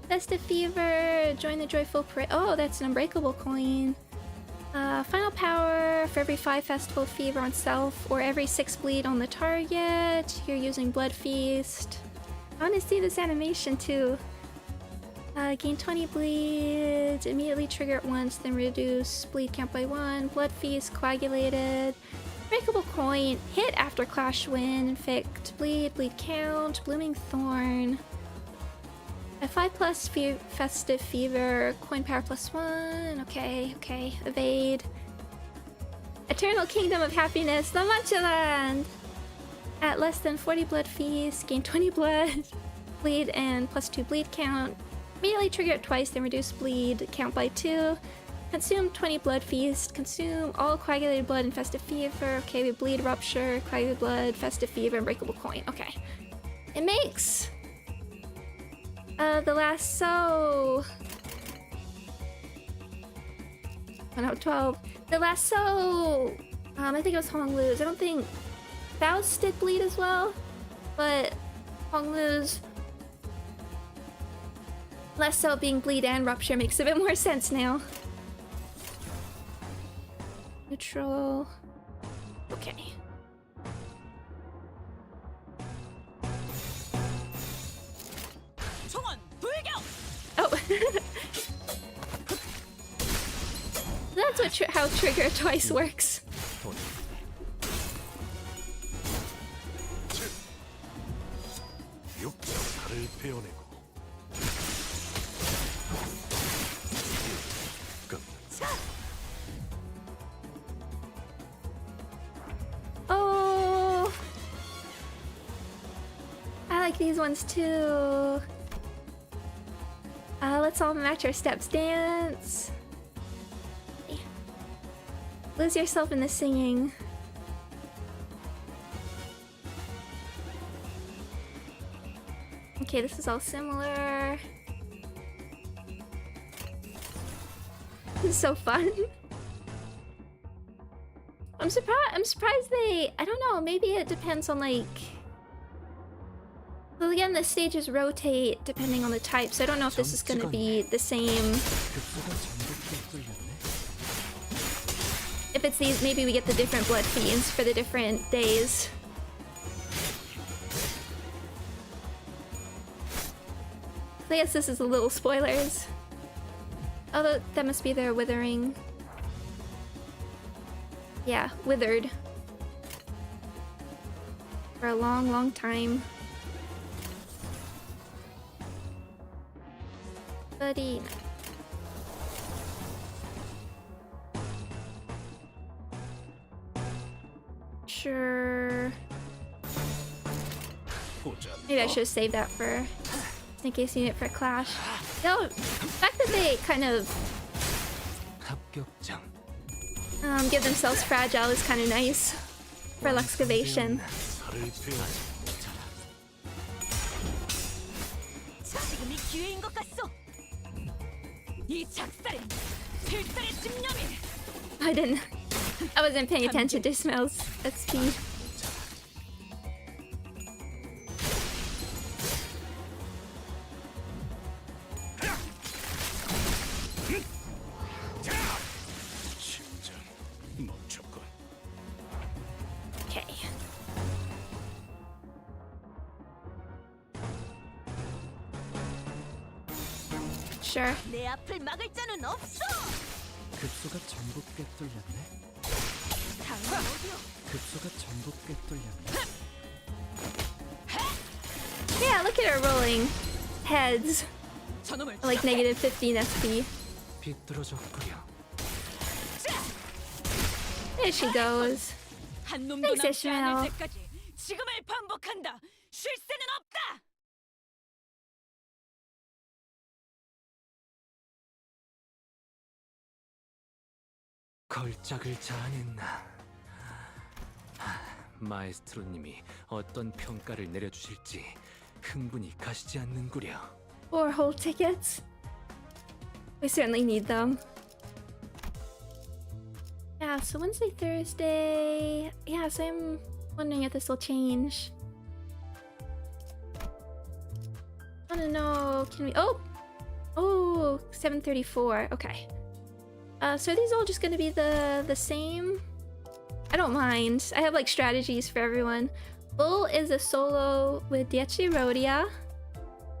S1: Festive Fever. Join the Joyful Parade. Oh, that's an unbreakable coin. Final power for every 5 Festival Fever on self or every 6 bleed on the target. You're using Blood Feast. I want to see this animation too. Gain 20 bleed, immediately trigger it once, then reduce bleed count by 1. Blood Feast, coagulated. Breakable coin, hit after clash win, inflict bleed, bleed count, blooming thorn. A 5 plus festive fever, coin power plus 1. Okay, evade. Eternal Kingdom of Happiness, the Manchaland! At less than 40 blood feast, gain 20 blood, bleed, and plus 2 bleed count. Immediately trigger it twice, then reduce bleed count by 2. Consume 20 blood feast. Consume all coagulated blood and festive fever. Okay, we bleed, rupture, coagulated blood, festive fever, and breakable coin. Okay. It makes the lasso. 1 out of 12. The lasso. I think it was Honglu's. I don't think Faust did bleed as well, but Honglu's lasso being bleed and rupture makes a bit more sense now. Neutral. Okay. Oh. That's how trigger twice works. Oh, I like these ones too. Let's all match our steps. Dance. Lose yourself in the singing. Okay, this is all similar. This is so fun. I'm surprised they... I don't know, maybe it depends on like... Well, again, the stages rotate depending on the type, so I don't know if this is gonna be the same. If it's these, maybe we get the different blood fiends for the different days. I guess this is a little spoilers. Although that must be their withering. Yeah, withered. For a long, long time. Buddy. Sure. Maybe I should have saved that for in case you need it for Clash. No, the fact that they kind of give themselves fragile is kind of nice for excavation.
S3: 지금이 기회인 것 같소. 이 작살은 필살의 집념이.
S1: I wasn't paying attention to Smel's SP. Okay. Sure.
S3: 내 앞을 막을 자는 없어.
S9: 급소가 전부 꿰뚫렸네.
S3: 당장 어디요?
S9: 급소가 전부 꿰뚫렸네.
S1: Yeah, look at her rolling heads. Like negative 15 SP.
S8: 비뚤어졌구려.
S1: There she goes.
S3: 한 놈도
S1: Thanks,
S3: 남지 않을
S1: Ishmael.
S3: 때까지 지금을 반복한다. 쉴 새는 없다.
S8: 걸작을 자아냈나. 마에스트로님이 어떤 평가를 내려주실지 흥분이 가시지 않는구려.
S1: 4 whole tickets. We certainly need them. Yeah, so Wednesday, Thursday. Yeah, so I'm wondering if this will change. I don't know. Can we? Oh, 7:34. Okay. So are these all just gonna be the same? I don't mind. I have like strategies for everyone. Bull is a solo with Dietri Rhodia.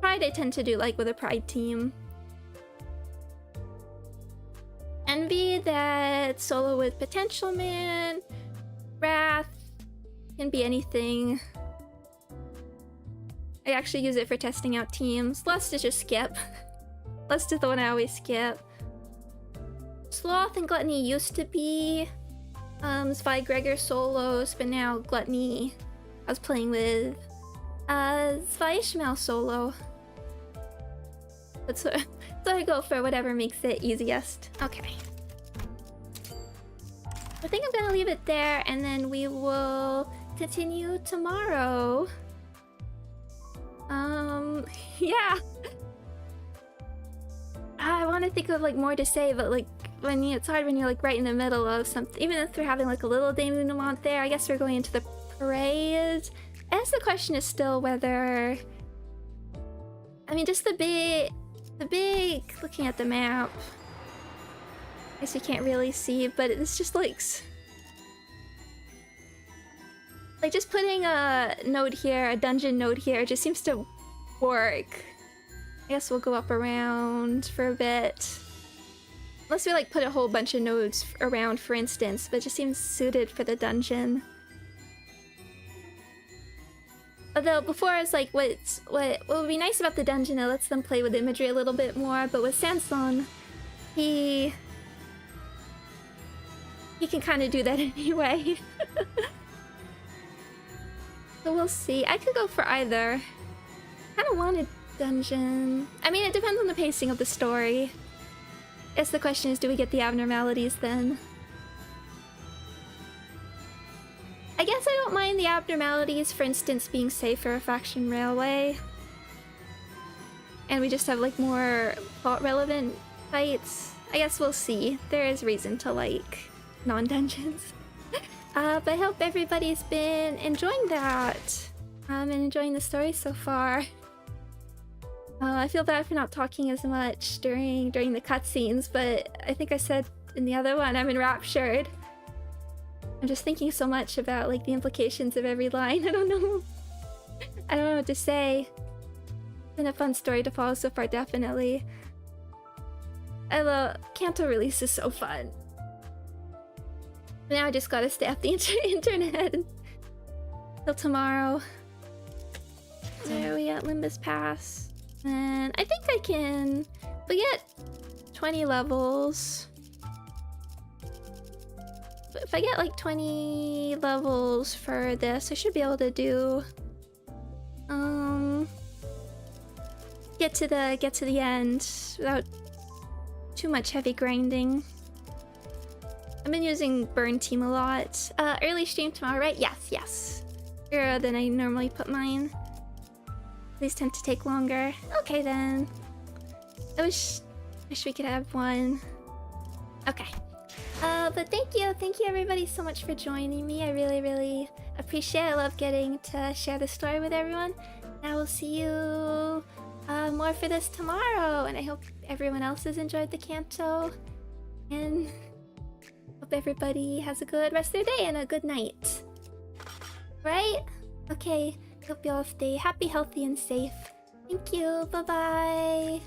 S1: Pride I tend to do like with a Pride team. Envy, that solo with Potential Man. Wrath can be anything. I actually use it for testing out teams. Lust is just skip. Lust is the one I always skip. Sloth and Gluttony used to be Spy Gregor solos, but now Gluttony I was playing with Spy Ishmael solo. So I go for whatever makes it easiest. Okay. I think I'm gonna leave it there and then we will continue tomorrow. Yeah. I want to think of like more to say, but like it's hard when you're like right in the middle of something. Even if we're having like a little denouement there, I guess we're going into the parade. I guess the question is still whether, I mean, just the big, looking at the map. I guess you can't really see, but it's just like just putting a node here, a dungeon node here, just seems to work. I guess we'll go up around for a bit. Unless we like put a whole bunch of nodes around, for instance, but it just seems suited for the dungeon. Although before I was like, what would be nice about the dungeon, it lets them play with imagery a little bit more, but with Samsung, he can kind of do that anyway. So we'll see. I could go for either. I kind of wanted dungeon. I mean, it depends on the pacing of the story. I guess the question is, do we get the abnormalities then? I guess I don't mind the abnormalities, for instance, being safe for a faction railway. And we just have like more plot-relevant fights. I guess we'll see. There is reason to like non-dungeons. But I hope everybody's been enjoying that. And enjoying the story so far. I feel bad for not talking as much during the cutscenes, but I think I said in the other one, I'm enraptured. I'm just thinking so much about like the implications of every line. I don't know what to say. been a fun story to follow so far, definitely. I love Canto release is so fun. Now I just gotta stay off the internet till tomorrow. Where are we at? Limbus Pass. And I think I can... We get 20 levels. But if I get like 20 levels for this, I should be able to do... Get to the end without too much heavy grinding. I've been using Burn Team a lot. Early stream tomorrow, right? Yes. Earlier than I normally put mine. These tend to take longer. Okay then. I wish we could have one. Okay. But thank you everybody so much for joining me. I really appreciate it. I love getting to share the story with everyone. And I will see you more for this tomorrow. And I hope everyone else has enjoyed the Canto. And hope everybody has a good rest of their day and a good night. Right? Okay. Hope you all stay happy, healthy, and safe. Thank you. Bye-bye.